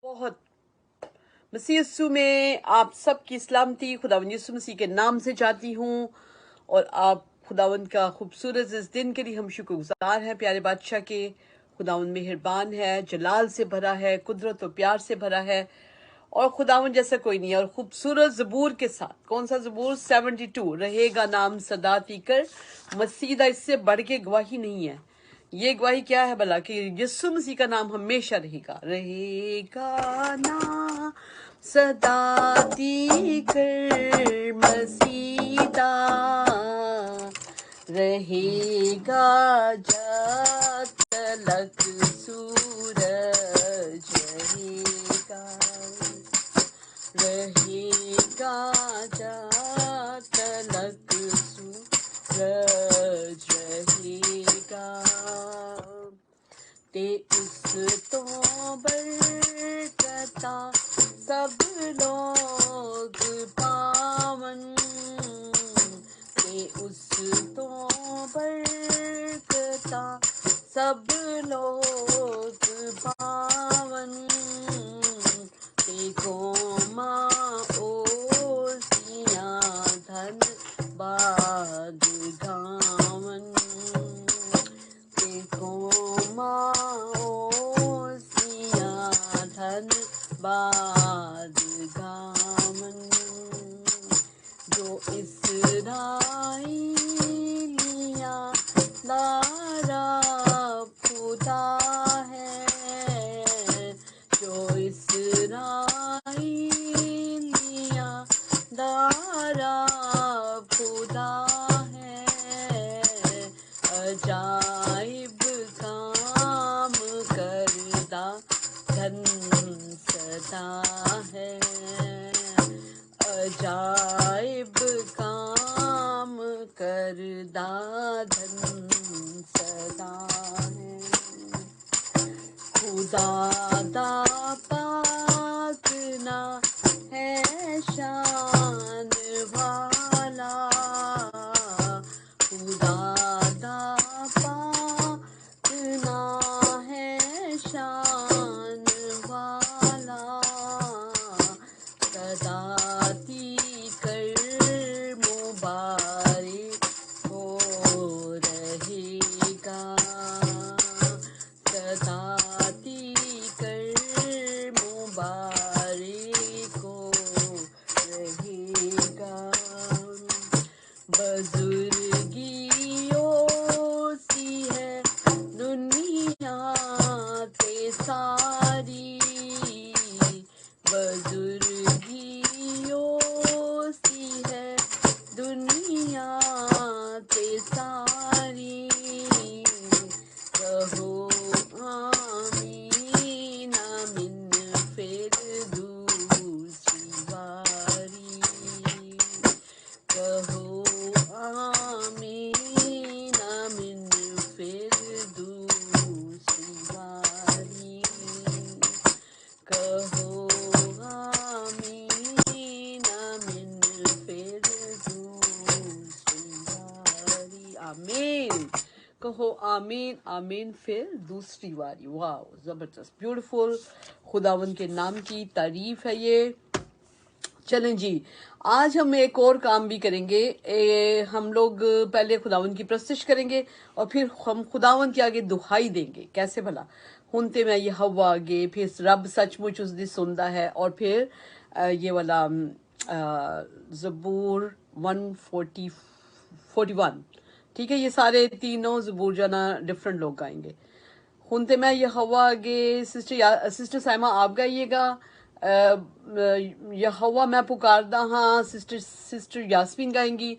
बहुत मसीह यीशु में आप सबकी सलामती खुदावंद यीशु मसीह के नाम से चाहती हूँ। और आप खुदावंद का खूबसूरत इस दिन के लिए हम शुक्रगुजार हैं। प्यारे बादशाह के खुदावंद मेहरबान है, जलाल से भरा है, कुदरत और प्यार से भरा है, और खुदावंद जैसा कोई नहीं है। और खूबसूरत ज़बूर के साथ, कौन सा ज़बूर? 72, रहेगा नाम सदा तीकर मसीदा। इससे बढ़ के गवाही नहीं है। ये गवाही क्या है भला? कि यीशु मसीह का नाम हमेशा रहेगा। रहेगा नाम सदा तीकर मसीदा, रहेगा जब तलक सूरज रहेगा जब तलक सूरज रहेगा। ते उस तो बरकता सब लोग पावन, ते उस तो बरकता सब लोग पावन, ते कोमा ओसिया धन बाद गावन, ते कोमा ओसिया धन बाद गावन। जो इसराइलिया लारा खुदा है, जो इसराइलिया लारा खुदा है, अजाइब काम करदा धन सदा है, अजाइब काम करदा धन सदा है। खुदा दा पाक ना है शान वाला, खुदा दा पाक ना है शान वाला, सदा तीकर मुबारक हो रहेगा, सदा तीकर मुबारक हो रहेगा। बुजुर्गियों सी है दुनिया ते सारी, बुजुर्गियों सी है दुनिया ते सारी, कहो आमीन आमीन फिर दूसरी बारी, कहो आमीन आमीन फिर दूसरी बारी, कहो आमीन आमीन फिर दूसरी बारी। आमीन, कहो आमीन आमीन फिर दूसरी बारी। वाह, जबरदस्त, ब्यूटीफुल। खुदावन के नाम की तारीफ है ये। चलें जी, आज हम एक और काम भी करेंगे। हम लोग पहले खुदावन की प्रस्तुति करेंगे और फिर हम खुदावन के आगे दुहाई देंगे। कैसे भला? हुनते में ये हवा आगे, फिर रब सचमुच उस दिन सुनता है, और फिर ये वाला ज़बूर 141, ठीक है। ये सारे तीनों ज़बूर जाना डिफरेंट लोग गाएंगे। हुनते में ये हवा आगे सिस्टर साइमा आप गाइएगा, यहोवा मैं पुकारदा हाँ सिस्टर यास्मीन गाएंगी,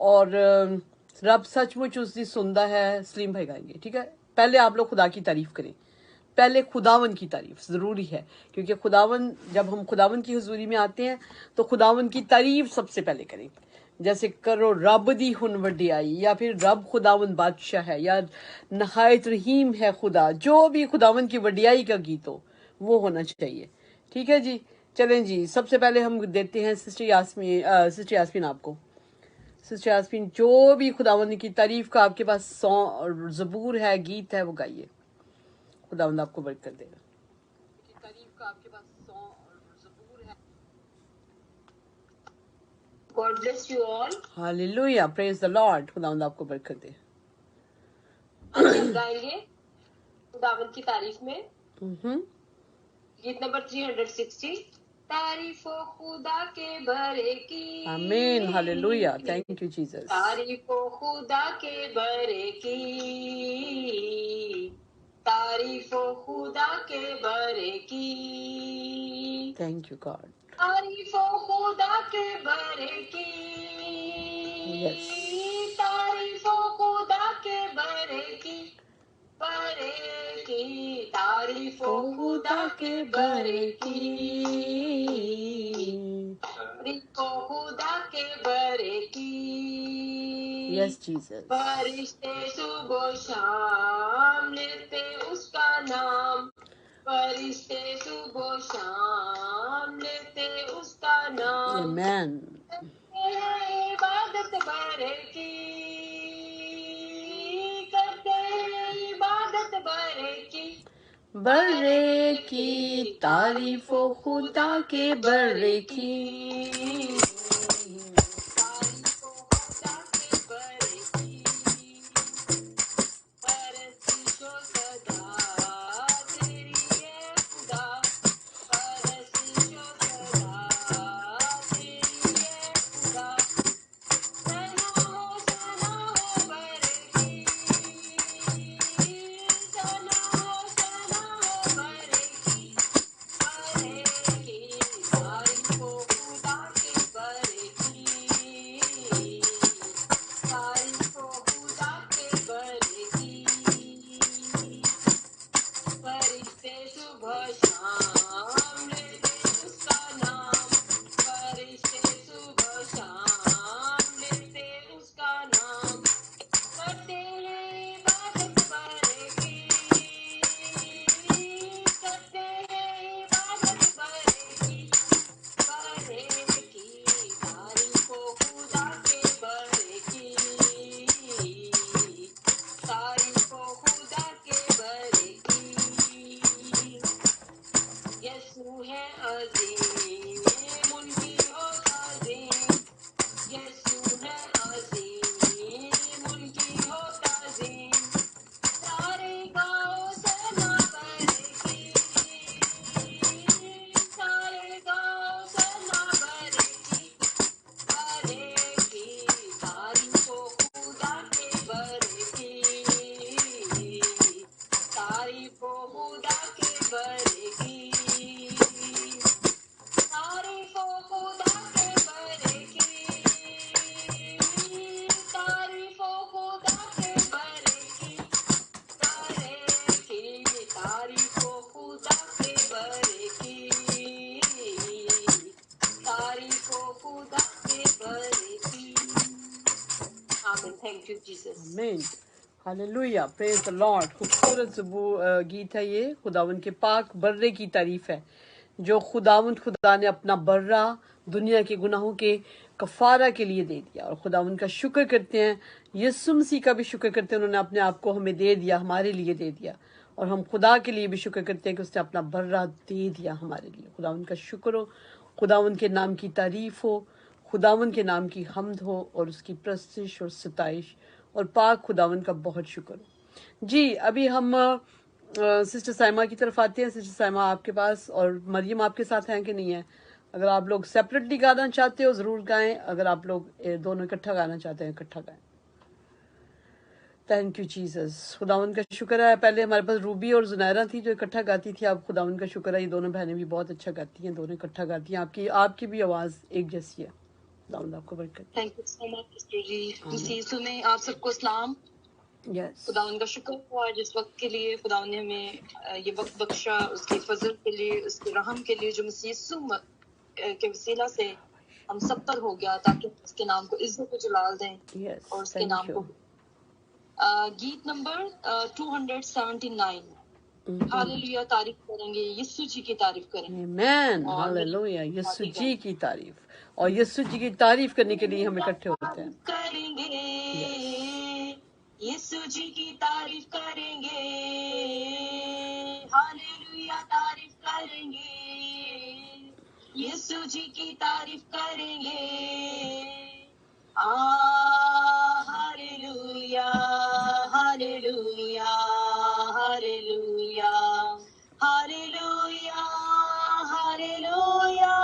और रब सचमुच उस दिन सुनदा है सलीम भाई गाएंगे, ठीक है। पहले आप लोग खुदा की तारीफ करें, पहले खुदावन की तारीफ ज़रूरी है, क्योंकि खुदावन, जब हम खुदावन की हुजूरी में आते हैं तो खुदावन की तारीफ सबसे पहले करें। जैसे करो रब दी हुन वडियाई, या फिर रब खुदावन बादशाह है, या नहायत रहीम है खुदा, जो भी खुदावन की वडियाई का गीत हो वो होना चाहिए, ठीक है जी। चलें जी, सबसे पहले हम देते हैं सिस्टर यास्मीन आपको। सिस्टर यास्मीन, जो भी खुदावंद की तारीफ का आपके पास ज़बूर है, गीत है, वो गाइए। खुदावंद आपको बरकत देगा। तारीफ आपके पास सॉन्ग और ज़बूर है. God bless you all. Hallelujah, praise the Lord. खुदावंद आपको बरकत दे. आज हम गाएंगे खुदावंद की तारीफ में गीत नंबर 360, तारीफो खुदा के बरे की. आमीन, हालेलुया. Thank you Jesus. तारीफो खुदा के बरे की, तारीफो खुदा के बरे की. Thank you God. तारीफो खुदा के बरे की. Yes. तारीफो खुदा के बरे की, बरे की. तारीफो खुदा के बरे की, तारीफो खुदा के बरे की. Yes, Jesus. फरिश्ते सुबह शाम लेते उसका नाम, फरिश्ते सुबह शाम लेते उसका नाम. Amen. इबादत बरे की, करते हैं इबादत बरे की. बर्रे की तारीफो खुदा के बर्रे की. तारीफो खुदा के बरे की. परस्तिशो सदा तेरी है खुदा, परस्तिशो सदा तेरी है खुदा. सना हो बरे की, सना हो बरे की. बरे की तारीफो खुदा के बरे की, तारीफो खुदा के बरे की. फरिश्ते सुबह शाम लेते उसका नाम, फरिश्ते सुबह शाम लेते उसका नाम. करते हैं इबादत बरे की, करते हैं इबादत बरे की. बरे की तारीफो खुदा के बरे की, तारीफो खुदा के बरे की. यीशु है अजीम उनकी हो ताज़ीम, यीशु है अजीम उनकी हो ताज़ीम. सारे गाओ सना बरे की, सारे गाओ सना बरे की. बरे की तारीफो खुदा के बरे की, तारीफो खुदा के बरे की. तारीफो खुदा के बरे की, तारीफो खुदा के बरे की. बरे की तारीफो खुदा के बरे की, तारीफो खुदा के बरे की. आमीन. Thank you Jesus. आमीन, हालेलुया, प्रेज द लॉर्ड. खूबसूरत गीत है ये. खुदावन के पाक बर्रे की तारीफ है, जो खुदा ने अपना बर्रा दुनिया के गुनाहों के कफारा के लिए दे दिया. और खुदावन का शुक्र करते हैं, यीशु मसीह का भी शुक्र करते हैं, उन्होंने अपने आप को हमें दे दिया, हमारे लिए दे दिया. और हम खुदा के लिए भी शुक्र करते हैं कि उसने अपना बर्रा दे दिया हमारे लिए. खुदावन का शुक्र हो, खुदावन के नाम की तारीफ हो, खुदावन के नाम की हम्द हो, और उसकी प्रस्तिश और सताइश. और पाक खुदावन का बहुत शुक्र हो. जी, अभी हम सिस्टर साइमा की तरफ आते हैं. सिस्टर साइमा आपके पास और मरियम आपके साथ हैं कि नहीं है? अगर आप लोग सेपरेटली गाना चाहते हो ज़रूर गाएं, अगर आप लोग दोनों इकट्ठा गाना चाहते हैं इकट्ठा गाएं. Thank you Jesus. खुदावन का शुक्र है. पहले हमारे पास रूबी और जुनैरा थी जो इकट्ठा गाती थी. अब खुदावन का शुक्र है, ये दोनों बहनें भी बहुत अच्छा गाती हैं, दोनों इकट्ठा गाती हैं. आपकी भी आवाज़ एक जैसी है. खुदावन आपको बरकत. Thank you so much sister ji. मसीह में आप सबको सलाम. यस, खुदावन का शुक्र हुआ जिस वक्त के लिए खुदावन ने हमें ये वक्त बख्शा, उसके फजल के लिए, उसके रहम के लिए, जो मसीह के वसीला से हम सब पर हो गया, ताकि उसके नाम को इज्जत और जलाल दें. यस, और उसके थैंक नाम यू. को गीत नंबर 279, हालेलुया तारीफ करेंगे, यीशु जी की तारीफ करेंगे. आमेन, हालेलुया. यीशु जी की तारीफ. और यीशु जी की तारीफ करने के लिए हम इकट्ठे होते हैं. करेंगे, यीशु जी की तारीफ करेंगे, हालेलुया तारीफ करेंगे, यीशु जी की तारीफ करेंगे। Hallelujah, hallelujah, hallelujah, hallelujah, hallelujah,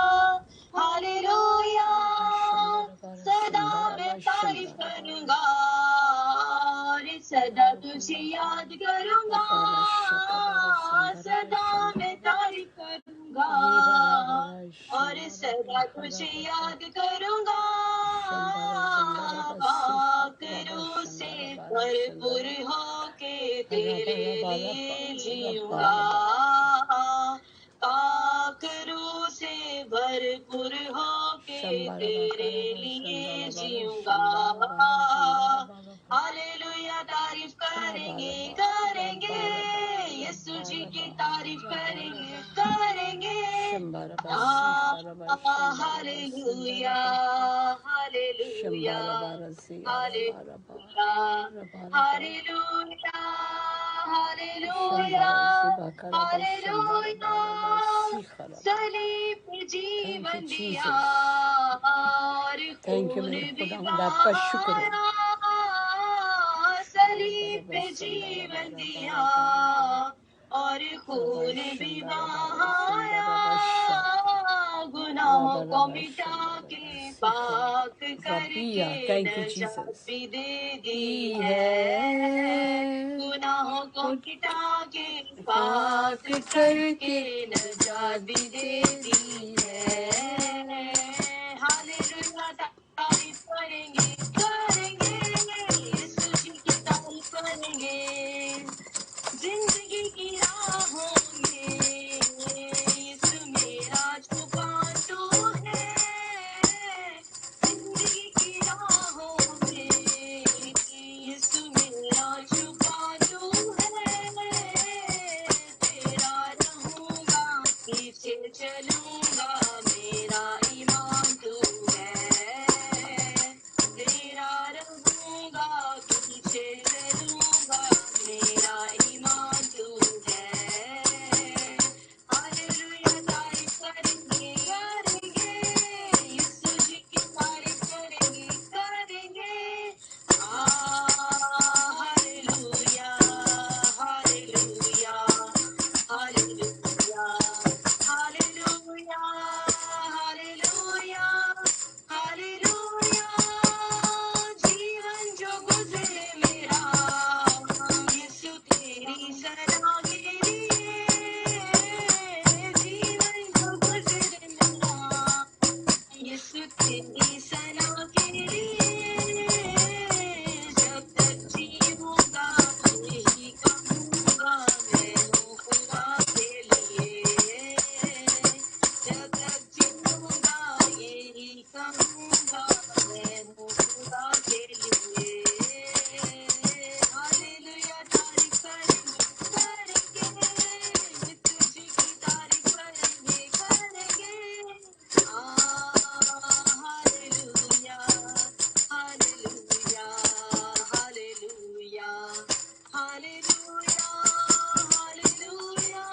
hallelujah. सदा मैं तारीफ करूंगा और सदा तुझे याद करूंगा, सदा मैं तारीफ करूंगा और सदा तुझे याद करूंगा। पाकरों से भरपूर होके तेरे लिए जीऊंगा, पाकरों से भरपूर होके तेरे लिए जीऊंगा। हालेलुया, तारीफ करेंगे, करेंगे, यीशु जी की तारीफ करेंगे, करेंगे। Hallelujah, hallelujah, hallelujah, hallelujah, hallelujah, hallelujah. सलीब पे जीवन दिया और खून भी बहाया, सलीब पे जीवन दिया और खून भी बहाया, गुनाहों को मिटा के पाक करके नजात भी दे दी है, गुनाहों को मिटा के पाक करके नजात भी दे दी है। हालेलुया, तारीफ करेंगे, करेंगे, यीशु जी की तारीफ करेंगे। जिंदगी की राहों में यीशु मेरा छुपा तो है, जिंदगी की राहों में यीशु मेरा छुपा तो है, तेरा रहूंगा, पीछे चलूंगा, मेरा ईमान तू है, तेरा रहूंगा, पीछे चलूंगा, मेरा ईमान तू है। हालेलुया, तारीफ करेंगे, करेंगे, यीशु जी की तारीफ करेंगे, करेंगे। Hallelujah, hallelujah, hallelujah, hallelujah, hallelujah, hallelujah. जीवन जो गुजरे मेरा यीशु तेरी सदा के लिए, जीवन जो गुजरे मेरा यीशु तेरी सना के लिए, जब तक जीऊंगा यही कहूंगा, मैं हूँ खुदा के लिए, जब तक जीऊंगा यही कहूंगा, मैं हूँ खुदा के लिए। हालेलुया, तारीफ करेंगे, करेंगे, यीशु जी की तारीफ करेंगे, करेंगे। Hallelujah, hallelujah, hallelujah, hallelujah, hallelujah,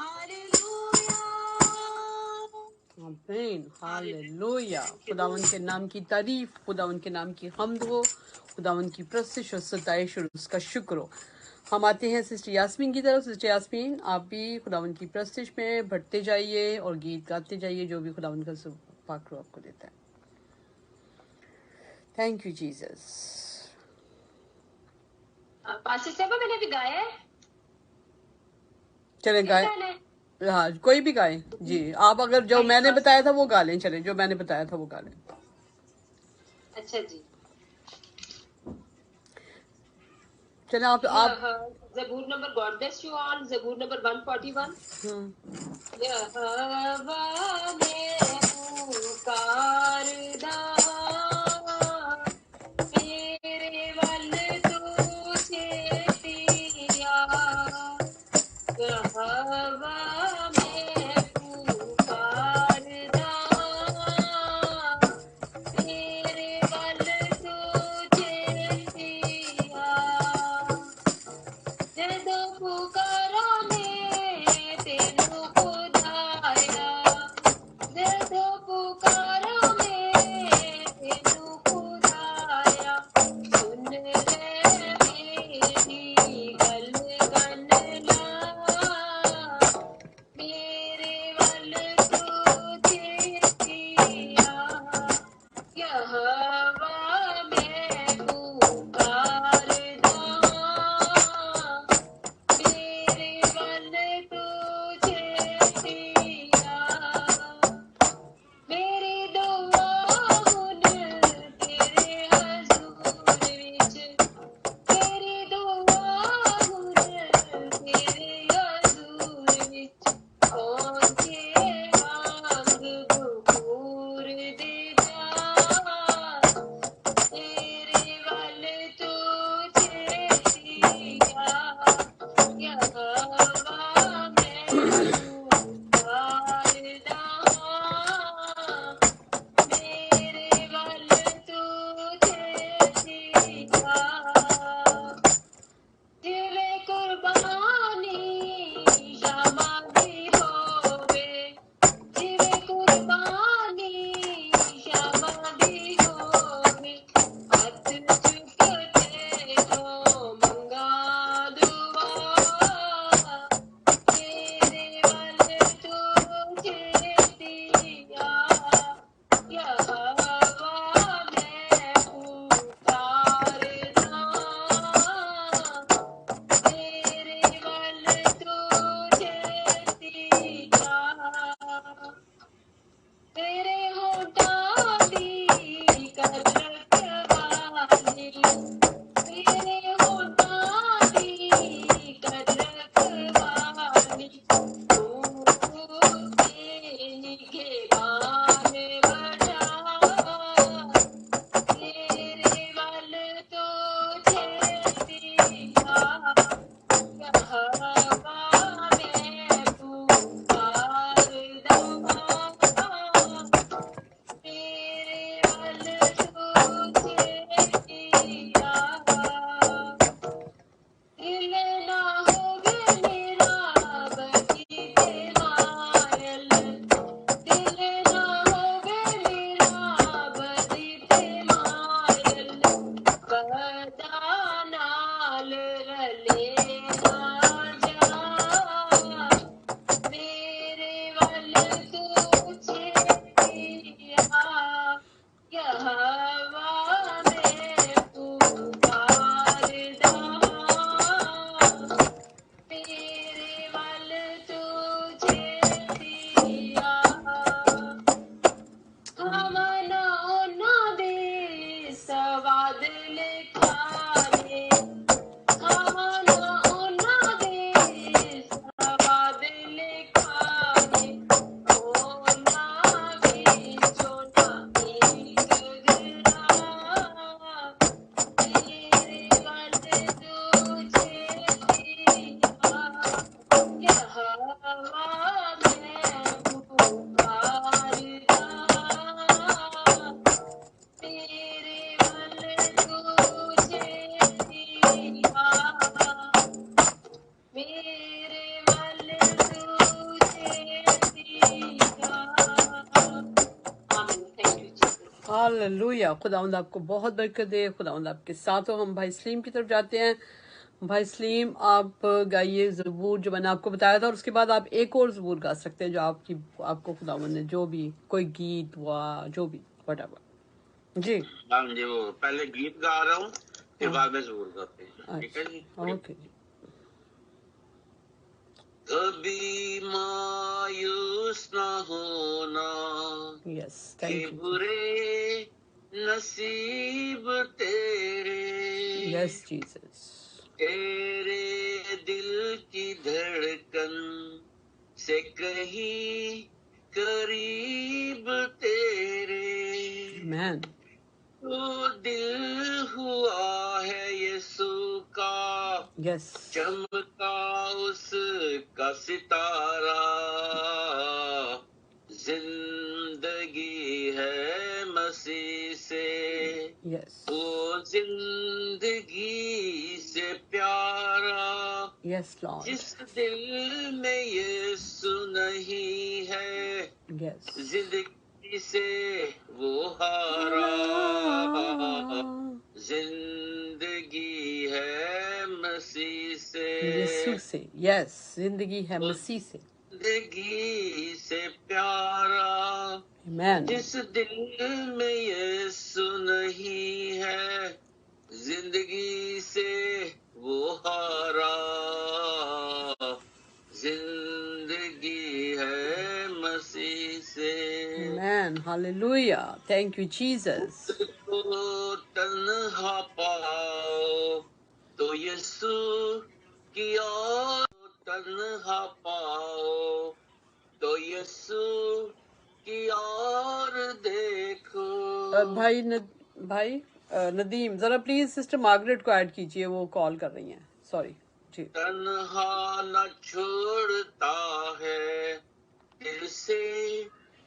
hallelujah. आमीन, हालेलुया। खुदावन के नाम की तारीफ, खुदावन के नाम की हम्द हो, खुदावन की प्रस्तिश और सताइश और उसका शुक्र हो। हम आते हैं सिस्टर यास्मीन की तरफ। सिस्टर यास्मीन, आप भी खुदावन की प्रस्तिश में बढ़ते जाइए और गीत गाते जाइए, जो भी खुदावन का पाक रूह आपको देता है। Thank you Jesus. पास्टर साहब, मैंने भी गाया है, चले गाए, गाना है। हाँ कोई भी गाए जी। आप अगर जो मैंने बताया था वो गा लें, चले जो मैंने बताया था वो गा लें। अच्छा जी, चले आप ज़बूर number, God bless you all, ज़बूर नंबर 141। यहोवा ने पुकारदा मेरे वल तुझे दिया, यहोवा ने पुकारदा मेरे वल तुझे दिया, जदों पुकारा मैं तेनू हालेलुया। खुदावंद आपको बहुत बरकत दे, खुदावंद आपके साथ हो। हम भाई सलीम की तरफ जाते हैं। भाई सलीम, आप गाइए ज़बूर जो मैंने आपको बताया था, और उसके बाद आप एक और ज़बूर गा सकते हैं जो आपको खुदावंद ने जो भी कोई गीत हुआ, जो भी व्हाटएवर। जी हाँ जी, वो पहले गीत गा रहा हूँ, फिर हाँ, बाद में ज़रूर गाते हैं, ठीक है जी। ओके जी। कभी मायूस ना होना यस, कि थैंक यू। बुरे नसीब तेरे, यस जीसस। तेरे दिल की धड़कन से कहीं करीब तेरे, मैन तो दिल हुआ है यीशु का, यस चमका उसका सितारा, जिंदगी है मसीह से, यस वो जिंदगी से प्यारा, यस लॉर्ड। जिस दिल में यीशु नहीं है, यस जिंदगी से वो हारा, जिंदगी है मसीह से, यीशु से। यस, जिंदगी है मसीह से। जिंदगी से प्यारा, आमीन। जिस दिल में यीशु नहीं है, जिंदगी से वो हारा, जिंदगी है मसीह से। आमीन, हालेलुया, थैंक यू जीसस। तो तन्हा पाओ तो यीशु की ओर, तन्हा पाओ तो यीशु की ओर देखो। भाई नदीम, जरा प्लीज सिस्टर मार्गरेट को ऐड कीजिए, वो कॉल कर रही हैं। सॉरी जी। तन्हा न छोड़ता है दिल से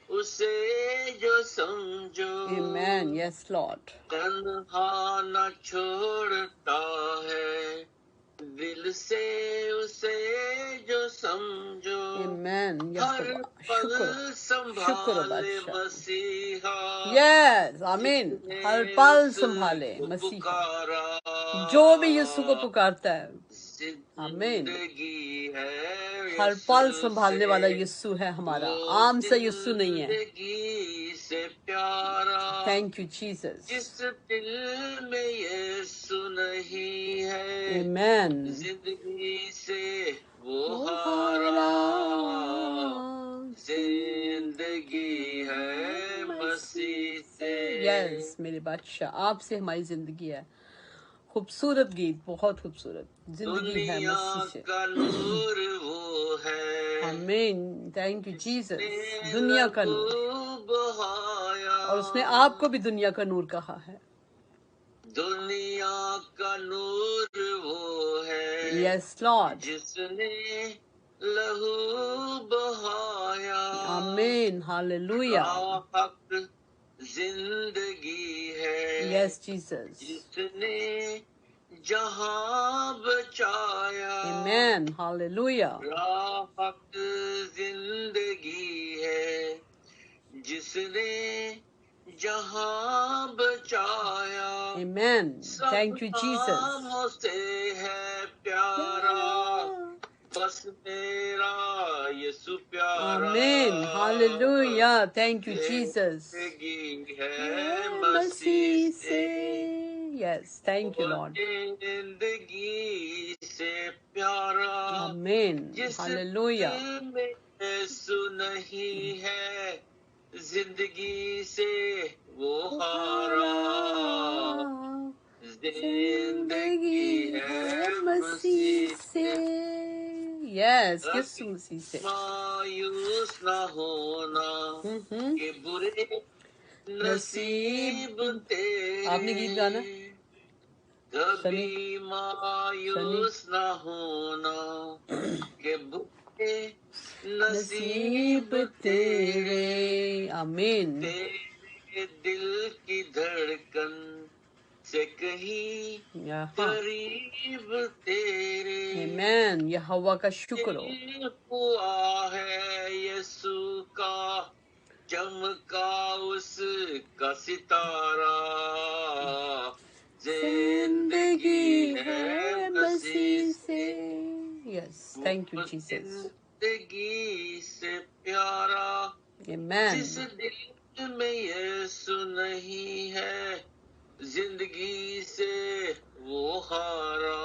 उसे जो समझो, आमीन, यस लॉर्ड। तन्हा न छोड़ता है दिल से उसे जो समझो, आमीन, हर पल शुक्र संभाले बादशाह। मसीहा, यस आमीन, हर पल संभाले उसको मसीहा, पुकारा, जो भी यीशु को पुकारता है। आमीन। जिंदगी है हर यीशु पल संभालने वाला से, यीशु है हमारा, वो आम से यीशु नहीं है। जिंदगी से प्यारा, थैंक यू जीसस। जिस दिल में यीशु नहीं है, आमीन। जिंदगी से वो हारा, जिंदगी है मसीह से। यस मेरे बादशाह, आपसे हमारी जिंदगी है। खूबसूरत गीत, बहुत खूबसूरत। जिंदगी है दुनिया मसीह से। का नूर वो है, आमीन, थैंक यू जीसस। जिसने दुनिया का नूर, लहू बहाया, और उसने आपको भी दुनिया का नूर कहा है। दुनिया का नूर वो है, यस लॉर्ड। जिसने लहू बहाया, आमीन, हालेलुया। हक जिंदगी है, यस जीसस। जिसने जहां बचाया, आमीन, हालेलुया। हक जिंदगी है, जिसने जहां बचाया, आमीन, थैंक यू सब जीसस। नामों से है प्यारा, बस मेरा यसु प्यारा Amen. Hallelujah. Thank you, Jesus. जिंदगी है मसीह मसीह से. से Yes. Thank you, Lord. जिंदगी से प्यारा Amen. जिस Hallelujah. दिल में यसु नहीं है जिंदगी से वो हारा जिंदगी है मसीह से Yes, यीशु मसीह से. मायूस ना होना कि बुरे नसीब तेरे आपने गीत गाना? कभी मायूस ना होना कि बुरे नसीब तेरे आमीन. तेरे दिल की धड़कन से कहीं करीब तेरे आमीन. यहोवा का शुक्र हो. दिल हुआ है यीशु का चमका उसका सितारा जिंदगी है मसीह से. Yes, thank you, Jesus. जिंदगी से प्यारा Amen. जिस दिल में यीशु नहीं है जिंदगी से वो हारा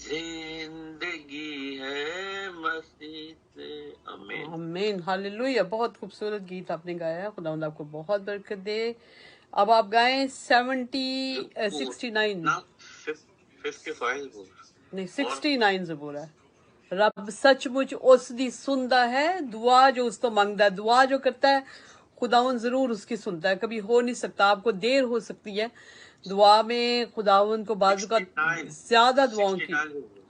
जिंदगी है मसीह से. आमीन. आमीन. हालेलुया. बहुत खूबसूरत गीत आपने गाया. खुदावंद आपको बहुत बरकत दे. अब आप गाएं 69 ना 55 नहीं 69 ਜ਼ਬੂਰ है. रब सचमुच उस दी सुनता है दुआ जो उस तो मांगता है. दुआ जो करता है खुदावन जरूर उसकी सुनता है. कभी हो नहीं सकता, आपको देर हो सकती है दुआ में. खुदावन को बाजू का ज्यादा दुआओं की,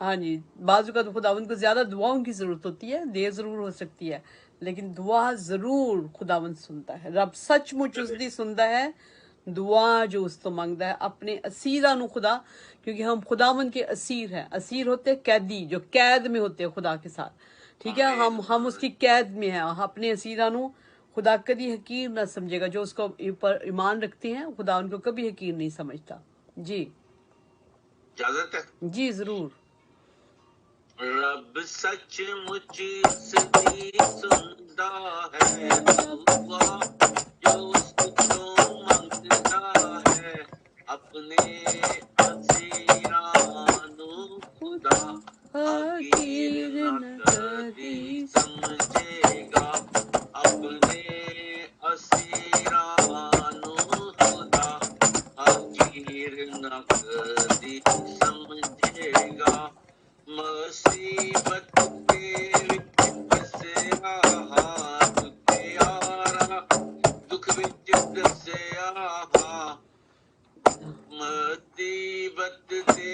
हाँ जी, बाजू का खुदावन को ज्यादा दुआओं की जरूरत होती है. देर जरूर हो सकती है लेकिन दुआ जरूर खुदावन सुनता है. रब सचमुच उस दी सुनता है दुआ जो उस तो मांगता है. अपने असीरा नु खुदा, क्योंकि हम खुदावन के असीर हैं. असीर होते हैं कैदी, जो कैद में होते हैं खुदा के साथ. ठीक है, हम उसकी कैद में हैं. अपने असीरा नु खुदा कभी हकीर ना समझेगा. जो उसको ऊपर ईमान रखते हैं खुदा उनको कभी हकीर नहीं समझता. जी इजाजत है. जी जरूर. रब सचमुच सदी सुनता है दुआ जो उसको मांगता है अपने असीरानु खुदा हकीर न कभी समझेगा अपने असीरानु खुदा हकीर न कभी समझेगा. मुसीबत तेरे दसिया तुझे दुख विच दसिया मुसीबत तेरे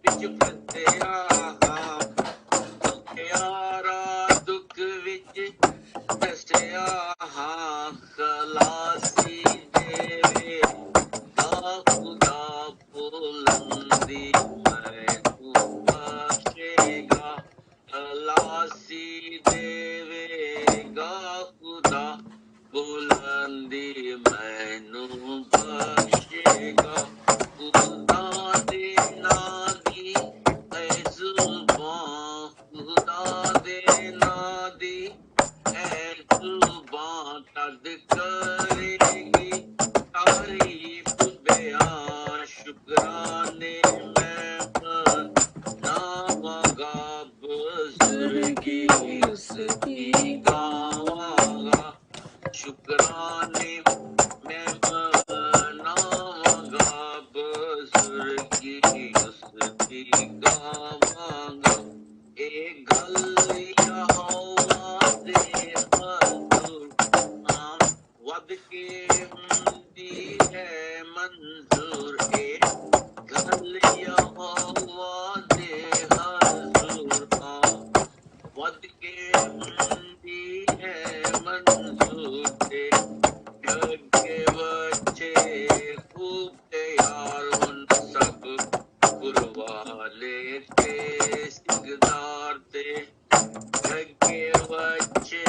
विच फसिया दुख विच दसिया खलासी देवे दा खुदा बुलंदी खलासी देवेगा खुदा बुलंदी मैनू बख्शेगा. खुदा दे नादी ऐ जुबां खुदा दे नादी ऐ जुबां तद करेगी तारीफ बयां शुक्राने मैं नावागा बुजुर्गी उसकी गावागा शुक्राने मैं मनावागा बुजुर्गी उसकी गावागा. एक गल यहोवा दे मंजूर वद के हुंदी है मंजूर. एक गल यहोवा दे हजूर वद के हुंदी है मंजूर. ते के बच्चे खूब तैयार उन सब गुरवाले ते सिकदार ते के बच्चे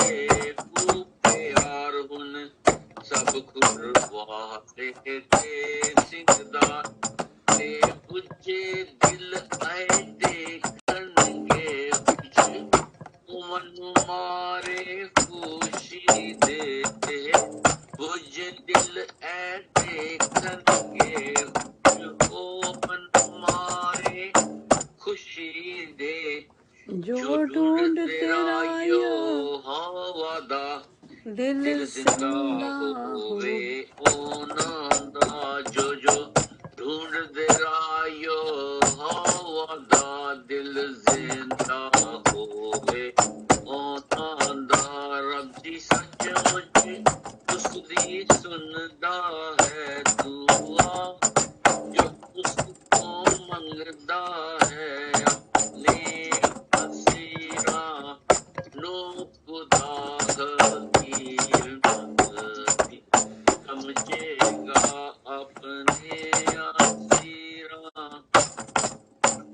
ਦਾ ਦਿਲ ਦਿਲ ਜ਼ਿੰਦਾ ਹੋਵੇ ਉਹਨਾਂ ਦਾ ਜੋ ਜੋ ਢੂੰਡਦੇ ਰਾਇਓ ਹਵਾ ਦਾ ਦਿਲ ਜ਼ਿੰਦਾ ਹੋਵੇ ਉਹਨਾਂ ਦਾ ਰੱਬ ਦੀ ਸੱਚਮੁੱਚ ਉਸ ਦੀ ਸੁਣਦਾ ਹੈ ਦੁਆ ਜੋ ਉਸ ਤੋਂ ਮੰਗਦਾ ਹੈ ਆਪਣੇ ਅਸੀਰਾਂ ਨੂੰ ਖੁਦਾ ਹਕੀਰ ਮੰਗਦੀ ਸਮਝੇਗਾ ਆਪਣੇ ਅਸੀਰਾਂ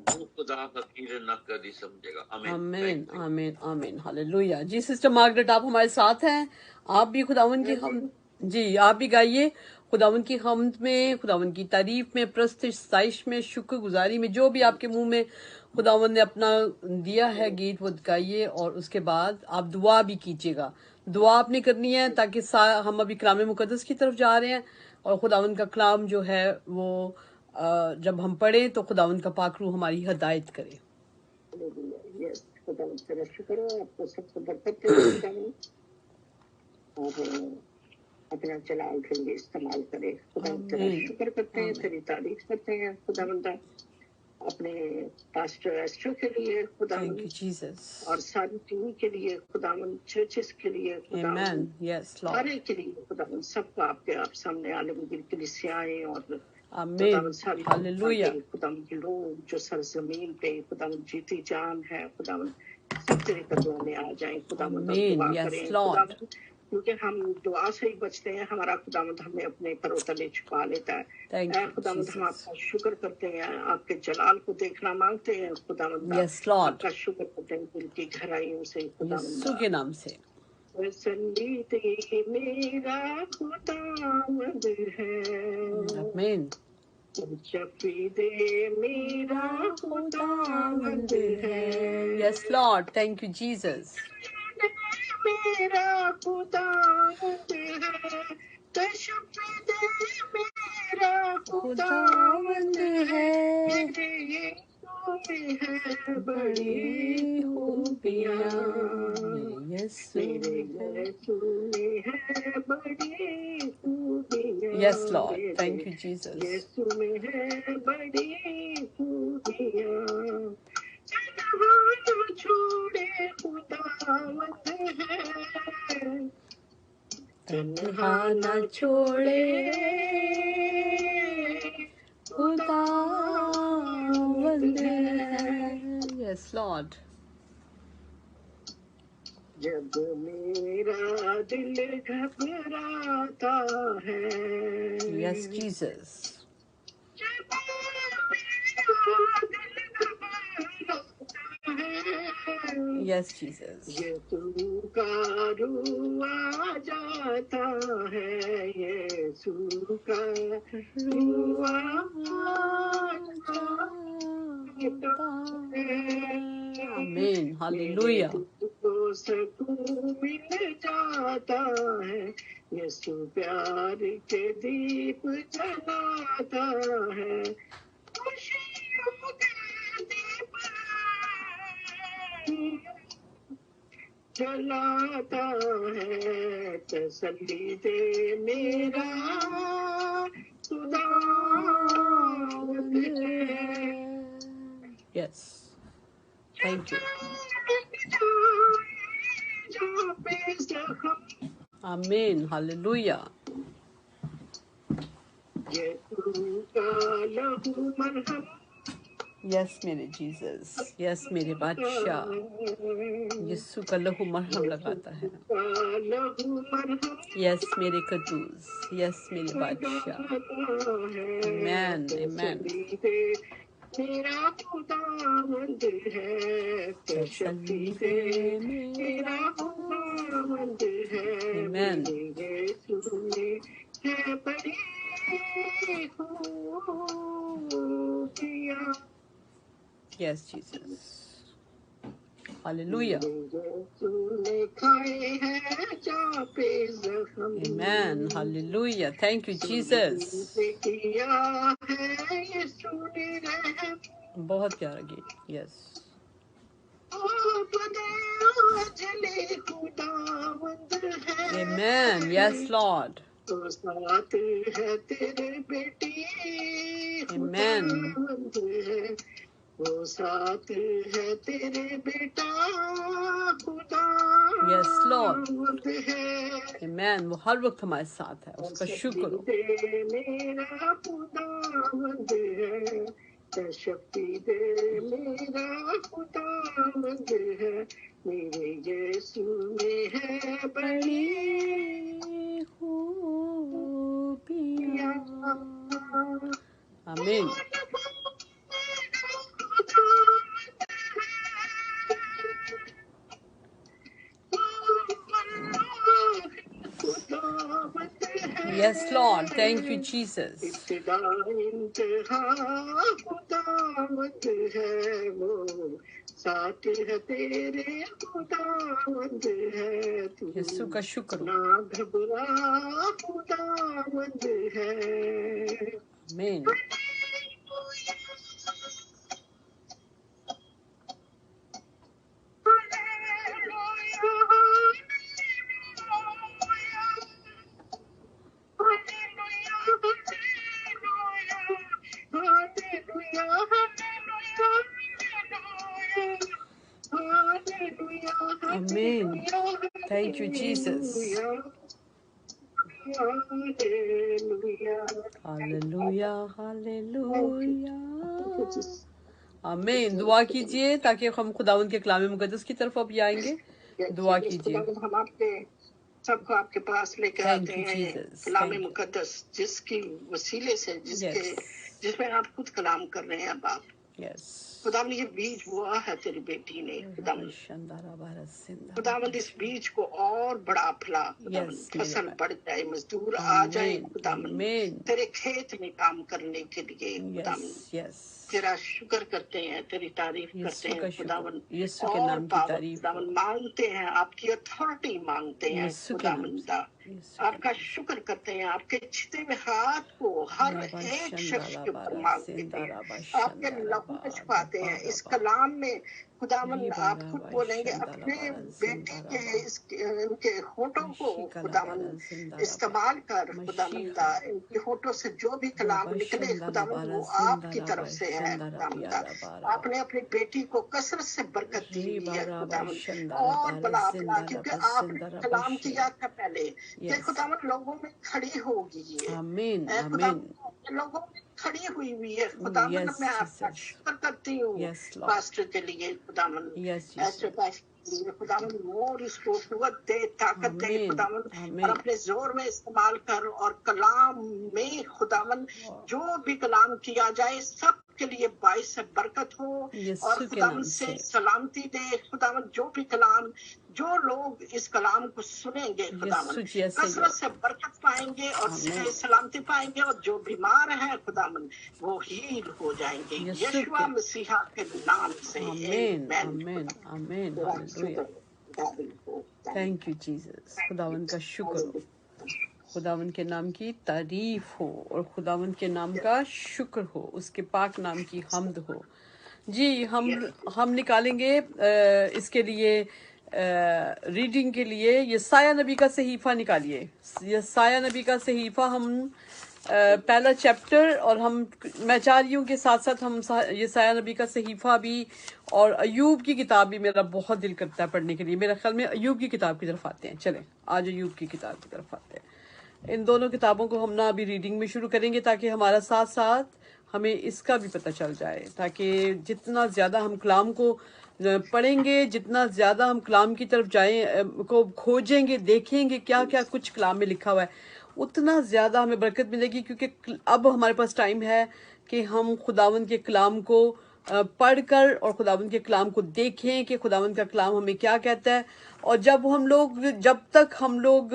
ਨੂੰ ਖੁਦਾ हकीर न कभी समझेगा आमीन आमीन आमीन आमीन हालेलुया। जी सिस्टर मार्गरेट आप हमारे साथ हैं, आप भी खुदावन की हम जी आप भी गाइए खुदावन की हमद में, खुदावन की तारीफ में, प्रस्तुत साइश में, शुक्रगुजारी में, जो भी आपके मुंह में खुदावन ने अपना दिया है गीत वो गाइए और उसके बाद आप दुआ भी कीजिएगा। दुआ आपने करनी है ताकि हम अभी कलाम मुकद्दस की तरफ जा रहे हैं और खुदावन का कलाम जो है वो जब हम पढ़े तो खुदावन का पाक रूह हमारी हिदायत करे। यस खुदावंद तेरा शुक्र है, आपको सबसे बरकत दे खुदावंद, और अपना जलाल के लिए इस्तेमाल करे खुदावंद। तेरा शुक्र करते हैं, तेरी तारीफ करते हैं खुदावंद, अपने पास्टर एस्ट्रो के लिए खुदावंद और सारी टीम के लिए खुदावंद, चर्चेस के लिए खुदावंद, सारे के लिए खुदावंद, सबको आपके आप सामने आलमगीर कलीसियाएं और खुदावंद सारी हालेलुया खुदावंद के लोग जो सरजमीन पे खुदावंद जीती जान है खुदावंद, सब तेरे कदमों में आ जाएं खुदावंद, और दुआ करें खुदावंद, क्योंकि हम दुआ से ही बचते हैं, हमारा खुदावंद हमें अपने परोतले छुपा लेता है। खुदावंद हम आपका शुक्र करते हैं, आपके जलाल को देखना मांगते हैं खुदावंद, आपका शुक्र करते हैं दिल की गहराइयों से खुदावंद, यीशु के नाम से। संगीत मेरा खुदावंद है, आमीन। शफीदे मेरा खुदावंद है, yes Lord, thank you Jesus. मेरा खुदावंद है, शफीदे मेरा खुदावंद है, है बड़ी खूबियाँ, मेरे यीशु में है बड़ी खूबियाँ। Yes Lord, thank you Jesus. यीशु में है बड़ी खूबियाँ, न छोड़े खुदावंद है, तन्हा न छोड़े खुदावंद है। Yes Lord. जब मेरा दिल घबराता है, यस जीसस, जब मेरा दिल घबराता है, यस जीसस, यीशु का रूह आ जाता है, यीशु का रूह आ जाता है, आमीन हालेलुया। को सुकून मिल जाता है, यीशु प्यार के दीप जलाता है, खुशियों के दीप जलाता है, तसल्ली दे मेरा खुदावंद है। Yes thank you. आमीन हालेलुया। यस मेरे जीसस, यस मेरे बादशाह, यीशु का लहू मरहम लगाता है। यस मेरे कद्दूस, यस मेरे बादशाह। आमीन आमीन। मेरा खुदावंद है, तसल्ली दे मेरा खुदावंद है, यीशु में है बड़ी खूबियाँ। Yes Jesus hallelujah. यीशु ने खाए हैं चापे ज़ख्म, आमीन हालेलुया। Thank you Jesus. किया है यीशु ने रहम, बहुत प्यारा गीत। यस जले खुदावंद है Amen. Yes, Lord. तो साथ है तेरे बेटी Amen. खुदावंद है वो साथ है तेरे बेटा Yes, Lord. खुदावंद है Amen. वो हर वक्त हमारे साथ है, उसका शुक्र हो। दे मेरा खुदावंद है शक्ति दे मेरा खुदावंद है मेरे यीशु में है बड़ी खूबियाँ। आमीन। Yes, Lord. Thank you, Jesus. इब्तिदा इंतहा खुदावंद है वो साथ है तेरे खुदावंद है तू यीशु का शुक्र हो। ना घबरा खुदावंद है आमीन। Amen. Thank you, Jesus. Hallelujah, hallelujah. आमीन। दुआ कीजिए ताकि हम खुदावंद के कलाम मुकद्दस की तरफ अब आएंगे। दुआ कीजिए। हम आपके सबको आपके पास लेकर Thank आते you, हैं Jesus. Kalam Thank you. मुकद्दस जिसकी वसीले से Yes. जिसमें आप खुद कलाम कर रहे हैं अब आप Yes. खुदावंद ये बीज हुआ है तेरी बेटी ने खुदावंद इस बीज को और बड़ा फैला खुदावंद Yes, फसल मेरे बढ़ जाए मजदूर आ जाए Amen. खुदावंद Amen. तेरे खेत में काम करने के लिए खुदावंद Yes, yes. तेरा शुक्र करते हैं तेरी तारीफ करते यीशु का हैं शुक्र। खुदावंद यीशु के और नाम की पावर तारीफ हो। खुदावंद मांगते हैं आपकी अथॉरिटी मांगते हैं यीशु के नाम खुदावंद से। यीशु के आपका नाम से। शुक्र करते हैं आपके छिते हुए हाथ को हर एक शख्स के ऊपर मांगते हैं आपके लहू में छुपाते हैं इस कलाम में खुदावंद आप खुद बोलेंगे अपने बेटी के इनके होठों को खुदावंद इस्तेमाल कर खुदावंद इनके होठों से जो भी कलाम निकले खुदावंद वो आपकी तरफ से है खुदावंद आपने अपनी बेटी को कसरत से बरकत दी हुई है खुदावंद और बड़ा अपना क्योंकि आपने कलाम किया था पहले कि खुदावंद लोगों में खड़ी होगी ये आमीन, आमीन। खुदावंद लोगों में खड़ी हुई है खुदावंद Yes, मैं आपका Jesus. शुक्र करती हूँ Yes, Lord. पास्टर के लिए खुदावंद Yes, ऐसे Jesus. पास्टर के लिए खुदावंद और इसको कुव्वत दे ताकत दे आमीन, खुदावंद आमीन। और अपने जोर में इस्तेमाल कर और कलाम में खुदावंद जो भी कलाम किया जाए सब के लिए बाइस से बरकत हो यीशु और के खुदावंद नाम से से। सलामती दे खुदावंद जो भी कलाम जो लोग इस कलाम को सुनेंगे खुदावंद यीशु जैसे कसरत लोग। से बरकत पाएंगे और आमीन। सलामती पाएंगे और जो बीमार है खुदावंद वो हील हो जाएंगे यीशु यीशुआ के- मसीहा के नाम से आमीन, आमीन। आमीन, आमीन। तेरा हालेलुया। शुक्र दादी को थैंक यू जीसस। खुदावंद का शुक्र हो। खुदावंद के नाम की तारीफ हो और खुदावंद के नाम का शुक्र हो, उसके पाक नाम की हम्द हो। जी हम निकालेंगे इसके लिए रीडिंग के लिए यसाया नबी का सहीफा निकालिए। यसाया नबी का सहीफा हम पहला चैप्टर और मैं चाह रही हूँ कि साथ साथ हम यसाया नबी का सहीफा भी और अयूब की किताब भी मेरा बहुत दिल करता है पढ़ने के लिए। मेरा ख्याल में अयूब की किताब की तरफ आते हैं। चलें आज अयूब की किताब की तरफ आते हैं। इन दोनों किताबों को हम ना अभी रीडिंग में शुरू करेंगे ताकि हमारा साथ साथ हमें इसका भी पता चल जाए, ताकि जितना ज़्यादा हम कलाम को पढ़ेंगे, जितना ज़्यादा हम कलाम की तरफ जाएं को खोजेंगे, देखेंगे क्या क्या कुछ कलाम में लिखा हुआ है, उतना ज़्यादा हमें बरकत मिलेगी। क्योंकि अब हमारे पास टाइम है कि हम खुदावंद के कलाम को पढ़कर और खुदावंद के कलाम को देखें कि खुदावंद का कलाम हमें क्या कहता है। और जब तक हम लोग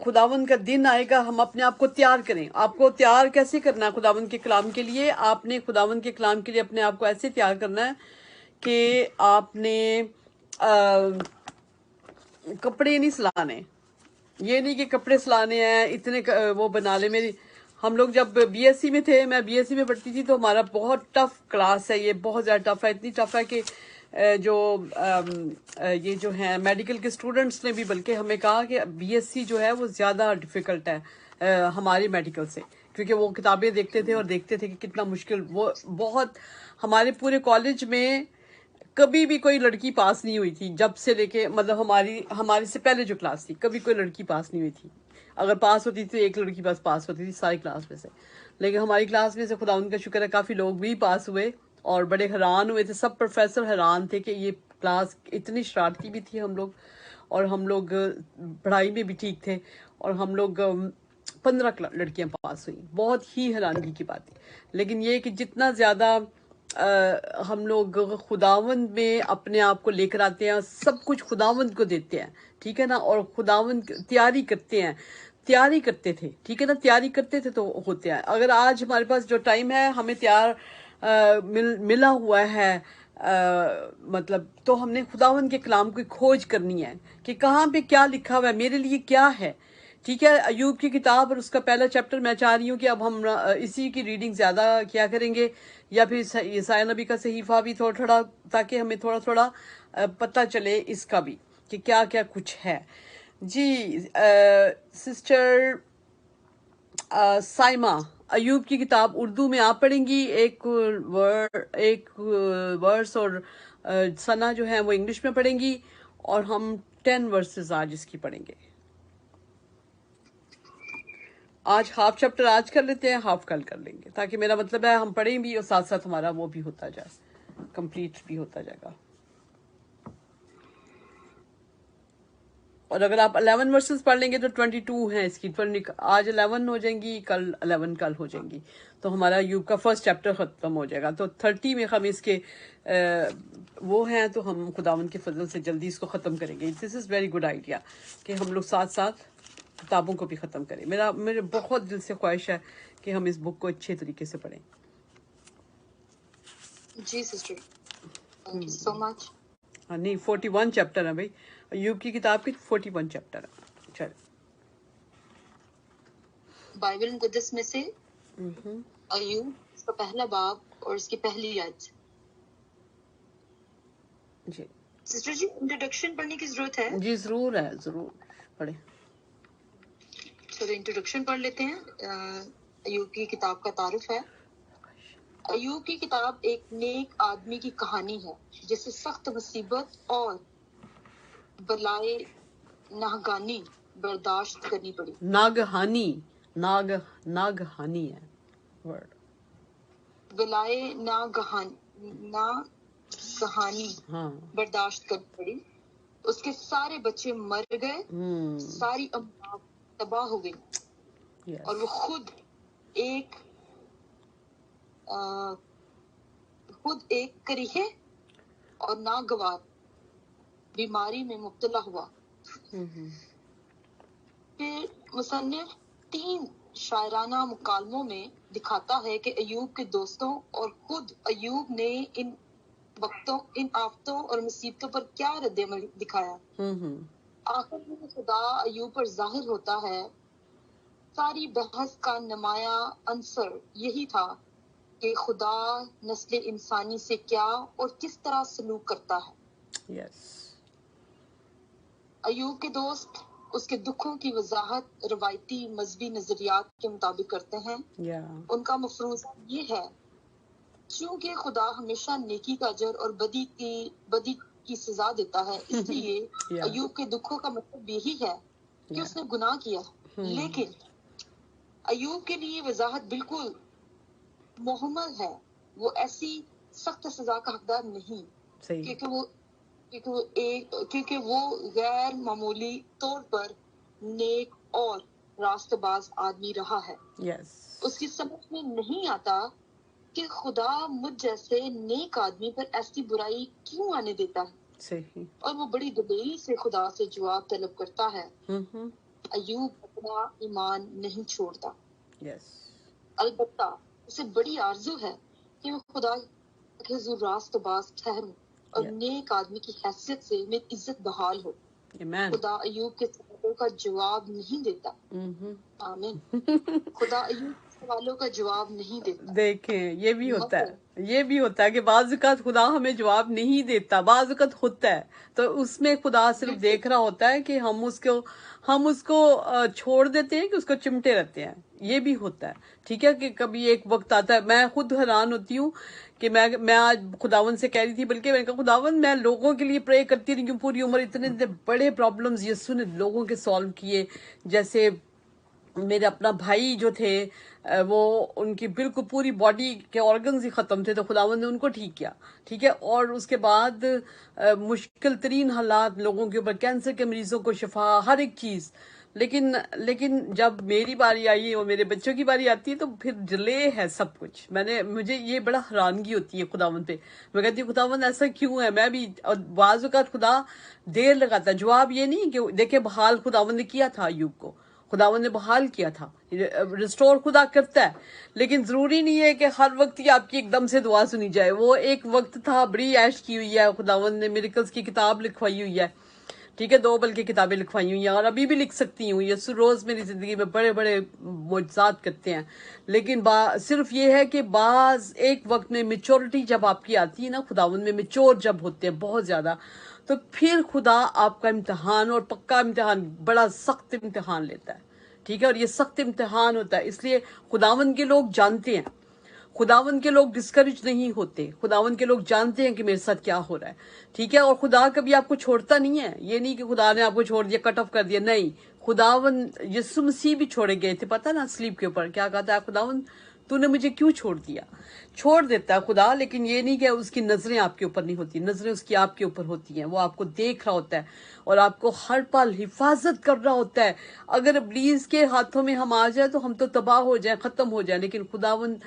खुदावंद का दिन आएगा, हम अपने आप को तैयार करें। आपको तैयार कैसे करना है खुदावंद के कलाम के लिए? आपने खुदावंद के कलाम के लिए अपने आप को ऐसे तैयार करना है कि आपने कपड़े नहीं सिलाने। ये नहीं कि कपड़े सिलाने हैं इतने वो बना ले। हम लोग जब बीएससी में थे, मैं बीएससी में पढ़ती थी, तो हमारा बहुत टफ क्लास है ये, बहुत ज़्यादा टफ है। इतनी टफ है कि جو یہ جو ہیں میڈیکل کے اسٹوڈنٹس نے بھی بلکہ ہمیں کہا کہ BSc جو ہے وہ زیادہ ڈیفیکلٹ ہے ہماری میڈیکل سے، کیونکہ وہ کتابیں دیکھتے تھے اور دیکھتے تھے کہ کتنا مشکل، وہ بہت، ہمارے پورے کالج میں کبھی بھی کوئی لڑکی پاس نہیں ہوئی تھی، جب سے لے کے مطلب ہماری سے پہلے جو کلاس تھی کبھی کوئی لڑکی پاس نہیں ہوئی تھی، اگر پاس ہوتی تھی ایک لڑکی بس پاس ہوتی تھی ساری کلاس میں سے، لیکن ہماری کلاس میں سے خدا ان کا شکر ہے کافی لوگ بھی پاس ہوئے اور بڑے حیران ہوئے تھے، سب پروفیسر حیران تھے کہ یہ کلاس اتنی شرارتی بھی تھی ہم لوگ، اور ہم لوگ پڑھائی میں بھی ٹھیک تھے، اور ہم لوگ 15 لڑکیاں پاس ہوئیں، بہت ہی حیرانگی کی بات ہے۔ لیکن یہ کہ جتنا زیادہ ہم لوگ خداوند میں اپنے آپ کو لے کر آتے ہیں، سب کچھ خداوند کو دیتے ہیں، ٹھیک ہے نا، اور خداوند تیاری کرتے ہیں، تیاری کرتے تھے، ٹھیک ہے نا، تیاری کرتے تھے تو ہوتے ہیں۔ اگر آج ہمارے پاس جو ٹائم ہے ہمیں تیار ملا ہوا ہے، مطلب تو ہم نے خداوند کے کلام کی کھوج کرنی ہے کہ کہاں پہ کیا لکھا ہوا ہے، میرے لیے کیا ہے، ٹھیک ہے۔ ایوب کی کتاب اور اس کا پہلا چیپٹر میں چاہ رہی ہوں کہ اب ہم اسی کی ریڈنگ زیادہ کیا کریں گے، یا پھر یسایا نبی کا صحیفہ بھی تھوڑا تھوڑا، تاکہ ہمیں تھوڑا تھوڑا پتہ چلے اس کا بھی کہ کیا کیا کچھ ہے۔ جی سسٹر سائمہ، ایوب کی کتاب اردو میں آپ پڑھیں گی، ایک ورس، اور ثنا جو ہے وہ انگلش میں پڑھیں گی، اور ہم 10 ورسز آج اس کی پڑھیں گے۔ آج ہاف چیپٹر آج کر لیتے ہیں، ہاف کل کر لیں گے، تاکہ میرا مطلب ہے ہم پڑھیں بھی اور ساتھ ساتھ ہمارا وہ بھی ہوتا جائے، کمپلیٹ بھی ہوتا جائے گا۔ اور اگر آپ 11 ورسز پڑھ لیں گے تو 22 ہیں اس کی، آج 11 ہو جائیں گی، کل 11 کل ہو جائیں گی، تو ہمارا ایوب کا فرسٹ چیپٹر ختم ہو جائے گا۔ تو 30 میں ہم اس کے وہ ہیں، تو ہم خداوند کے فضل سے جلدی اس کو ختم کریں گے۔ دس از ویری گڈ آئیڈیا کہ ہم لوگ ساتھ ساتھ کتابوں کو بھی ختم کریں۔ میرے بہت دل سے خواہش ہے کہ ہم اس بک کو اچھے طریقے سے پڑھیں۔ جی سسٹر، تھینک یو سو مچ۔ ہاں نہیں، 41 چیپٹر ہے بھائی، ایوب کی کتاب کے 41 چیپٹر ہے۔ چل بائبل مقدس میں سے ایوب اس کا پہلا باب اور اس کی پہلی آیت۔ جی سسٹر جی انٹروڈکشن پڑھنے کی ضرورت ہے؟ جی ضرور ہے، ضرور پڑھیں۔ چلو انٹروڈکشن پڑھ لیتے ہیں۔ ایوب کی کتاب کا تعارف ہے۔ ایوب کی کتاب ایک نیک آدمی کی کہانی ہے جسے سخت مصیبت اور بلائے ناگہانی برداشت کرنی پڑی۔ ناگہانی ہے ورڈ۔ بلائے ناگہانی ہاں برداشت کرنی پڑی۔ اس کے سارے بچے مر گئے، ساری املاک تباہ ہو گئی، اور وہ خود ایک کریحے اور ناگوار بیماری میں مبتلا ہوا۔ پھر مصنف 3 شاعرانہ مکالموں میں دکھاتا ہے کہ ایوب کے دوستوں اور خود ایوب نے ان آفتوں اور مصیبتوں پر کیا رد عمل دکھایا۔ آخر میں خدا ایوب پر ظاہر ہوتا ہے۔ ساری بحث کا نمایاں عنصر یہی تھا کہ خدا نسل انسانی سے کیا اور کس طرح سلوک کرتا ہے۔ ایوب کے دوست اس کے دکھوں کی وضاحت روایتی مذہبی نظریات کے مطابق کرتے ہیں۔ ان کا مفروضہ یہ ہے، چونکہ خدا ہمیشہ نیکی کا اجر اور بدی کی سزا دیتا ہے، اس لیے ایوب کے دکھوں کا مطلب یہی ہے کہ اس نے گناہ کیا، لیکن ایوب کے لیے وضاحت بالکل محمل ہے۔ وہ ایسی سخت سزا کا حقدار نہیں، کیونکہ وہ غیر معمولی طور پر نیک اور راست باز آدمی رہا ہے۔ اس کی سمجھ میں نہیں آتا کہ خدا مجھ جیسے نیک آدمی پر ایسی برائی کیوں آنے دیتا ہے، اور وہ بڑی دلیری سے خدا سے جواب طلب کرتا ہے۔ ایوب اپنا ایمان نہیں چھوڑتا، البتہ اسے بڑی آرزو ہے کہ وہ خدا کے حضور راست باز ٹھہروں اور نیک آدمی کی حیثیت سے میری عزت بحال ہو۔ خدا ایوب کے سوالوں کا جواب نہیں دیتا۔ آمین۔ خدا ایوب کے सवालों का जवाब नहीं देता देखें ये भी होता मगर है, ये भी होता है कि बाज़ औक़ात खुदा हमें जवाब नहीं देता, बाज़ औक़ात होता है तो उसमें खुदा सिर्फ बिल्कुल देख रहा होता है कि हम उसको छोड़ देते हैं कि उसको चिमटे रहते हैं। ये भी होता है, ठीक है, कि कभी एक वक्त आता है, मैं खुद हैरान होती हूँ कि मैं आज खुदावन से कह रही थी, बल्कि मैंने कहा खुदावन मैं लोगों के लिए प्रे करती रही हूँ पूरी उम्र, इतने इतने बड़े प्रॉब्लम्स यीशु ने लोगों के सॉल्व किए। जैसे मेरे अपना भाई जो थे वो उनकी बिल्कुल पूरी बॉडी के ऑर्गन्स ही खत्म थे, तो खुदावंद ने उनको ठीक किया, ठीक है। और उसके बाद मुश्किल तरीन हालात लोगों के ऊपर, कैंसर के मरीजों को शिफा, हर एक चीज। लेकिन जब मेरी बारी आई और मेरे बच्चों की बारी आती है तो फिर डिले है सब कुछ। मुझे ये बड़ा हैरानगी होती है खुदावंद पे। मैं कहती हूँ खुदावंद ऐसा क्यों है। मैं भी, और बाज़ औक़ात खुदा देर लगाता है। जवाब ये नहीं कि देखिए बहाल खुदावंद ने किया था अय्यूब को, खुदावंद ने बहाल किया था, रिस्टोर खुदा करता है, लेकिन जरूरी नहीं है कि हर वक्त ही आपकी एकदम से दुआ सुनी जाए। वो एक वक्त था, बड़ी ऐश की हुई है, खुदावंद ने मिरेकल्स की किताब लिखवाई हुई है, ठीक है, 2 बल्कि किताबें लिखवाई हुई हैं और अभी भी लिख सकती हूँ। यीशु रोज मेरी जिंदगी में बड़े बड़े मुआजिज़ात करते हैं। लेकिन सिर्फ ये है कि बाज एक वक्त में मेच्योरिटी जब आपकी आती है ना, खुदावंद में मेच्योर जब होते हैं बहुत ज्यादा, तो फिर खुदा आपका इम्तिहान, और पक्का इम्तिहान, बड़ा सख्त इम्तिहान लेता है, ठीक है। और ये सख्त इम्तिहान होता है, इसलिए खुदावंद के लोग जानते हैं, खुदावंद के लोग डिस्करेज नहीं होते, खुदावंद के लोग जानते हैं कि मेरे साथ क्या हो रहा है, ठीक है। और खुदा कभी आपको छोड़ता नहीं है। ये नहीं कि खुदा ने आपको छोड़ दिया, कट ऑफ कर दिया, नहीं। खुदावंद यीशु मसीह भी छोड़े गए थे, पता ना, स्लीप के ऊपर क्या कहता है, खुदावंद तूने मुझे क्यों छोड़ दिया। छोड़ देता है खुदा, लेकिन ये नहीं कि उसकी नजरें आपके ऊपर नहीं होती, नजरें उसकी आपके ऊपर होती हैं। वो आपको देख रहा होता है और आपको हर पल हिफाजत कर रहा होता है। अगर इब्लीस के हाथों में हम आ जाए तो हम तो तबाह हो जाए, खत्म हो जाए, लेकिन खुदावंद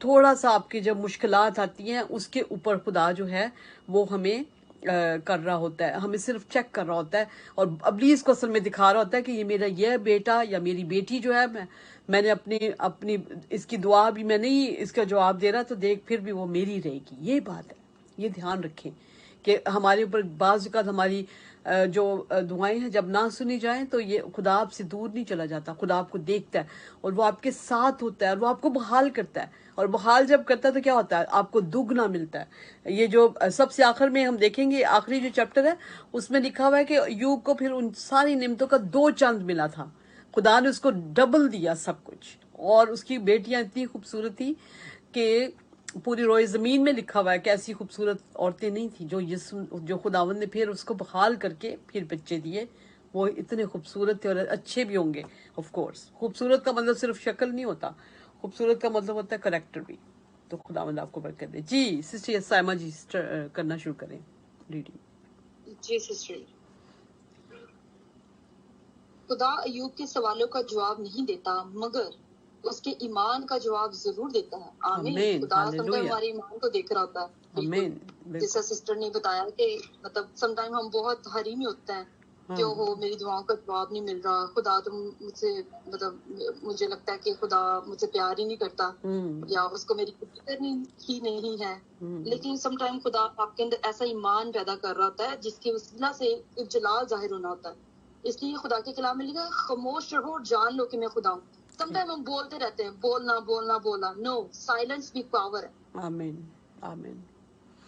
थोड़ा सा आपकी जब मुश्किलात आती हैं उसके ऊपर खुदा जो है वो हमें कर रहा होता है, हमें सिर्फ चेक कर रहा होता है और इब्लीस को असल में दिखा रहा होता है कि ये मेरा यह बेटा या मेरी बेटी जो है, मैंने अपनी इसकी दुआ भी मैं नहीं इसका जवाब दे रहा, तो देख फिर भी वो मेरी रहेगी। ये बात है, ये ध्यान रखें कि हमारे ऊपर बाज़ औक़ात हमारी जो दुआएं हैं जब ना सुनी जाएं तो ये खुदा आपसे दूर नहीं चला जाता। खुदा आपको देखता है और वो आपके साथ होता है और वो आपको बहाल करता है, और बहाल जब करता है तो क्या होता है, आपको दुगना मिलता है। ये जो सबसे आखिर में हम देखेंगे, आखिरी जो चैप्टर है उसमें लिखा हुआ है कि अय्यूब को फिर उन सारी निमतों का 2 चांद मिला था, खुदा ने उसको डबल दिया सब कुछ। और उसकी बेटियां इतनी खूबसूरत थी कि पूरी रोए जमीन में लिखा हुआ है कि ऐसी खूबसूरत औरतें नहीं थी जो खुदावंद ने फिर उसको बहाल करके फिर बच्चे दिए। वो इतने खूबसूरत थे और अच्छे भी होंगे। ऑफ कोर्स खूबसूरत का मतलब सिर्फ शक्ल नहीं होता, खूबसूरत का मतलब होता है करेक्टर भी। तो खुदावंद आपको बरकत दे। जी सिस्टर साइमा जी, करना शुरू करें रीडिंग। जी सिस्टर। खुदा अय्यूब के सवालों का जवाब नहीं देता मगर उसके ईमान का जवाब जरूर देता है। आमीन। आमीन, खुदा समटाइम हालेलुया, हमारे ईमान को देख रहा होता है। बिल्कुल आमीन, बिल्कुल। जैसा सिस्टर ने बताया कि मतलब समटाइम हम बहुत हरी में होते हैं कि हाँ, हो मेरी दुआओं का जवाब नहीं मिल रहा, खुदा तो मुझसे मतलब मुझे लगता है कि खुदा मुझसे प्यार ही नहीं करता या उसको मेरी फिक्र ही नहीं है। लेकिन समटाइम खुदा आपके अंदर ऐसा ईमान पैदा कर रहा होता है जिसकी वसीला से एक जलाल जाहिर होना होता है। इसलिए खुदा के कलाम में लिखा है, खामोश रहो और जान लो कि मैं खुदा हूँ। समटाइम हम बोलते रहते हैं बोलना बोलना बोलना, नो, साइलेंस भी पावर है। आमीन, आमीन।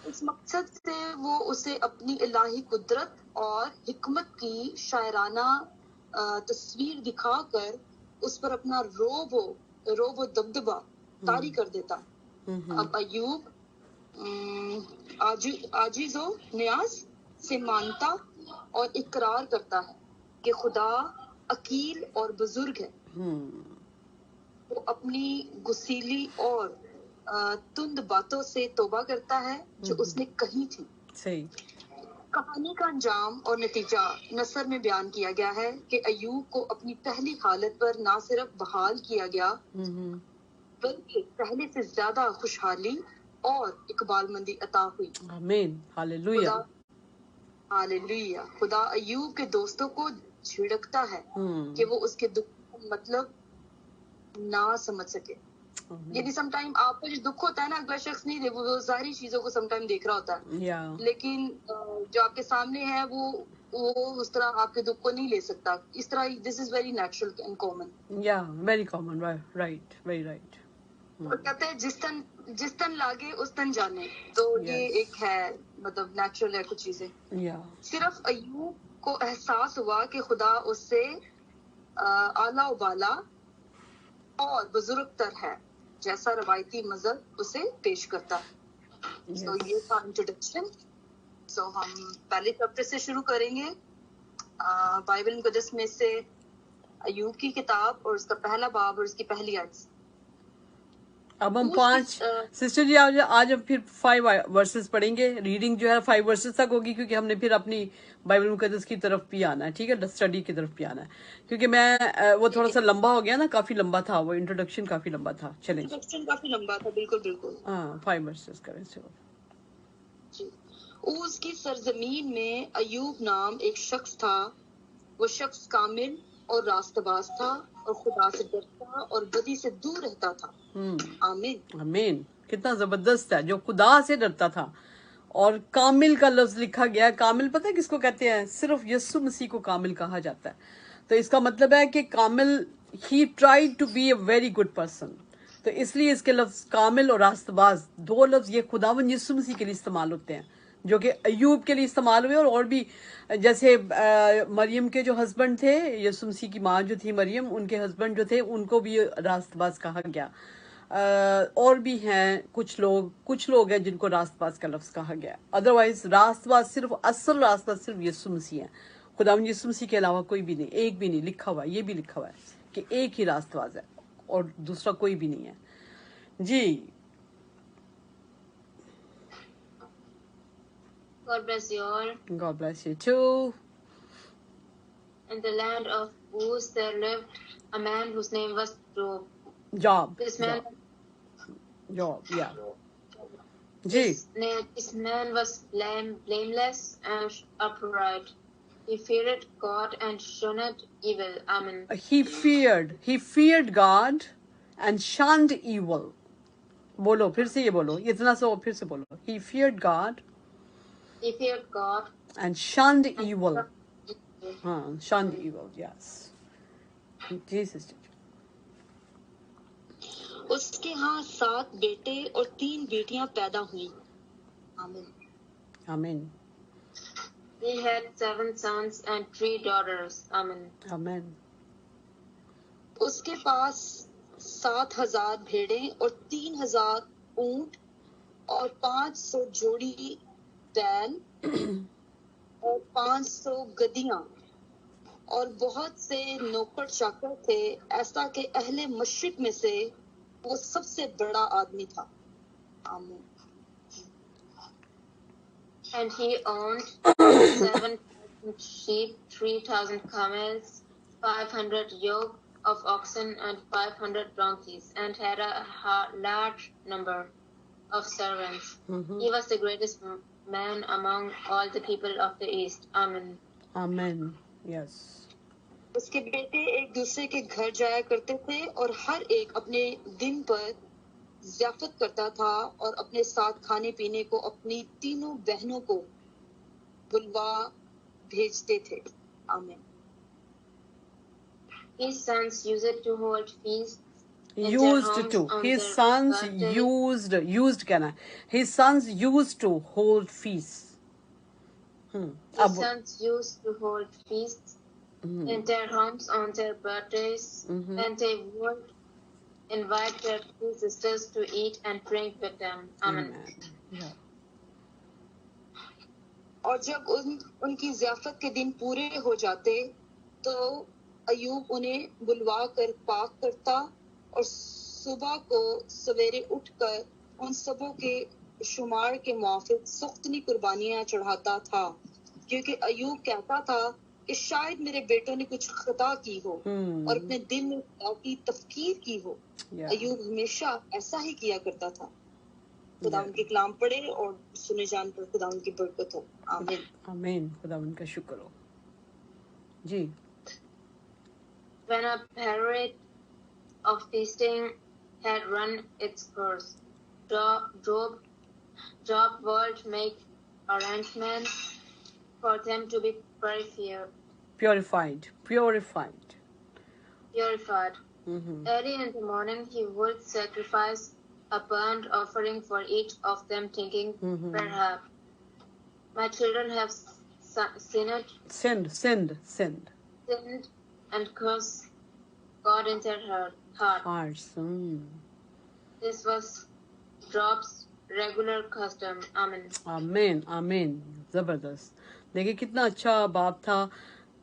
इस मकसद से वो उसे अपनी इलाही कुदरत और हिकमत की शायराना तस्वीर दिखाकर उस पर अपना रोब दबदबा तारी कर देता। अब अय्यूब आजिजो न्याज से मानता और इकरार करता है कि खुदा अकील और बुजुर्ग है। वो अपनी गुस्सीली और तुंद बातों से तौबा करता है जो उसने कही थी। सही। कहानी का अंजाम और नतीजा नसर में बयान किया गया है कि अय्यूब को अपनी पहली हालत पर ना सिर्फ बहाल किया गया बल्कि पहले से ज्यादा खुशहाली और इकबालमंदी अता हुई। आमीन, हालेलुया, हालेलुया। खुदा अय्यूब के दोस्तों को झिड़कता है कि वो उसके दुख का मतलब ना समझ सके। यदि समटाइम आपको जो दुख होता है ना, अगला शख्स नहीं वो जाहिरी चीजों को समटाइम देख रहा होता है, लेकिन जो आपके सामने है वो वो उस तरह आपके दुख को नहीं ले सकता. इस तरह this is very natural and common. Yeah, very common. Right, very right. और कहते हैं जिस तन लागे उस तन जाने. तो ये Yes. एक है, मतलब नेचुरल है कुछ चीजें. Yeah. सिर्फ अय्यूब को एहसास हुआ कि खुदा उससे आला उबाला और बुजुर्ग तर है, जैसा रवायती मजहब उसे पेश करता है. तो ये था इंट्रोडक्शन. सो हम पहले चैप्टर से शुरू करेंगे. बाइबल मुकद्दस में से अय्यूब की किताब और उसका पहला बाब और उसकी पहली आयत. अब हम 5 सिस्टर जी आज हम फिर 5 वर्सेस पढ़ेंगे. रीडिंग जो है 5 वर्सेस तक होगी, क्योंकि हमने फिर अपनी बाइबल मुकद्दस की तरफ भी आना है. ठीक है, स्टडी की तरफ भी आना है, क्योंकि मैं वो थोड़ा सा लंबा हो गया ना, काफी लंबा था वो इंट्रोडक्शन, काफी लंबा था. चलें, इंट्रोडक्शन काफी लंबा था. बिल्कुल बिल्कुल. हाँ 5 वर्सेस करें. चलो. जी. ऊज की सरजमीन में अय्यूब नाम एक शख्स था. वो शख्स कामिल और रास्तबाज था और खुदा से डरता और बदी से दूर रहता था. आमीन. आमीन. कितना जबरदस्त है, जो खुदा से डरता था. और कामिल का लफ्ज लिखा गया है. कामिल पता है किसको कहते हैं? सिर्फ यीशु मसीह को कामिल कहा जाता है. तो इसका मतलब है कि कामिल, he tried to be a very good person. तो इसलिए इसके लफ्ज कामिल और रास्तबाज, 2 लफ्ज ये खुदावन यीशु मसीह के लिए इस्तेमाल होते हैं, जो कि अय्यूब के लिए इस्तेमाल हुए. और भी जैसे मरियम के जो हस्बैंड थे, यीशु मसीह की माँ जो थी मरियम, उनके हस्बैंड जो थे उनको भी रास्तबाज कहा गया. और भी हैं कुछ लोग हैं जिनको रास्तबाज का लफ्ज कहा गया. अदरवाइज रास्तबाज सिर्फ असल रास्तबाज सिर्फ यीशु मसीह है. खुदावन यीशु मसीह के अलावा कोई भी नहीं, एक भी नहीं. लिखा हुआ है, ये भी लिखा हुआ है कि एक ही रास्तबाज है और दूसरा कोई भी नहीं है. जी. God bless you all. God bless you too. In the land of Uz there lived a man whose name was Job. Job. This man, Yeah. Ji. this man was blameless and upright. He feared God and shunned evil. Amen. He feared God and shunned evil. बोलो फिर से, ये बोलो इतना सा, फिर से बोलो. He feared God He feared God and shunned evil. and हाँ, shunned evil. Yes. जी सिस्टर. उसके यहाँ 7 बेटे और 3 बेटियां पैदा हुई. आमीन. Amen. he had 7 sons and 3 daughters. Amen. Amen. उसके पास 7,000 भेड़ें और 3,000 ऊंट और 500 जोड़ी बैल और 500 गधियां और बहुत से नौकर चाकर थे, ऐसा कि अहले मशरिक में से वो सबसे बड़ा आदमी था. आमीन. And he owned 7,000 sheep, 3,000 camels, 500 yoke of oxen, and 500 donkeys, and had a large number of servants. He was the greatest man among all the people of the East. Amen. Amen. Yes. उसके बेटे एक दूसरे के घर जाया करते थे और हर एक अपने दिन पर ज़ियाफत करता था और अपने साथ खाने पीने को अपनी तीनों बहनों को बुलवा भेजते थे. आमीन. His sons used to hold feasts. His sons used to hold feasts. His sons used to hold feasts in their homes on their birthdays, and they would invite their 2 sisters to eat and drink with them. Amen. Yeah. और जब उनकी ज़ियाफत के दिन पूरे हो जाते तो अय्यूब उन्हें बुलवा कर पाक करता और सुबह को सवेरे उठकर उन सबों के शुमार के मुआफिक सुख्तनी कुर्बानियां चढ़ाता था, क्योंकि अय्यूब कहता था कि शायद मेरे बेटों ने कुछ खता की हो और अपने दिल में खुदा की तफकीर की हो. अय्यूब हमेशा ऐसा ही किया करता था. खुदा उनके कलाम पढ़े और सुने जान पर खुदा उनकी बरकत हो. आमीन. आमीन. खुदा उनका शुक्र हो. जी. When a parade of feasting had run its course, Job would make arrangements for them to be very fear, purified. purified. Mhm. Early in the morning, he would sacrifice a burnt offering for each of them, thinking, Mhm. perhaps my children have sinned, Sinned. and cursed God in their heart. Hearts. This was Job's regular custom. Amen. आमीन जबरदस्त। देखिए कितना अच्छा बाप था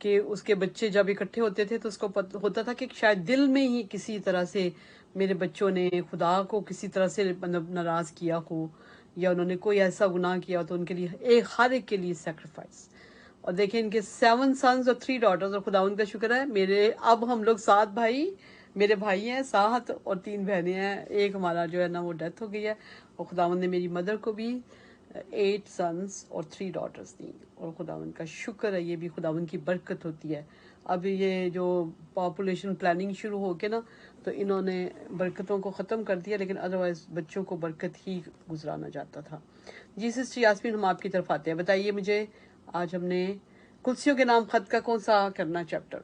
कि उसके बच्चे जब इकट्ठे होते थे तो उसको होता था कि शायद दिल में ही किसी तरह से मेरे बच्चों ने खुदा को किसी तरह से मतलब नाराज किया हो या उन्होंने कोई ऐसा गुनाह किया हो, तो उनके लिए हर एक के लिए सैक्रिफाइस। और देखिए इनके 7 सन्स और 3 डॉटर्स, और खुदा उनका शुक्र है मेरे अब हम लोग 7 भाई, मेरे भाई हैं 7 और 3 बहनें हैं। एक हमारा जो है ना वो डेथ हो गई है, और खुदावन ने मेरी मदर को भी 8 सन्स और 3 डॉटर्स दी, और खुदावन का शुक्र है, ये भी खुदावन की बरकत होती है। अब ये जो पॉपुलेशन प्लानिंग शुरू हो के ना, तो इन्होंने बरकतों को ख़त्म कर दिया, लेकिन अदरवाइज बच्चों को बरकत ही गुजराना जाता था। जी सिस्टर यास्मीन, हम आपकी तरफ आते हैं। बताइए मुझे, आज हमने कुर्सियों के नाम खत का कौन सा करना चैप्टर?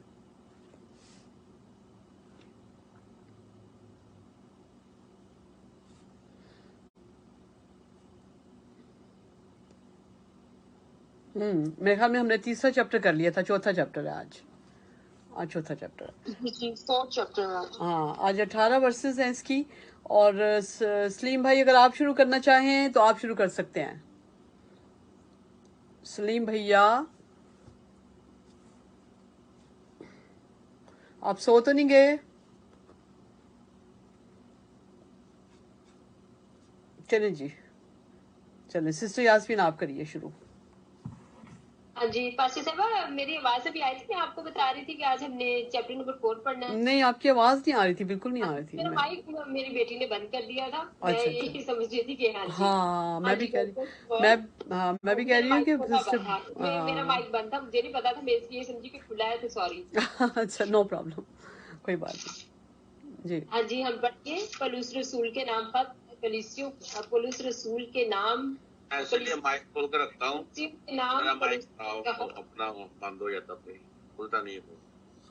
मेरे ख्याल में हमने तीसरा चैप्टर कर लिया था, चौथा चैप्टर है आज चौथा चैप्टर है। जी 4th चैप्टर है। हाँ, आज 18 वर्सेस हैं इसकी। और सलीम भाई, अगर आप शुरू करना चाहें तो आप शुरू कर सकते हैं। सलीम भैया, आप सो तो नहीं गए? चलें जी, चलें। सिस्टर यास्मीन, आप करिए शुरू। हाँ जी पास्टर साहब, मेरी आवाज अभी आई थी, मैं आपको बता रही थी कि आज हमने चैप्टर नंबर 4 पढ़ना है। नहीं, आपकी आवाज नहीं आ रही थी, बिल्कुल नहीं आ रही थी। मेरा माइक मेरी बेटी ने बंद कर दिया था। मैं अच्छा, यही समझ रही थी कि हाँ जी, हाँ, मैं भी कह रही हूँ कि सिस्टर, मेरा माइक बंद था, मुझे नहीं पता था, मैं ये समझी कि खुला है, तो सॉरी। अच्छा, नो प्रॉब्लम, कोई बात नहीं जी। हाँ जी, हम पढ़िए पौलुस रसूल के नाम खत कलीसियों, पौलुस रसूल के नाम, इसलिए माइक खोल कर रखता हूँ, के नाम मेरा माइक अपना बंद हो जाता है, खुलता नहीं है।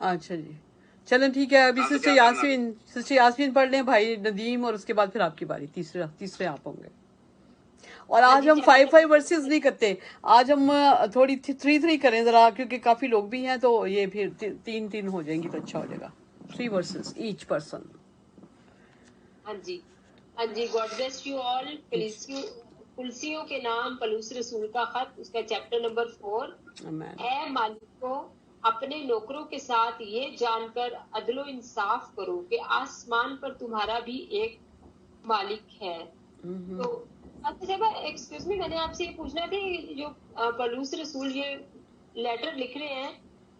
अच्छा जी, चलें ठीक है। अभी सिस्टर यास्मीन पढ़ लें, भाई नदीम, और उसके बाद फिर आपकी बारी, तीसरे आप होंगे। और आज हम 5 वर्सेस नहीं करते, आज हम थोड़ी 3 करें जरा, क्योंकि काफी लोग भी हैं, तो ये फिर 3 हो जाएंगी तो अच्छा हो जाएगा। 3 वर्सेस ईच पर्सन। हाँ जी, गॉड ब्लेस यू ऑल। कुलसियों के नाम पौलुस रसूल का खत, उसका चैप्टर नंबर 4। ऐ मालिकों, अपने नौकरों के साथ ये जानकर अदलो इंसाफ करो कि आसमान पर तुम्हारा भी एक मालिक है। तो एक्सक्यूज मी, मैंने आपसे ये पूछना थी, जो पौलुस रसूल ये लेटर लिख रहे हैं,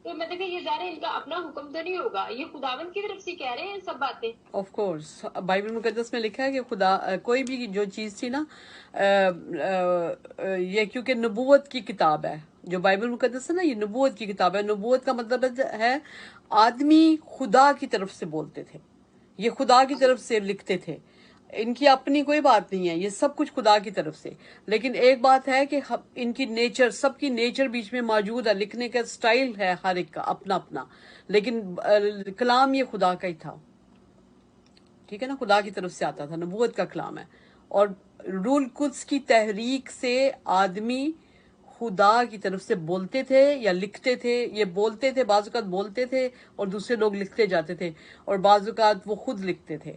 तो मतलब ये ज़ाहिर है इनका अपना हुक्म तो नहीं होगा, ये खुदावंद की तरफ से कह रहे हैं सब बातें। ऑफ कोर्स, बाइबल मुकद्दस में लिखा है कि खुदा कोई भी जो चीज़ थी ना, ये क्योंकि नबूवत की किताब है, जो बाइबल मुकद्दस है ना, ये नबूवत की किताब है। नबूवत का मतलब है आदमी खुदा की तरफ से बोलते थे, ये खुदा की तरफ से लिखते थे, इनकी अपनी कोई बात नहीं है, ये सब कुछ खुदा की तरफ से। लेकिन एक बात है कि इनकी नेचर, सबकी नेचर बीच में मौजूद है, लिखने का स्टाइल है हर एक का अपना अपना, लेकिन कलाम ये खुदा का ही था, ठीक है ना, खुदा की तरफ से आता था, नबूवत का कलाम है। और रूल कुद्स की तहरीक से आदमी खुदा की तरफ से बोलते थे या लिखते थे। ये बोलते थे, बाज़-औक़ात बोलते थे और दूसरे लोग लिखते जाते थे, और बाज़-औक़ात वो खुद लिखते थे।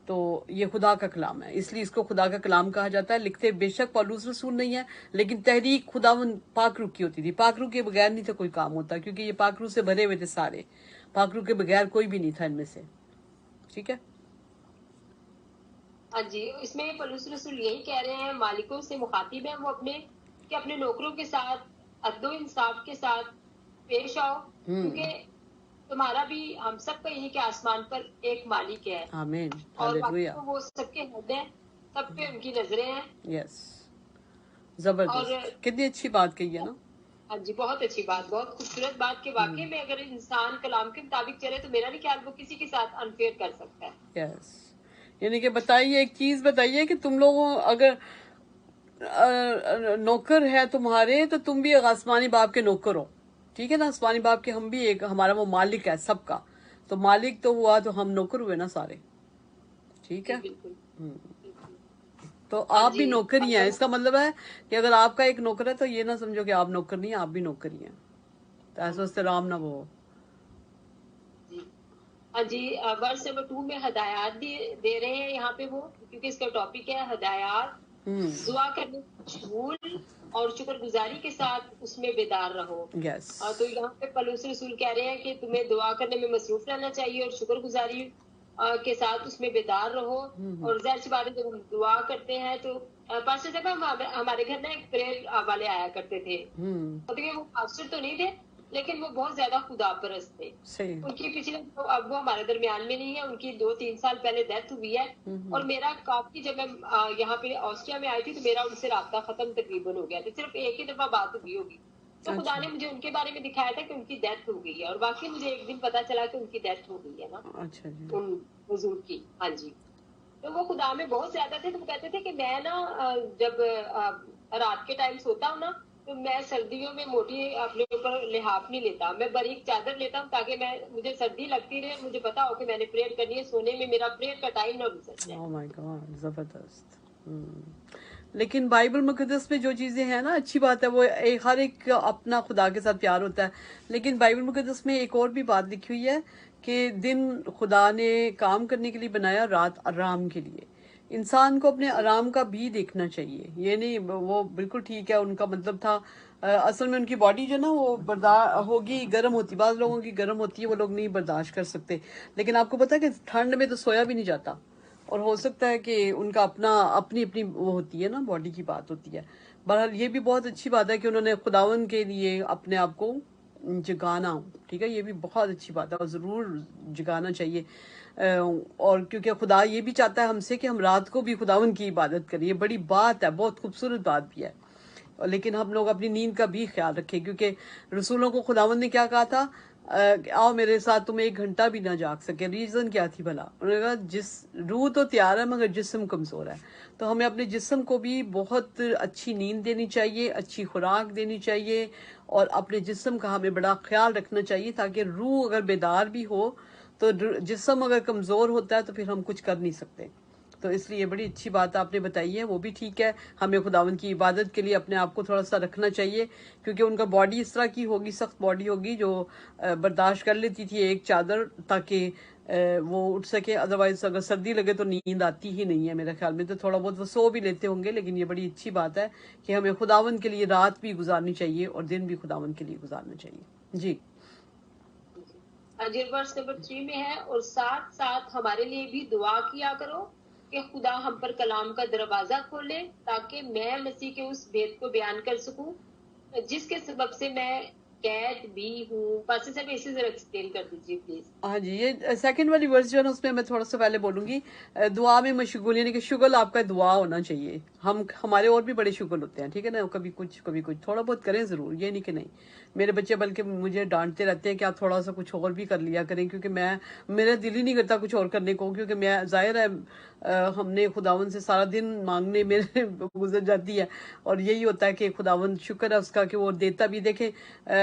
तो ये खुदा का कलाम है, इसलिए इसको खुदा का कलाम कहा जाता है। लिखते बेशक पौलुस रसूल नहीं है, लेकिन तहरीक खुदावन पाकरू की होती थी। पाकरू के बगैर नहीं था कोई काम होता, क्योंकि ये पाकरू से भरे हुए थे सारे, पाकरू के बगैर कोई भी नहीं था इनमें से, ठीक है। हाँ जी, इसमें पौलुस रसूल यही कह रहे हैं, मालिकों से मुखातिब है वो अपने नौकरों के साथ अदलो इंसाफ के साथ पेश आओ, क्योंकि तुम्हारा भी, हम सब का यही कि आसमान पर एक मालिक है। आमीन, और हालेलुया। वो सबके हेड है, सब पे उनकी नजरें हैं। यस, जबरदस्त, कितनी अच्छी बात कही है ना। हाँ जी, बहुत अच्छी बात, बहुत खूबसूरत बात के वाकई में अगर इंसान कलाम के मुताबिक चले तो मेरा नहीं ख्याल वो किसी के साथ अनफेयर कर सकता है। यस, यानी कि बताइए, एक चीज बताइए कि तुम लोगों अगर नौकर है तुम्हारे, तो तुम भी आसमानी बाप के नौकर हो, ठीक है ना, आसमानी बाप के हम भी एक, हमारा वो मालिक है सबका, तो मालिक तो हुआ तो हम नौकर हुए ना सारे, ठीक है। बिल्कुल। तो हाँ आप भी जी, नौकर ही हैं, अगर इसका मतलब है कि अगर आपका एक नौकर है तो ये ना समझो कि आप नौकर नहीं, आप भी नौकर ही हैं, तो ऐसे उससे राम ना वो। जी, हाँ जी, वर्स नंबर 2 में हदायत दे रहे हैं यहाँ पे वो, क्योंकि इसका टॉपिक है हदायत। दुआ करने में मशगूल और शुक्रगुजारी के साथ उसमें बेदार रहो। यस, तो यहाँ पे पलूस रसूल कह रहे हैं कि तुम्हें दुआ करने में मसरूफ रहना चाहिए और शुक्रगुजारी के साथ उसमें बेदार रहो। और ज़ाहिर सी बात है, जब हम दुआ करते हैं तो पास्टर साहब हमारे घर ना एक प्रेयर वाले आया करते थे, मतलब वो पास्टर तो नहीं थे लेकिन वो बहुत ज्यादा खुदा परस्त थे। सही, उनकी पिछले तो अब वो हमारे दरमियान में नहीं है, उनकी 2-3 साल पहले डेथ हुई है। और मेरा काफी, जब मैं यहाँ पे ऑस्ट्रिया में आई थी तो मेरा उनसे राब्ता खत्म तकरीबन हो गया था, सिर्फ एक ही दफा बात हुई होगी। तो खुदा ने मुझे उनके बारे में दिखाया था कि उनकी डेथ हो गई है, और बाकी मुझे एक दिन पता चला कि उनकी डेथ हो गई है ना, अच्छा जी, उन बुजुर्ग की। हाँ जी, तो वो खुदा में बहुत ज्यादा थे। तो वो कहते थे कि मैं ना जब रात के टाइम सोता हूँ ना, तो मैं सर्दियों में मोटी अपने ऊपर लिहाफ नहीं लेता, मैं बारीक चादर लेता हूँ ताकि मुझे सर्दी लगती रहे, मुझे पता हो कि मैंने प्रेयर करनी है, सोने में मेरा प्रेयर का टाइम ना गुजर जाए। ओह माय गॉड, जबरदस्त। लेकिन बाइबल मुकद्दस में जो चीज़ें हैं ना, अच्छी बात है, वो हर एक अपना खुदा के साथ प्यार होता है, लेकिन बाइबल मुकद्दस में एक और भी बात लिखी हुई है कि दिन खुदा ने काम करने के लिए बनाया, रात आराम के लिए। इंसान को अपने आराम का भी देखना चाहिए, ये नहीं वो बिल्कुल ठीक है, उनका मतलब था असल में उनकी बॉडी जो ना वो बर्दाश्त होगी, गर्म होती, बाज़ लोगों की गर्म होती है, वो लोग नहीं बर्दाश्त कर सकते। लेकिन आपको पता है कि ठंड में तो सोया भी नहीं जाता, और हो सकता है कि उनका अपनी अपनी वो होती है ना, बॉडी की बात होती है। बहरहाल ये भी बहुत अच्छी बात है कि उन्होंने खुदावन के लिए अपने आप को जगाना, ठीक है, ये भी बहुत अच्छी बात है और ज़रूर जगाना चाहिए। और क्योंकि खुदा ये भी चाहता है हमसे कि हम रात को भी खुदावन की इबादत करें, ये बड़ी बात है, बहुत खूबसूरत बात भी है। लेकिन हम लोग अपनी नींद का भी ख्याल रखें, क्योंकि रसूलों को खुदावन ने क्या कहा था, आओ मेरे साथ, तुम 1 घंटा भी ना जाग सके। रीज़न क्या थी भला? उन्होंने कहा जिस रूह तो तैयार है मगर जिस्म कमज़ोर है, तो हमें अपने जिस्म को भी बहुत अच्छी नींद देनी चाहिए, अच्छी खुराक देनी चाहिए, और अपने जिस्म का हमें बड़ा ख्याल रखना चाहिए, ताकि रूह अगर बेदार भी हो तो जिस्म अगर कमज़ोर होता है तो फिर हम कुछ कर नहीं सकते। तो इसलिए बड़ी अच्छी बात आपने बताई है, वो भी ठीक है। हमें खुदावन की इबादत के लिए अपने आप को थोड़ा सा रखना चाहिए, क्योंकि उनका बॉडी इस तरह की होगी, सख्त बॉडी होगी, जो बर्दाश्त कर लेती थी एक चादर, ताकि वो उठ सके। अदरवाइज अगर सर्दी लगे तो नींद आती ही नहीं है मेरे ख्याल में, तो थोड़ा बहुत वो सो भी लेते होंगे। लेकिन ये बड़ी अच्छी बात है कि हमें खुदावन के लिए रात भी गुजारनी चाहिए और दिन भी खुदावन के लिए गुजारना चाहिए। जी, वर्स नंबर 3 में है, और साथ साथ हमारे लिए भी दुआ किया करो कि खुदा हम पर कलाम का दरवाजा खोले, ताकि मैं मसीह के उस भेद को बयान कर सकूं जिसके सबब से मैं कैद भी हूँ। पास्टर साहब इसे जरा एक्सप्लेन कर दीजिए प्लीज। हाँ जी, ये सेकंड वाली वर्स जो है ना, उसमें मैं थोड़ा सा पहले बोलूंगी, दुआ में मशगूल, यानी कि शुगल आपका दुआ होना चाहिए। हमारे और भी बड़े शुगल होते हैं, ठीक है ना, कभी कुछ थोड़ा बहुत करें ज़रूर, ये नहीं कि नहीं। मेरे बच्चे बल्कि मुझे डांटते रहते हैं कि आप थोड़ा सा कुछ और भी कर लिया करें, क्योंकि मेरा दिल ही नहीं करता कुछ और करने को, क्योंकि मैं ज़ाहिर है हमने खुदावन से सारा दिन मांगने मेरे गुजर जाती है, और यही होता है कि खुदावन शुक्र है उसका कि वो देता भी। देखें,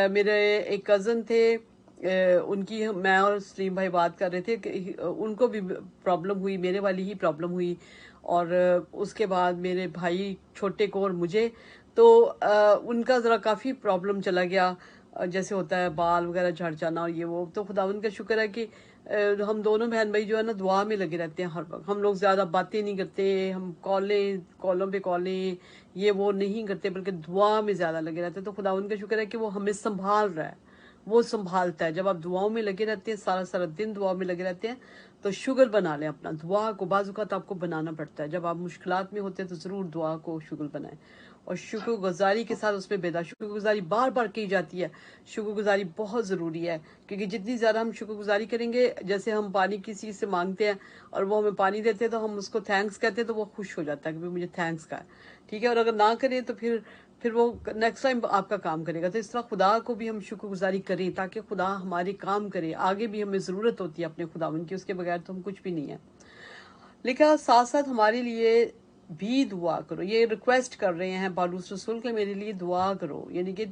मेरे एक कज़न थे, उनकी मैं और सलीम भाई बात कर रहे थे कि उनको भी प्रॉब्लम हुई, मेरे वाली ही प्रॉब्लम हुई, और उसके बाद मेरे भाई छोटे को और मुझे, तो उनका ज़रा काफ़ी प्रॉब्लम चला गया, जैसे होता है बाल वगैरह झड़ जाना और ये वो। तो खुदावंद का शुक्र है कि हम दोनों बहन भाई जो है ना दुआ में लगे रहते हैं हर वक्त। हम लोग ज़्यादा बातें नहीं करते, हम कॉलों पे कॉलें ये वो नहीं करते, बल्कि दुआ में ज़्यादा लगे रहते हैं। तो खुदावंद का शुक्र है कि वो हमें संभाल रहा है, वो संभालता है। जब आप दुआओं में लगे रहते हैं, सारा सारा दिन दुआ में लगे रहते हैं, तो शुगर बना लें अपना। दुआ को बाज़-औक़ात आपको बनाना पड़ता है, जब आप मुश्किलात में होते हैं तो ज़रूर दुआ को शुगर बनाएं, और शुक्रगुजारी के साथ उसमें बेदार। शुक्रगुजारी बार बार की जाती है, शुक्रगुजारी बहुत ज़रूरी है, क्योंकि जितनी ज़्यादा हम शुक्रगुजारी करेंगे, जैसे हम पानी किसी से मांगते हैं और वो हमें पानी देते हैं तो हम उसको थैंक्स कहते हैं, तो वो खुश हो जाता है कि भाई मुझे थैंक्स का है, ठीक है। और अगर ना करें तो फिर वो नेक्स्ट टाइम आपका काम करेगा। तो इस तरह खुदा को भी हम शुक्रगुजारी करें, ताकि खुदा हमारे काम करे। आगे भी हमें ज़रूरत होती है अपने खुदावन की, उसके बगैर तो हम कुछ भी नहीं है। लेकिन साथ साथ हमारे लिए भी दुआ करो, ये रिक्वेस्ट कर रहे हैं पालूस रसूल के, मेरे लिए दुआ करो, यानी कि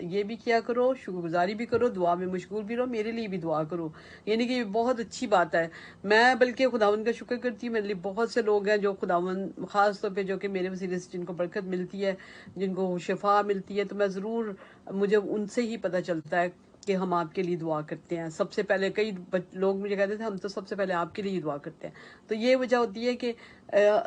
یہ بھی کیا کرو, شکر گزاری بھی کرو, دعا میں مشغول بھی رہو, میرے لیے بھی دعا کرو. یعنی کہ یہ بہت اچھی بات ہے. میں بلکہ خداوند کا شکر کرتی ہوں, میرے لیے بہت سے لوگ ہیں جو خداوند خاص طور پہ جو کہ میرے وسیلے سے جن کو برکت ملتی ہے, جن کو شفا ملتی ہے, تو میں ضرور, مجھے ان سے ہی پتہ چلتا ہے کہ ہم آپ کے لیے دعا کرتے ہیں. سب سے پہلے کئی لوگ مجھے کہتے تھے ہم تو سب سے پہلے آپ کے لیے ہی دعا کرتے ہیں. تو یہ وجہ ہوتی ہے کہ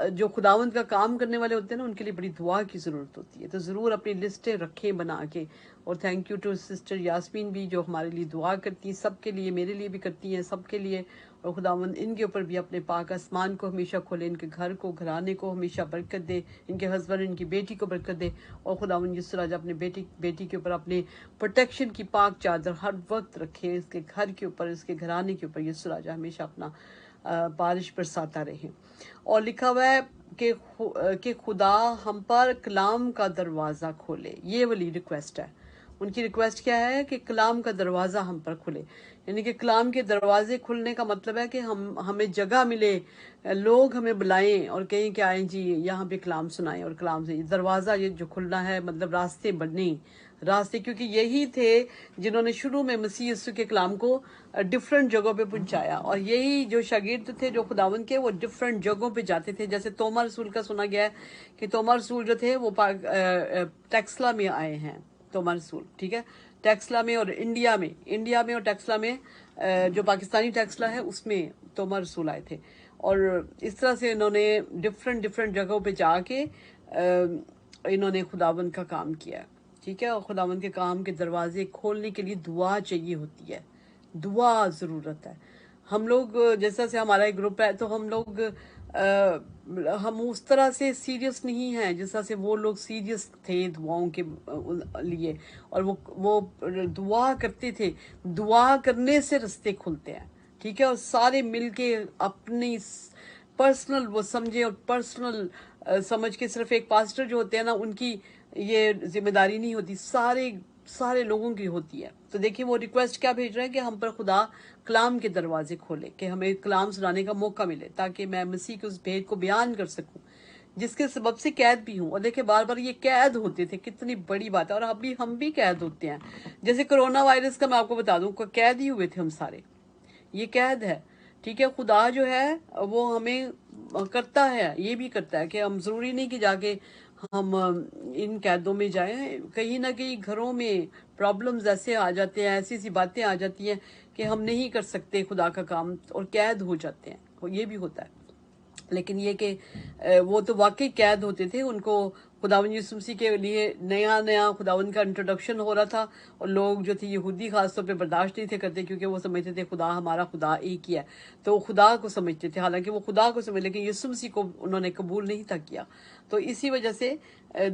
جو خداوند کا کام کرنے والے ہوتے ہیں نا, ان کے لیے بڑی دعا کی ضرورت ہوتی ہے. تو ضرور اپنی لسٹیں رکھیں بنا کے. اور thank you to sister Yasmin بھی جو ہمارے لیے دعا کرتی ہیں, سب کے لیے, میرے لیے بھی کرتی ہیں, سب کے لیے. اور خداوند ان کے اوپر بھی اپنے پاک آسمان کو ہمیشہ کھولے, ان کے گھر کو, گھرانے کو ہمیشہ برکت دے, ان کے ہسبینڈ, ان کی بیٹی کو برکت دے. اور خداوند یسوع راجہ اپنے بیٹی کے اوپر اپنے پروٹیکشن کی پاک چادر ہر وقت رکھے, اس کے گھر کے اوپر, اس کے گھرانے کے اوپر یسوع راجہ ہمیشہ اپنا بارش برساتا رہے. اور لکھا ہوا ہے کہ خدا ہم پر کلام کا دروازہ کھولے. یہ والی ریکویسٹ ہے. ان کی ریکویسٹ کیا ہے کہ کلام کا دروازہ ہم پر کھلے. یعنی کہ کلام کے دروازے کھلنے کا مطلب ہے کہ ہمیں جگہ ملے, لوگ ہمیں بلائیں اور کہیں کہ آئیں جی یہاں پہ کلام سنائیں, اور کلام سے دروازہ یہ جو کھلنا ہے, مطلب راستے بننے, راستے, کیونکہ یہی تھے جنہوں نے شروع میں مسیح یسوع کے کلام کو ڈفرینٹ جگہوں پہ پہنچایا. اور یہی جو شاگرد تھے جو خداوند کے, وہ ڈفرینٹ جگہوں پہ جاتے تھے. جیسے توما رسول کا سنا گیا ہے کہ توما رسول جو تھے وہ ٹیکسلا میں آئے ہیں. توما رسول, ٹھیک ہے, ٹیکسلا میں, اور انڈیا میں اور ٹیکسلا میں, جو پاکستانی ٹیکسلا ہے اس میں توما رسول آئے تھے. اور اس طرح سے انہوں نے ڈفرینٹ جگہوں پہ جا کے انہوں نے خداوند کا کام کیا, ٹھیک ہے. اور خداوند کے کام کے دروازے کھولنے کے لیے دعا چاہیے ہوتی ہے, دعا ضرورت ہے. ہم لوگ جیسا سے ہمارا ایک گروپ ہے, تو ہم لوگ ہم اس طرح سے سیریس نہیں ہیں جیسا سے وہ لوگ سیریس تھے دعاؤں کے لیے, اور وہ دعا کرتے تھے. دعا کرنے سے رستے کھلتے ہیں, ٹھیک ہے. اور سارے مل کے اپنی پرسنل وہ سمجھے, اور پرسنل سمجھ کے, صرف ایک پاسٹر جو ہوتے ہیں نا ان کی یہ ذمہ داری نہیں ہوتی, سارے لوگوں کی ہوتی ہے. تو دیکھیں وہ ریکویسٹ کیا بھیج رہے ہیں کہ ہم پر خدا کلام کے دروازے کھولے, کہ ہمیں کلام سنانے کا موقع ملے, تاکہ میں مسیح کے اس بھید کو بیان کر سکوں جس کے سبب سے قید بھی ہوں. اور دیکھیں بار بار یہ قید ہوتے تھے, کتنی بڑی بات ہے. اور ابھی ہم بھی قید ہوتے ہیں. جیسے کرونا وائرس کا میں آپ کو بتا دوں, قید ہی ہوئے تھے ہم سارے, یہ قید ہے, ٹھیک ہے. خدا جو ہے وہ ہمیں کرتا ہے, یہ بھی کرتا ہے کہ ہم ضروری نہیں کہ جا کے ہم ان قیدوں میں جائیں. کہیں نہ کہیں گھروں میں پرابلمز ایسے آ جاتے ہیں, ایسی باتیں آ جاتی ہیں کہ ہم نہیں کر سکتے خدا کا کام, اور قید ہو جاتے ہیں. یہ بھی ہوتا ہے. لیکن یہ کہ وہ تو واقعی قید ہوتے تھے. ان کو خداوند یسوع مسیح کے لیے نیا خداوند کا انٹروڈکشن ہو رہا تھا, اور لوگ جو تھے یہودی خاص طور پہ برداشت نہیں تھے کرتے, کیونکہ وہ سمجھتے تھے خدا ہمارا خدا ایک ہی ہے. تو وہ خدا کو سمجھتے تھے, حالانکہ وہ خدا کو سمجھ, لیکن یسوع مسیح کو انہوں نے قبول نہیں تھا کیا. تو اسی وجہ سے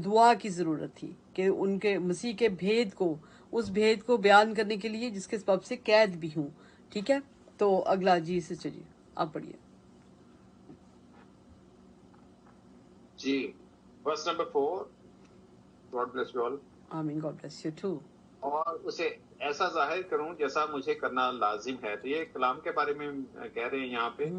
دعا کی ضرورت تھی کہ ان کے مسیح کے بھید کو, اس بھید کو بیان کرنے کے لیے جس کے سبب سے قید بھی ہوں, ٹھیک ہے. تو اگلا جی سسٹر جی آپ پڑھیے. جی, verse number 4. God bless you all. آمین. God bless you too. اور اسے ایسا ظاہر کروں جیسا مجھے کرنا لازم ہے. تو یہ کلام کے بارے میں کہہ رہے ہیں یہاں پہ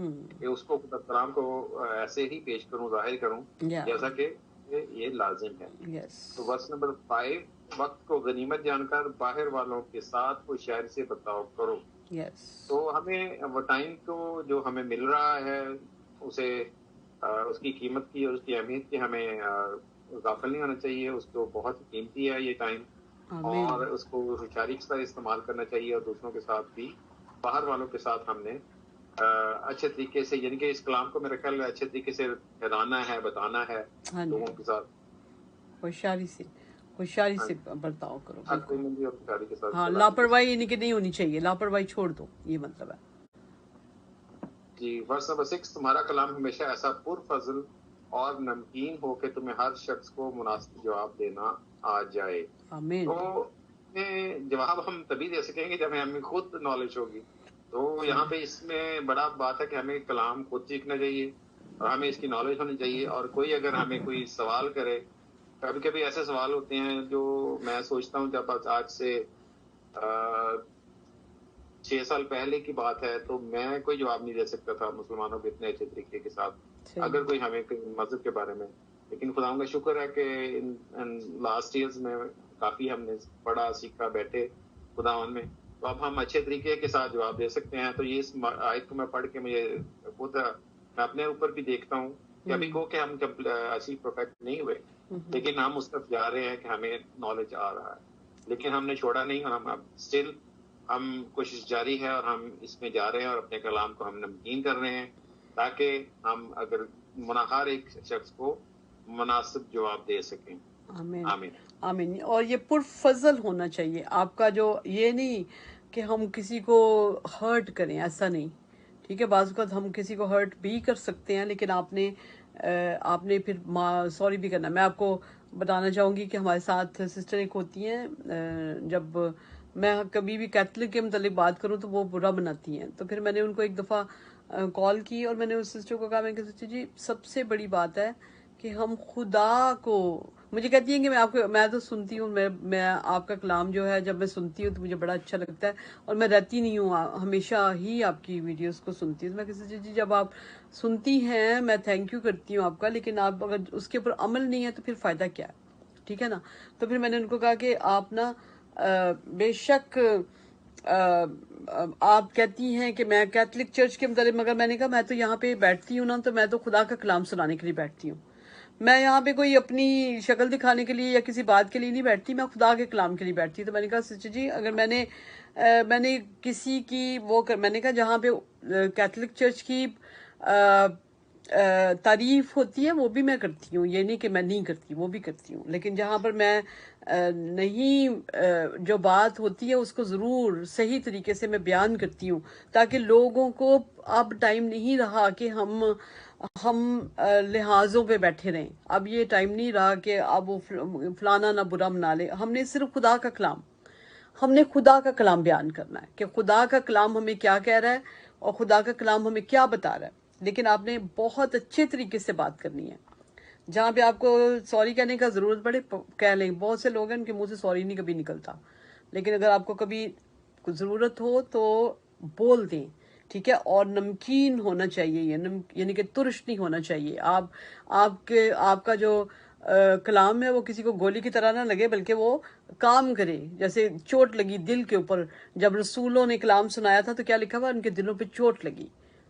کہ اس کو کلام کو ایسے ہی پیش کروں, ظاہر کروں جیسا کہ یہ لازم ہے. تو ورس نمبر 5, وقت کو غنیمت جان کر باہر والوں کے ساتھ کوئی شاعری سے برتاؤ کرو. تو ہمیں وہ ٹائم کو جو ہمیں مل رہا ہے اسے اس کی قیمت کی اور اس کی اہمیت کی ہمیں غافل نہیں ہونا چاہیے. اس کو بہت قیمتی ہے یہ ٹائم, اور اس کو ہوشیاری کے ساتھ استعمال کرنا چاہیے. اور دوسروں کے ساتھ بھی, باہر والوں کے ساتھ ہم نے اچھے طریقے سے, یعنی کہ اس کلام کو میرا خیال اچھے طریقے سے پھیلانا ہے, بتانا ہے لوگوں کے ساتھ. ہوشیاری سے برتاؤ کرو. ہوشیاری کے ساتھ. ہاں, لاپرواہی یعنی کہ نہیں ہونی چاہیے, لاپرواہی چھوڑ دو, یہ مطلب ہے. جی, ورس نمبر 6, تمہارا کلام ہمیشہ ایسا پرفضل اور نمکین ہو کہ تمہیں ہر شخص کو مناسب جواب دینا آ جائے. آمین. تو جواب ہم تبھی دے سکیں گے جب ہمیں خود نالج ہوگی. تو یہاں پہ اس میں بڑا بات ہے کہ ہمیں کلام خود سیکھنا چاہیے, اور ہمیں اس کی نالج ہونی چاہیے. اور کوئی اگر ہمیں کوئی سوال کرے, کبھی کبھی ایسے سوال ہوتے ہیں جو میں سوچتا ہوں جب آج سے 6 سال پہلے کی بات ہے, تو میں کوئی جواب نہیں دے سکتا تھا مسلمانوں کے اتنے اچھے طریقے کے ساتھ, اگر کوئی ہمیں مذہب کے بارے میں. لیکن خدا کا شکر ہے کہ لاسٹ ایئرز میں काफ़ी हमने पढ़ा सीखा बैठे खुदावन में, तो अब हम अच्छे तरीके के साथ जवाब दे सकते हैं। तो ये इस आयत को मैं पढ़ के मुझे खुद मैं अपने ऊपर भी देखता हूँ कि अभी को कि हम जब ऐसी परफेक्ट नहीं हुए, लेकिन हम उस तरफ जा रहे हैं कि हमें नॉलेज आ रहा है, लेकिन हमने छोड़ा नहीं और हम अब स्टिल हम कोशिश जारी है और हम इसमें जा रहे हैं और अपने कलाम को हम नमकीन कर रहे हैं ताकि हम अगर हर एक शख्स को मुनासिब जवाब दे सकें। आमीन आमीन आमीन। और ये पुरफजल होना चाहिए आपका, जो ये नहीं कि हम किसी को हर्ट करें, ऐसा नहीं, ठीक है। बाज़ वक़्त हम किसी को हर्ट भी कर सकते हैं, लेकिन आपने फिर सॉरी भी करना। मैं आपको बताना चाहूँगी कि हमारे साथ सिस्टर एक होती हैं, जब मैं कभी भी कैथलिक के मतलब बात करूँ तो वो बुरा बनाती हैं। तो फिर मैंने उनको एक दफ़ा कॉल की और मैंने उस सिस्टर को कहा, मैं सिस्टर जी सबसे बड़ी बात है कि हम खुदा को, मुझे कहती हैं कि मैं तो सुनती हूँ, मैं आपका कलाम जो है जब मैं सुनती हूँ तो मुझे बड़ा अच्छा लगता है, और मैं रहती नहीं हूँ, हमेशा ही आपकी वीडियोस को सुनती हूँ। तो मैं किसी जी जब आप सुनती हैं मैं थैंक यू करती हूँ आपका, लेकिन आप अगर उसके ऊपर अमल नहीं है तो फिर फ़ायदा क्या है, ठीक है ना। तो फिर मैंने उनको कहा कि आप ना बेशक आप कहती हैं कि मैं कैथलिक चर्च के मतलब, मगर मैंने कहा मैं तो यहाँ पे बैठती हूँ ना, तो मैं तो खुदा का कलाम सुनाने के लिए बैठती हूँ। मैं यहाँ पे कोई अपनी शक्ल दिखाने के लिए या किसी बात के लिए नहीं बैठती, मैं खुदा के कलाम के लिए बैठती हूँ। तो मैंने कहा सिस्टर जी अगर मैंने किसी की मैंने कहा जहाँ पे कैथलिक चर्च की तारीफ होती है वो भी मैं करती हूँ, ये नहीं कि मैं नहीं करती, वो भी करती हूँ, लेकिन जहाँ पर मैं नहीं जो बात होती है उसको ज़रूर सही तरीके से मैं बयान करती हूँ, ताकि लोगों को अब टाइम नहीं रहा कि हम लिहाजों पे बैठे रहें। अब ये टाइम नहीं रहा कि अब वो फलाना ना बुरा मना ले। हमने सिर्फ खुदा का कलाम बयान करना है कि खुदा का कलाम हमें क्या कह रहा है और खुदा का कलाम हमें क्या बता रहा है, लेकिन आपने बहुत अच्छे तरीके से बात करनी है। जहाँ पे आपको सॉरी कहने का ज़रूरत पड़े कह लें। बहुत से लोग हैं उनके मुंह से सॉरी नहीं कभी निकलता, लेकिन अगर आपको कभी ज़रूरत हो तो बोल दें, ठीक है। और नमकीन होना चाहिए, ये यानी कि तुरश नहीं होना चाहिए। आपका जो कलाम है वो किसी को गोली की तरह ना लगे, बल्कि वो काम करे। जैसे चोट लगी दिल के ऊपर, जब रसूलों ने कलाम सुनाया था तो क्या लिखा हुआ, उनके दिलों पे चोट लगी,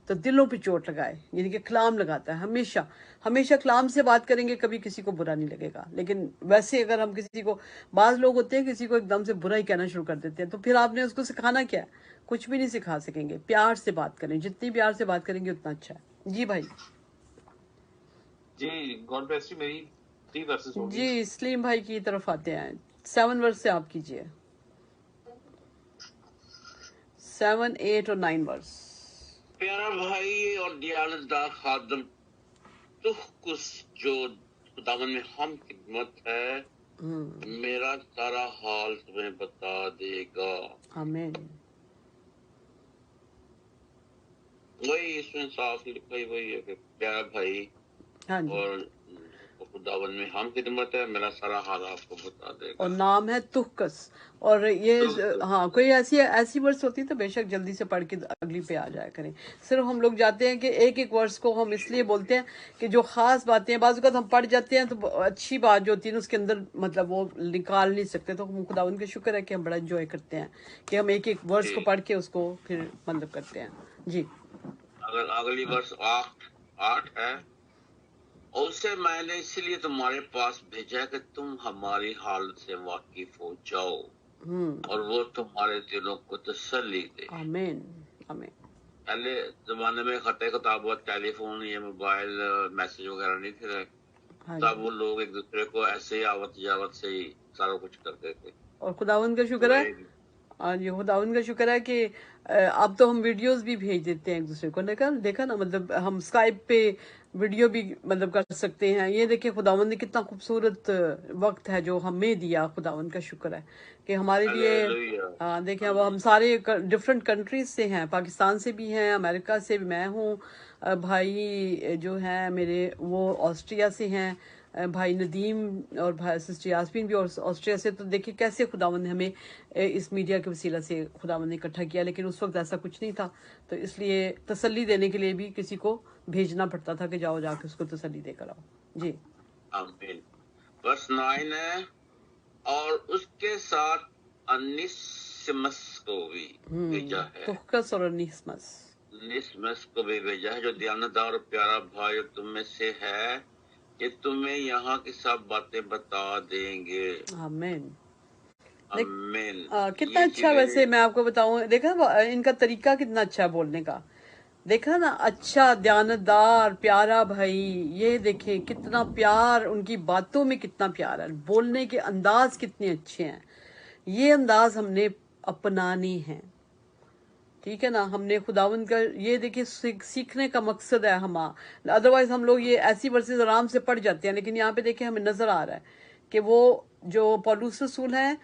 तो दिलों पे चोट लगाए, यानी कि कलाम लगाता है। हमेशा हमेशा कलाम से बात करेंगे, कभी किसी को बुरा नहीं लगेगा। लेकिन वैसे अगर हम किसी को, बाज़ लोग होते हैं किसी को एकदम से बुरा ही कहना शुरू कर देते हैं, तो फिर आपने उसको सिखाना क्या है, कुछ भी नहीं सिखा सकेंगे। प्यार से बात करें, जितनी प्यार से बात करेंगे उतना अच्छा है। जी भाई जी, गॉड ब्लेस यू। मेरी 3 वर्सेस होगी जी। सलीम भाई की तरफ आते हैं, 7 वर्स से आप कीजिए, 7, 8 और 9 वर्स। प्यारा भाई और दयालतदार खादम, तो कुछ जो खुदावन में हम खिदमत है, मेरा सारा हाल तुम्हें बता देगा। आमीन। वही इसमें साफ लिखा ही वही है कि प्यारा भाई हाँ जी। और खुदावन में हम खिदमत है, मेरा सारा हाल आपको बता देगा। और नाम है तुहकस। और ये हाँ, कोई ऐसी वर्स होती है तो बेशक जल्दी से पढ़ के अगली पे आ जाया करें। सिर्फ हम लोग जाते हैं कि एक एक वर्स को हम इसलिए बोलते हैं कि जो खास बातें हैं, बाज़ वक़्त हम पढ़ जाते हैं तो अच्छी बात जो होती है ना उसके अंदर मतलब वो निकाल नहीं सकते। तो हम खुदा उनका शुक्र है कि हम बड़ा इंजॉय करते हैं कि हम एक एक वर्स को पढ़ के उसको फिर मतलब करते हैं। जी अगर अगली वर्ष 8 है, और उसे मैंने इसलिए तुम्हारे पास भेजा कि तुम हमारी हालत से वाकिफ हो जाओ और वो तुम्हारे दिलों को तसल्ली दे। आमीन आमीन। पहले जमाने में खते किताब, टेलीफोन या मोबाइल मैसेज वगैरह नहीं थे, तब वो लोग एक दूसरे को ऐसे ही आवत जावत से ही सारा कुछ करते थे। और खुदावंद का शुक्र है, और ये खुदावंद का शुक्र है कि अब तो हम वीडियोस भी भेज देते हैं एक दूसरे को। देखा ना, मतलब हम स्काइप पे वीडियो भी मतलब कर सकते हैं। ये देखिए खुदावंद ने कितना खूबसूरत वक्त है जो हमें दिया। खुदावंद का शुक्र है कि हमारे लिए देखिए अब हम सारे डिफरेंट कंट्रीज से हैं, पाकिस्तान से भी हैं, अमेरिका से भी मैं हूँ, भाई जो हैं मेरे वो ऑस्ट्रिया से हैं, भाई नदीम और भाई सिस्टर यास्मीन भी और ऑस्ट्रिया से। तो देखिए कैसे खुदावंद ने हमें इस मीडिया के वसीला से खुदावंद ने इकट्ठा किया। लेकिन उस वक्त ऐसा कुछ नहीं था, तो इसलिए तसल्ली देने के लिए भी किसी को भेजना पड़ता था कि जाओ जाके उसको तसल्ली देकर आओ। जी आमीन। वर्स 9 है, اور اس کے ساتھ انیسمس کو بھی بھیجا ہے. تخکس اور انیسمس کو بھی بھیجا ہے جو دیانتدار اور پیارا بھائی تم میں سے ہے. یہ تمہیں یہاں کی سب باتیں بتا دیں گے. آمین. آمین. کتنا اچھا. ویسے میں آپ کو بتاؤں، دیکھا ان کا طریقہ کتنا اچھا ہے بولنے کا. دیکھا نا، اچھا دیانتدار پیارا بھائی. یہ دیکھیں کتنا پیار، ان کی باتوں میں کتنا پیار ہے، بولنے کے انداز کتنے اچھے ہیں. یہ انداز ہم نے اپنانی ہے. ٹھیک ہے نا، ہم نے خداوند کا یہ دیکھیں سیکھنے کا مقصد ہے ہمارا. ادروائز ہم لوگ یہ ایسی ورسز آرام سے پڑھ جاتے ہیں، لیکن یہاں پہ دیکھیں ہمیں نظر آ رہا ہے کہ وہ جو پولس رسول ہیں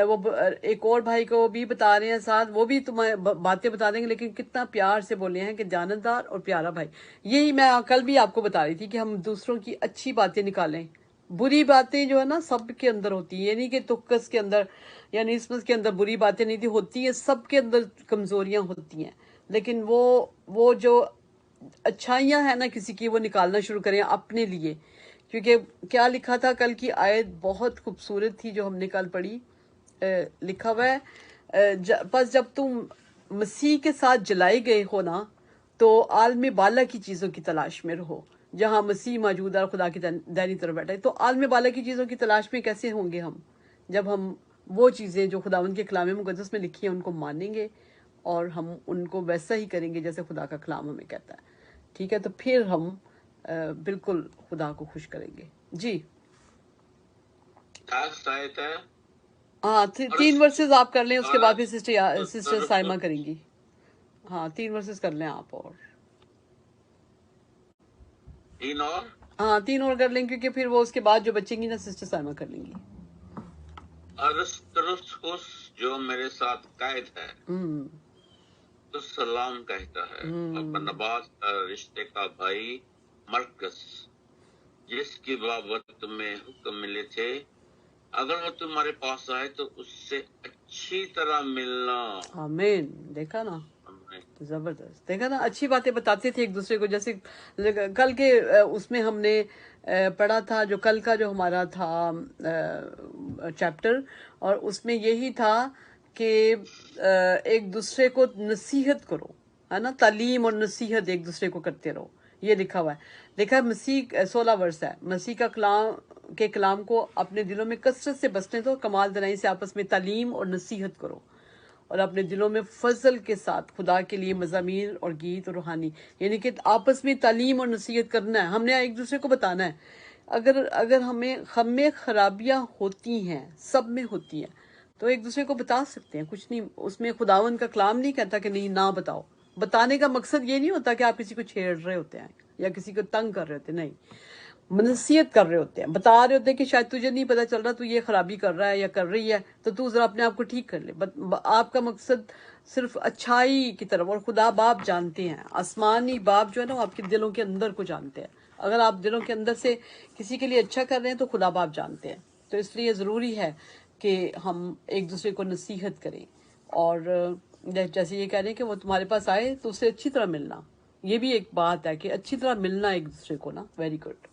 وہ ایک اور بھائی کو بھی بتا رہے ہیں ساتھ، وہ بھی تمہیں باتیں بتا دیں گے، لیکن کتنا پیار سے بولے ہیں کہ جانتدار اور پیارا بھائی. یہی میں کل بھی آپ کو بتا رہی تھی کہ ہم دوسروں کی اچھی باتیں نکالیں. بری باتیں جو ہے نا سب کے اندر ہوتی ہیں، یہ نہیں کہ تکس کے اندر یا نسمس کے اندر بری باتیں نہیں تھی، ہوتی ہیں، سب کے اندر کمزوریاں ہوتی ہیں. لیکن وہ جو اچھائیاں ہیں نا کسی کی، وہ نکالنا شروع کریں اپنے لیے. کیونکہ کیا لکھا تھا کل کی آیت بہت خوبصورت تھی جو ہم نے کل پڑھی. لکھا ہوا ہے بس جب تم مسیح کے ساتھ جلائے گئے ہو نا تو عالم بالا کی چیزوں کی تلاش میں رہو جہاں مسیح موجود ہے اور خدا کی دائنی طرف بیٹھا ہے. تو عالم بالا کی چیزوں کی تلاش میں کیسے ہوں گے ہم؟ جب ہم وہ چیزیں جو خداوند کے کلام مقدس میں لکھی ہیں ان کو مانیں گے اور ہم ان کو ویسا ہی کریں گے جیسے خدا کا کلام ہمیں کہتا ہے. ٹھیک ہے، تو پھر ہم بالکل خدا کو خوش کریں گے. جی ہاں 3 ورسز آپ کر لیں، اس کے بعد پھر سسٹر سائمہ کریں گی. ہاں 3 ورسز کر لیں آپ. اور ہاں 3 اور کر لیں، کیونکہ پھر وہ اس کے بعد جو بچیں گی نا سسٹر سائمہ کر لیں گی. ارسطرخس جو میرے ساتھ قید ہے تو سلام کہتا ہے. اور برناباس کا رشتے کا بھائی مرکس، جس کی بابت تمہیں حکم ملے تھے، اگر وہ تمہارے پاس آئے تو اس سے اچھی طرح ملنا. آمین. دیکھا نا، زبردست. دیکھا نا، اچھی باتیں بتاتے تھے ایک دوسرے کو. جیسے کل کے اس میں ہم نے پڑھا تھا، جو کل کا جو ہمارا تھا چیپٹر، اور اس میں یہی تھا کہ ایک دوسرے کو نصیحت کرو، ہے نا، تعلیم اور نصیحت ایک دوسرے کو کرتے رہو. یہ لکھا ہوا ہے. دیکھا مسیح 16 ورس ہے، مسیح کا کلام کو اپنے دلوں میں کثرت سے بسنے دو، کمال دنائی سے آپس میں تعلیم اور نصیحت کرو، اور اپنے دلوں میں فضل کے ساتھ خدا کے لیے مزامیر اور گیت اور روحانی، یعنی کہ آپس میں تعلیم اور نصیحت کرنا ہے. ہم نے ایک دوسرے کو بتانا ہے. اگر ہمیں خرابیاں ہوتی ہیں، سب میں ہوتی ہیں، تو ایک دوسرے کو بتا سکتے ہیں. کچھ نہیں اس میں، خداوند کا کلام نہیں کہتا کہ نہیں نہ بتاؤ. بتانے کا مقصد یہ نہیں ہوتا کہ آپ کسی کو چھیڑ رہے ہوتے ہیں یا کسی کو تنگ کر رہے ہوتے ہیں. نہیں، نصیحت کر رہے ہوتے ہیں، بتا رہے ہوتے ہیں کہ شاید تجھے نہیں پتا چل رہا تو یہ خرابی کر رہا ہے یا کر رہی ہے، تو تو ذرا اپنے آپ کو ٹھیک کر لے. آپ کا مقصد صرف اچھائی کی طرف، اور خدا باپ جانتے ہیں، آسمانی باپ جو ہے نا وہ آپ کے دلوں کے اندر کو جانتے ہیں. اگر آپ دلوں کے اندر سے کسی کے لیے اچھا کر رہے ہیں تو خدا باپ جانتے ہیں. تو اس لیے ضروری ہے کہ ہم ایک دوسرے کو نصیحت کریں. اور جیسے یہ کہہ رہے ہیں کہ وہ تمہارے پاس آئے تو اس سے اچھی طرح ملنا. یہ بھی ایک بات ہے کہ اچھی طرح ملنا ایک دوسرے کو نا. Very good.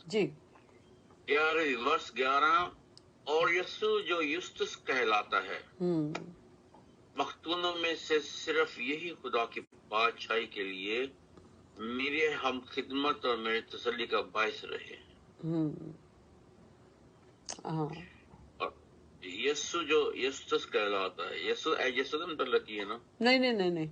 جی 11 اور یسوع جو یوستس کہلاتا ہے، مختونوں میں سے صرف یہی خدا کی بادشاہی کے لیے میرے ہم خدمت اور میری تسلی کا باعث رہے. اور یسوع جو یوستس کہلاتا ہے، یسوع نے لکی ہے نا؟ نہیں.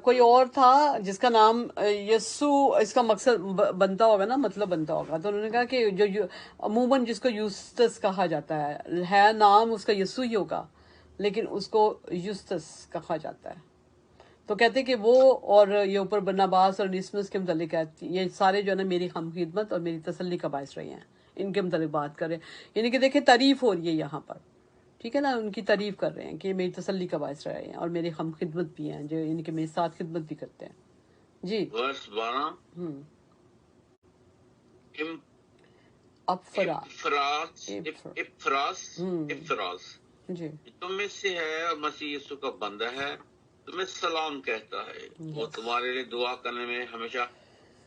کوئی اور تھا جس کا نام یسوع، اس کا مقصد بنتا ہوگا نا، مطلب بنتا ہوگا. تو انہوں نے کہا کہ جو عموماً جس کو یوستس کہا جاتا ہے نام اس کا یسوع ہی ہوگا، لیکن اس کو یوستس کہا جاتا ہے. تو کہتے کہ وہ، اور یہ اوپر برناباس اور نسمس کے متعلق ہے، یہ سارے جو ہے نا میری ہم خدمت اور میری تسلی کا باعث رہے ہیں. ان کے متعلق بات کر رہے ہیں، یعنی کہ دیکھیں تعریف ہو رہی ہے یہاں پر. ٹھیک ہے نا، ان کی تعریف کر رہے ہیں کہ میری تسلی کا باعث رہے ہیں اور میرے ہم خدمت بھی ہیں، جو ان کے میرے ساتھ خدمت بھی کرتے ہیں. جی ورس 12 افراس جی تم میں سے ہے اور مسیح یسوع کا بندہ ہے، تمہیں سلام کہتا ہے. وہ تمہارے لیے دعا کرنے میں ہمیشہ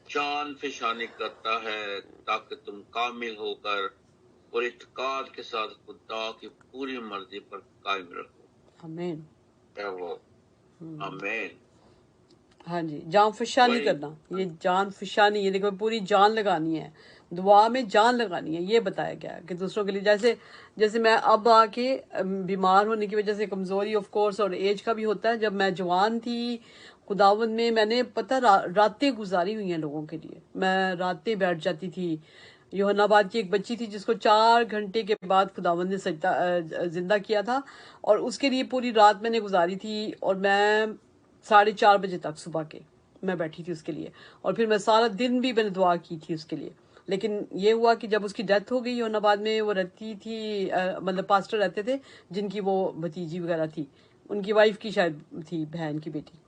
چاند فشانی کرتا ہے تاکہ تم کامل ہو کر और इत्काद के साथ खुदा की पूरी मर्जी पर कायम रखो। आमीन। क्या वो आमीन। हाँ जी, जान फिशा नहीं वही करना, ये जान फिशा नहीं है, देखो पूरी जान लगानी है, दुआ में जान लगानी है, ये बताया गया है कि दूसरों के लिए। जैसे जैसे मैं अब आके बीमार होने की वजह से कमजोरी ऑफ कोर्स और एज का भी होता है। जब मैं जवान थी खुदावंद में, मैंने पता रातें गुजारी हुई हैं लोगों के लिए, मैं रातें बैठ जाती थी। योहनाबाद की एक बच्ची थी जिसको 4 घंटे के बाद खुदावंद ने जिंदा किया था, और उसके लिए पूरी रात मैंने गुजारी थी, और मैं 4:30 बजे तक सुबह के मैं बैठी थी उसके लिए, और फिर मैं सारा दिन भी मैंने दुआ की थी उसके लिए। लेकिन ये हुआ कि जब उसकी डेथ हो गई, योनाबाद में वो रहती थी, मतलब पास्टर रहते थे जिनकी वो भतीजी वगैरह थी, उनकी वाइफ की शायद थी, बहन की बेटी।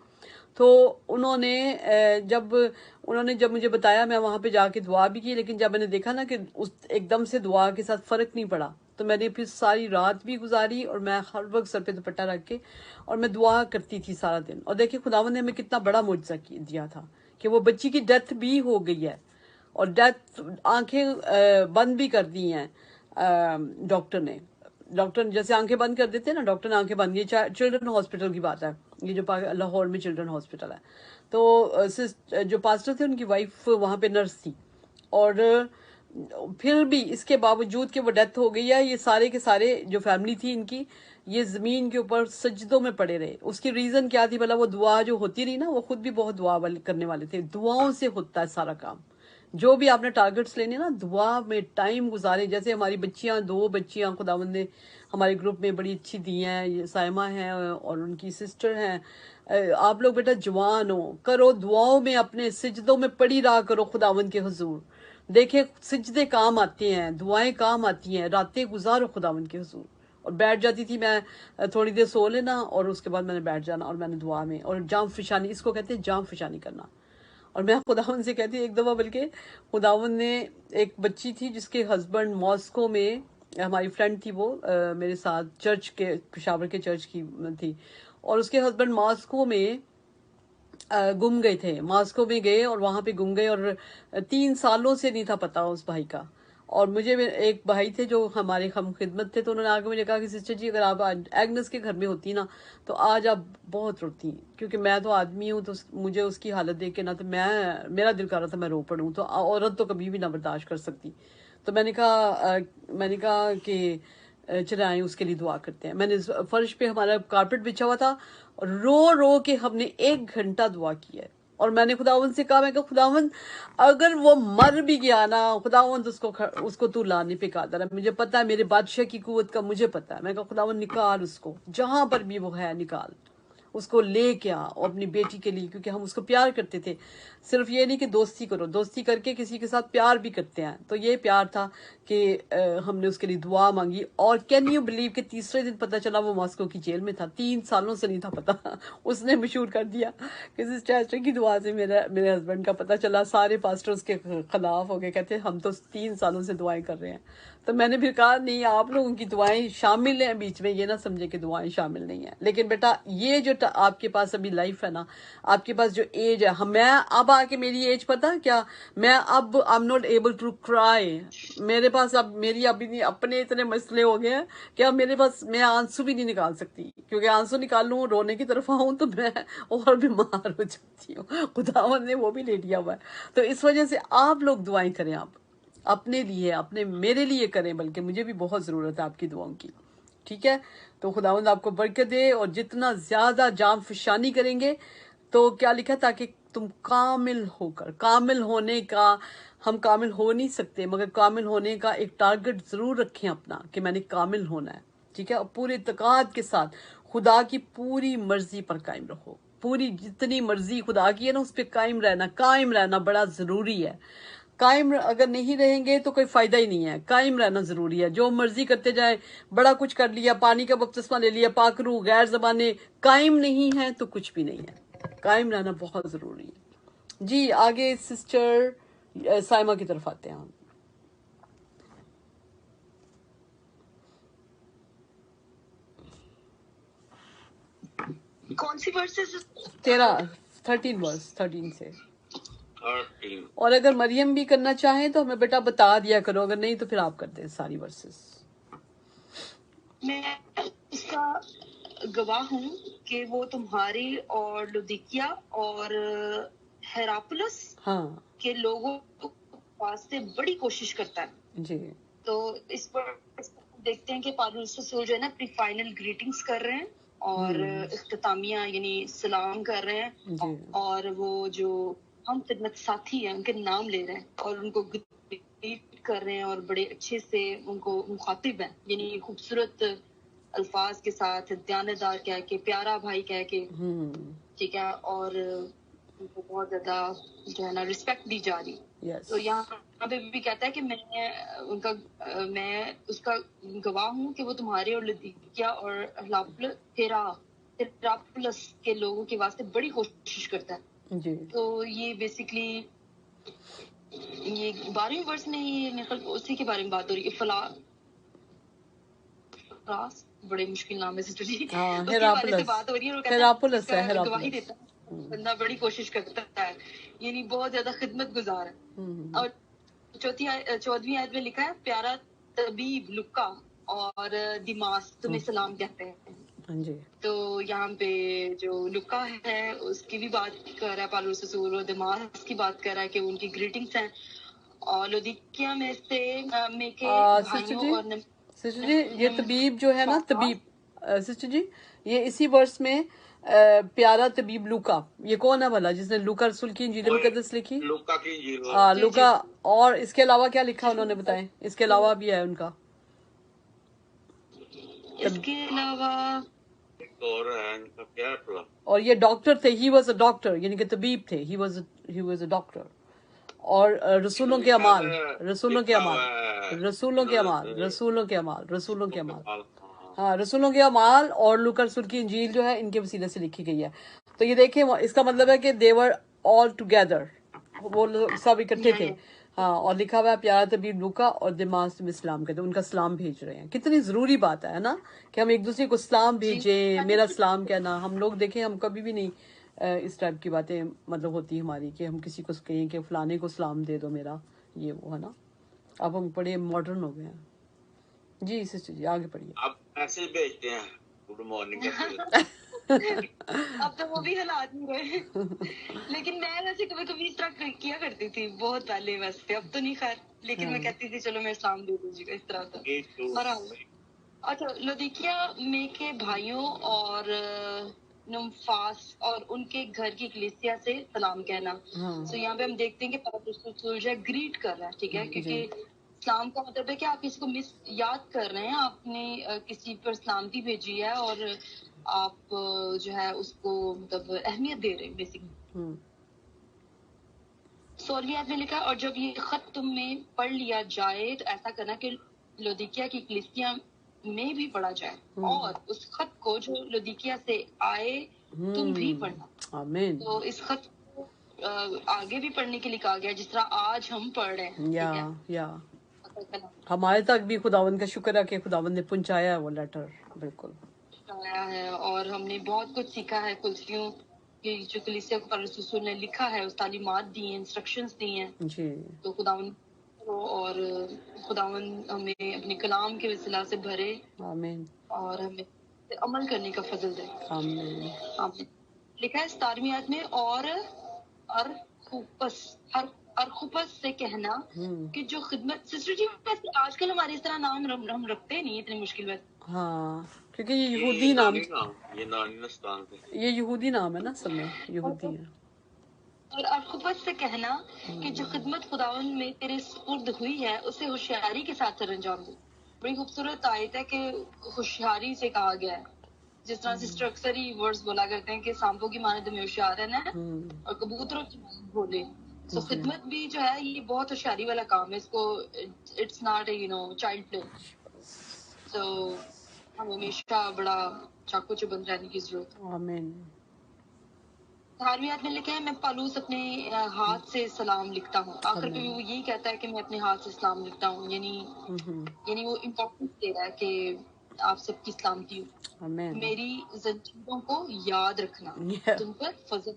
तो उन्होंने जब मुझे बताया, मैं वहां पे जाके दुआ भी की, लेकिन जब मैंने देखा ना कि उस एकदम से दुआ के साथ फर्क नहीं पड़ा, तो मैंने फिर सारी रात भी गुजारी, और मैं हर वक्त सर पे दुपट्टा रख के और मैं दुआ करती थी सारा दिन। और देखिए खुदावंद ने हमें कितना बड़ा मुआजिजा दिया था कि वो बच्ची की डेथ भी हो गई है, और डेथ आंखें बंद भी कर दी हैं डॉक्टर जैसे आंखें बंद कर देते हैं ना, डॉक्टर ने आंखें बंद, ये चिल्ड्रन हॉस्पिटल की बात है, ये जो लाहौर में चिल्ड्रन हॉस्पिटल है। तो जो पास्टर थे उनकी वाइफ वहां पे नर्स थी, और फिर भी इसके बावजूद कि वो डेथ हो गई है, ये सारे के सारे जो फैमिली थी इनकी, ये जमीन के ऊपर सजदों में पड़े रहे। उसकी रीजन क्या थी भला? वो दुआ जो होती रही ना, वो खुद भी बहुत दुआ करने वाले थे, दुआओं से होता है सारा काम। जो भी आपने टारगेट्स लेने ना, दुआ में टाइम गुजारे। जैसे हमारी बच्चियां, 2 बच्चियां खुदावंद ने हमारे ग्रुप में बड़ी अच्छी दी हैं, ये सायमा है और उनकी सिस्टर हैं। आप लोग बेटा जवान हो, करो दुआओं में, अपने सिजदों में पड़ी रहा करो खुदावंद के हुजूर। देखे सिजदे काम आते हैं, दुआएं काम आती हैं, रातें गुजारो खुदावंद के हुजूर। और बैठ जाती थी मैं, थोड़ी देर सो लेना और उसके बाद मैंने बैठ जाना, और मैंने दुआ में, और जाम फिशानी, इसको कहते हैं जाम फिशानी करना। और मैं खुदावंद से कहती, एक दफ़ा बल्कि खुदावंद ने, एक बच्ची थी जिसके हस्बैंड मॉस्को में, हमारी फ्रेंड थी वो, मेरे साथ चर्च के, पेशावर के चर्च की थी, और उसके हस्बैंड मॉस्को में गुम गए थे, मॉस्को में गए और वहां पे गुम गए, और 3 सालों से नहीं था पता उस भाई का। और मुझे एक भाई थे जो हमारे हम खिदमत थे, तो उन्होंने आगे मुझे कहा कि सिस्टर जी अगर आप एग्नेस के घर में होती ना तो आज आप बहुत रोती, क्योंकि मैं तो आदमी हूँ, तो मुझे उसकी हालत देख के ना, तो मेरा दिल कर रहा था मैं रो पड़ूँ, तो औरत तो कभी भी ना बर्दाश्त कर सकती। तो मैंने कहा कि चले आए उसके लिए दुआ करते हैं। मैंने फर्श पे हमारा कारपेट बिछा हुआ था, और रो रो के हमने 1 घंटा दुआ किया है। और मैंने खुदावंद से कहा, मैं कहा खुदावंद अगर वो मर भी गया ना, खुदावंद उसको तू लाने पे कादर है, मुझे पता है, मेरे बादशाह की कुव्वत का मुझे पता है। मैं कहा खुदावंद निकाल उसको, जहां पर भी वो है निकाल, उसको ले के आ, और अपनी बेटी के लिए, क्योंकि हम उसको प्यार करते थे। सिर्फ ये नहीं कि दोस्ती करो, दोस्ती करके किसी के साथ प्यार भी करते हैं, तो ये प्यार था कि हमने उसके लिए दुआ मांगी। और कैन यू बिलीव कि तीसरे दिन पता चला वो मॉस्को की जेल में था, 3 सालों से नहीं था पता। उसने मशहूर कर दिया कि सिस्टर की दुआ से मेरे हस्बैंड का पता चला। सारे पास्टर्स के खिलाफ हो गए, कहते हम तो 3 सालों से दुआएं कर रहे हैं। तो मैंने फिर कहा नहीं, आप लोगों की दुआएं शामिल हैं बीच में, ये ना समझे कि दुआएं शामिल नहीं है। लेकिन बेटा ये जो आपके पास अभी लाइफ है ना, आपके पास जो एज है, मैं अब आके मेरी एज पता क्या, मैं अब I am not able to cry. मेरे पास अब मेरी अभी अपने इतने मसले हो गए हैं कि अब मेरे पास, मैं आंसू भी नहीं निकाल सकती, क्योंकि आंसू निकाल लूं रोने की तरफ आऊं तो मैं और बीमार हो जाती हूँ। खुदावंद ने वो भी ले लिया हुआ है। तो इस वजह से आप लोग दुआएं करें, आप अपने लिए, अपने मेरे लिए करें, बल्कि मुझे भी बहुत जरूरत है आपकी दुआओं की, ठीक है। तो खुदावंद आपको बरकत दे, और जितना ज्यादा जाम फिशानी करेंगे, तो क्या लिखा, ताकि तुम कामिल होकर, कामिल होने का, हम कामिल हो नहीं सकते, मगर कामिल होने का एक टारगेट जरूर रखें अपना, कि मैंने कामिल होना है, ठीक है। और पूरे इत्तेकाद के साथ खुदा की पूरी मर्जी पर कायम रहो, पूरी जितनी मर्जी खुदा की है ना उस पर कायम रहना बड़ा जरूरी है। कायम अगर नहीं रहेंगे तो कोई फायदा ही नहीं है, कायम रहना जरूरी है। जो मर्जी करते जाए, बड़ा कुछ कर लिया, पानी का बपतिस्मा ले लिया, पाकरू गैर जबाने, कायम नहीं है तो कुछ भी नहीं है। कायम रहना बहुत जरूरी है। जी आगे सिस्टर साइमा की तरफ आते हैं हम। कौन सी वर्सेस? 13 वर्स 13 से। 13. اور اگر مریم بھی کرنا چاہیں تو ہمیں بیٹا بتا دیا کرو, اگر نہیں تو پھر آپ کر دیں ساری ورسز. میں اس کا گواہ ہوں کہ وہ تمہاری اور لودیکیا اور ہیراپولس ہاں کے لوگوں واسطے بڑی کوشش کرتا ہے. جی تو اس پر دیکھتے ہیں کہ پالوس رسول جو ہے نا اپنی فائنل گریٹنگز کر رہے ہیں اور اختتامیہ یعنی سلام کر رہے ہیں, جی اور وہ جو ہم خدمت ساتھی ہیں ان کے نام لے رہے ہیں اور ان کو گریٹ کر رہے ہیں اور بڑے اچھے سے ان کو مخاطب ہیں, یعنی خوبصورت الفاظ کے ساتھ, دیانتدار کہہ کے, پیارا بھائی کہہ کے, ٹھیک ہے, اور ان کو بہت زیادہ جو ہے نا رسپیکٹ دی جا رہی. یس تو یہاں پہ بھی کہتا ہے کہ میں اس کا گواہ ہوں کہ وہ تمہارے اور لدیکیا اور ہیراپولس کے لوگوں کے واسطے بڑی کوشش کرتا ہے. جی تو یہ بیسکلی یہ 12ویں ورس میں ہی اسی کے بارے میں بات ہو رہی ہے. فلاس بڑے مشکل نام ہے سسٹر جی, ہاں اس کے حوالے سے ہیراپولس, بات ہو رہی ہے اور کہتا ہے ہیراپولس اس ہے, کا گواہی ہیراپولس. دیتا ہے بندہ بڑی کوشش کرتا ہے, یعنی بہت زیادہ خدمت گزار ہے. اور 14ویں آیت میں لکھا ہے پیارا طبیب لکا اور دیماس تمہیں سلام کہتے ہیں. ہاں جی تو یہاں پہ جو لکا ہے اس کی بھی بات کر رہا ہے پالوس رسول, اور دماس کی بات کر رہا ہے کہ ان کی گریٹنگس ہیں. اور لودیکیا میں سے میں کے سسٹر بھائیوں جی, اور سسٹر جی یہ طبیب جو ہے نا طبیب, سسٹر جی یہ اسی ورس میں پیارا طبیب لوکا, یہ کون ہے بھلا جس نے لوکا رسول کی انجیل مقدس لکھی؟ لوکا کی انجیل. لوکا. اور اس کے علاوہ کیا لکھا انہوں نے بتائیں, اس کے علاوہ بھی ہے ان کا, اس کے علاوہ ایک اور ہے ان کا کیا ہے, اور یہ ڈاکٹر تھے, ہی واز اے ڈاکٹر, یعنی کہ طبیب تھے, ہی واز اے ڈاکٹر. اور رسولوں کے اعمال, رسولوں کے اعمال, رسولوں کے اعمال, رسولوں کے اعمال, رسولوں کے اعمال, ہاں رسولوں کے اعمال اور لوکا رسول کی انجیل جو ہے ان کے وسیلے سے لکھی گئی ہے. تو یہ دیکھیں اس کا مطلب ہے کہ they were all together, وہ لوگ سب اکٹھے تھے. ہاں, اور لکھا ہوا ہے پیارا طبیب لوکا اور دماس تم اسلام کہتے ہیں, ان کا سلام بھیج رہے ہیں. کتنی ضروری بات ہے نا کہ ہم ایک دوسرے کو سلام بھیجیں, میرا سلام کہنا. ہم لوگ دیکھیں ہم کبھی بھی نہیں اس ٹائپ کی باتیں مطلب ہوتی ہماری کہ ہم کسی کو کہیں کہ فلانے کو سلام دے دو میرا, یہ وہ ہے نا. اب ہم بڑے ماڈرن ہو گئے ہیں. جی سسٹر جی آگے پڑھیے. آپ میسج بھیجتے ہیں گڈ مارننگ اب تو وہ بھی حالات نہیں رہے, لیکن میں ویسے کبھی کبھی اس طرح کیا کرتی تھی بہت پہلے ویسے, اب تو نہیں خیر, لیکن میں کہتی تھی چلو میں اسلام دے دیجیے گا اس طرح سے. اچھا, لودیکیا میں کے بھائیوں اور نمفاس اور ان کے گھر کی کلیسیا سے سلام کہنا. تو یہاں پہ ہم دیکھتے ہیں کہ پالوس رسول جو ہے گریٹ کر رہا ہے, ٹھیک ہے, کیونکہ اسلام کا مطلب ہے کہ آپ کسی کو یاد کر رہے ہیں, آپ نے کسی پر سلامتی بھیجی ہے اور آپ جو ہے اس کو مطلب اہمیت دے رہے ہیں بیسکلی. 16ویں آیت میں لکھا اور جب یہ خط تم میں پڑھ لیا جائے تو ایسا کرنا کہ لودیکیا کی کلیسیا میں بھی پڑھا جائے, اور اس خط کو جو لودیکیا سے آئے تم بھی پڑھنا. آمین. تو اس خط کو آگے بھی پڑھنے کے لیے کہا گیا جس طرح آج ہم پڑھ رہے ہیں. یا ہمارے تک بھی خداوند کا شکر ہے کہ خداوند نے پہنچایا ہے وہ لیٹر. بالکل آیا ہے, اور ہم نے بہت کچھ سیکھا ہے کلسیوں کی, جو کلیسیا کو پالوس رسول نے لکھا ہے, اس تعلیمات دی ہیں, انسٹرکشنز دی ہیں. جی تو خداوند اور خداوند ہمیں اپنے کلام کے وسیلہ سے بھرے, آمین, اور ہمیں عمل کرنے کا فضل دے. آمین. لکھا ہے 17ویں آیت میں, اور ارخپس سے کہنا کہ جو خدمت. سسٹر جی ویسے آج کل ہمارے اس طرح نام ہم رکھتے نہیں اتنے مشکل میں. ہاں کیونکہ یہ یہودی نام, یہ نانستان پہ یہ یہودی نام ہے نا, سب میں یہودی ہے. اور ارخپس سے کہنا کہ جو خدمت خداوند میں تیرے سپرد ہوئی ہے اسے ہوشیاری کے ساتھ سر انجام دے. بڑی خوبصورت آیت ہے کہ ہوشیاری سے کہا گیا ہے. جس طرح سسٹر اکثر ہی ورڈز بولا کرتے ہیں کہ سانپوں کی مانند میں ہوشیار رہنا ہے اور کبوتروں کی مانند بولے. سو خدمت بھی جو ہے یہ بہت ہوشیاری والا کام ہے, اس کو اٹس ناٹ اے چائلڈ پلے. سو ہم ہمیشہ بڑا چاقو چبند رہنے کی ضرورت ہے. آمین. 18ویں آیت میں لکھا ہے میں پالوس اپنے ہاتھ سے سلام لکھتا ہوں. آخر پہ وہ یہی کہتا ہے کہ میں اپنے ہاتھ سے سلام لکھتا ہوں, یعنی وہ امپورٹنس دے رہا ہے کہ آپ سب کی سلامتی ہو. میری زنجیروں کو یاد رکھنا تم پر فضل.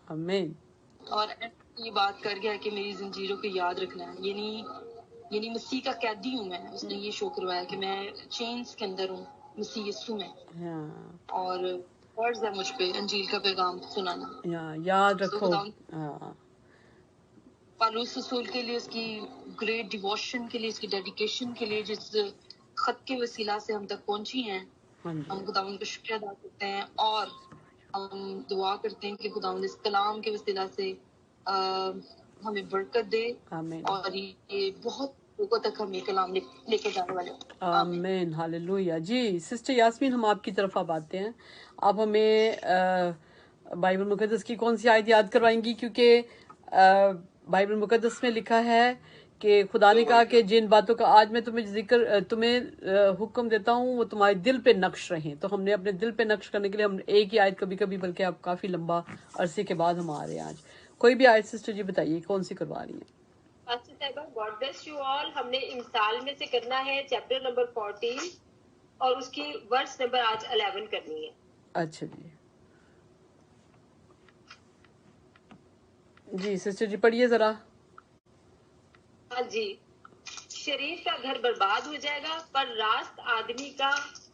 آمین. اور ये बात कर गया कि मेरी जंजीरों को याद रखना है, यानी मसीह का कैदी हूँ मैं। उसने ये शो करवाया कि मैं चेन्स के अंदर हूँ मसीह यीशु में, और फर्ज है मुझ पे अंजील का पैगाम सुनाना। याद तो रखो। पौलुस रसूल के लिए, उसकी ग्रेट डिवोशन के लिए, उसकी डेडिकेशन के लिए, जिस खत के वसीला से हम तक पहुंची हैं, हम खुदावंद का शुक्रिया अदा करते हैं, और हम दुआ करते हैं कि खुदावंद इस कलाम के वसीला से हमें बरकत दे, और ये बहुत लोगों तक हम ये कलाम लेके जाने वाले हैं। आमीन, हालेलुया। जी सिस्टर यास्मीन, हम आपकी तरफ अब आते हैं। आप हमें बाइबल मुकद्दस की कौन सी आयत याद करवाएंगी? क्योंकि बाइबल मुकद्दस में लिखा है कि खुदा ने कहा कि जिन बातों का आज मैं तुम्हें हुक्म देता हूँ वो तुम्हारे दिल पे नक्श रहें। तो हमने अपने दिल पे नक्श करने के लिए हम एक ही आयत कभी कभी, बल्कि आप काफी लंबा अरसे के बाद हम आ रहे हैं आज। कोई भी आयत सिस्टर जी बताइए कौन सी करवा रही है? God bless you all. हमने इंसाल में से करना है चैप्टर नंबर 14 और उसकी वर्स नंबर आज 11 करनी है। अच्छा जी सिस्टर जी पढ़िए जरा। हाँ जी। शरीर का घर बर्बाद हो जाएगा पर रास्त आदमी का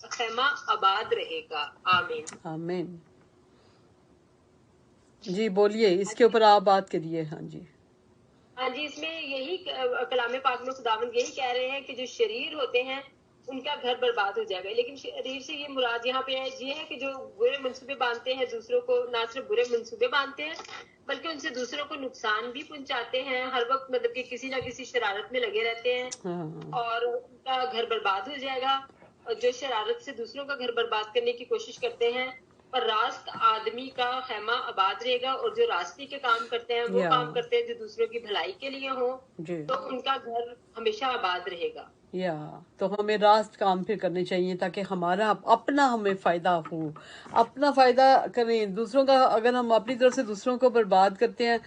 खैमा आबाद रहेगा। आमीन आमीन। जी बोलिए, इसके ऊपर आप बात करिए। हाँ जी इसमें यही कलाम पाक में खुदावंद यही कह रहे हैं कि जो शरीर होते हैं उनका घर बर्बाद हो जाएगा। लेकिन शरीर से ये मुराद यहाँ पे ये है कि जो बुरे मंसूबे बांधते हैं दूसरों को, ना सिर्फ बुरे मंसूबे बांधते हैं बल्कि उनसे दूसरों को नुकसान भी पहुंचाते हैं। हर वक्त मतलब कि किसी ना किसी शरारत में लगे रहते हैं और उनका घर बर्बाद हो जाएगा। और जो शरारत से दूसरों का घर बर्बाद करने की कोशिश करते हैं, पर रास्त आदमी का खैमा आबाद रहेगा। और जो रास्ते के काम करते हैं वो काम करते हैं जो दूसरों की भलाई के लिए हो, तो उनका घर हमेशा आबाद रहेगा। तो हमें रास्त काम फिर करने चाहिए ताकि हमारा अपना हमें फायदा हो, अपना फायदा करें। दूसरों का अगर हम अपनी तरफ से दूसरों को बर्बाद करते हैं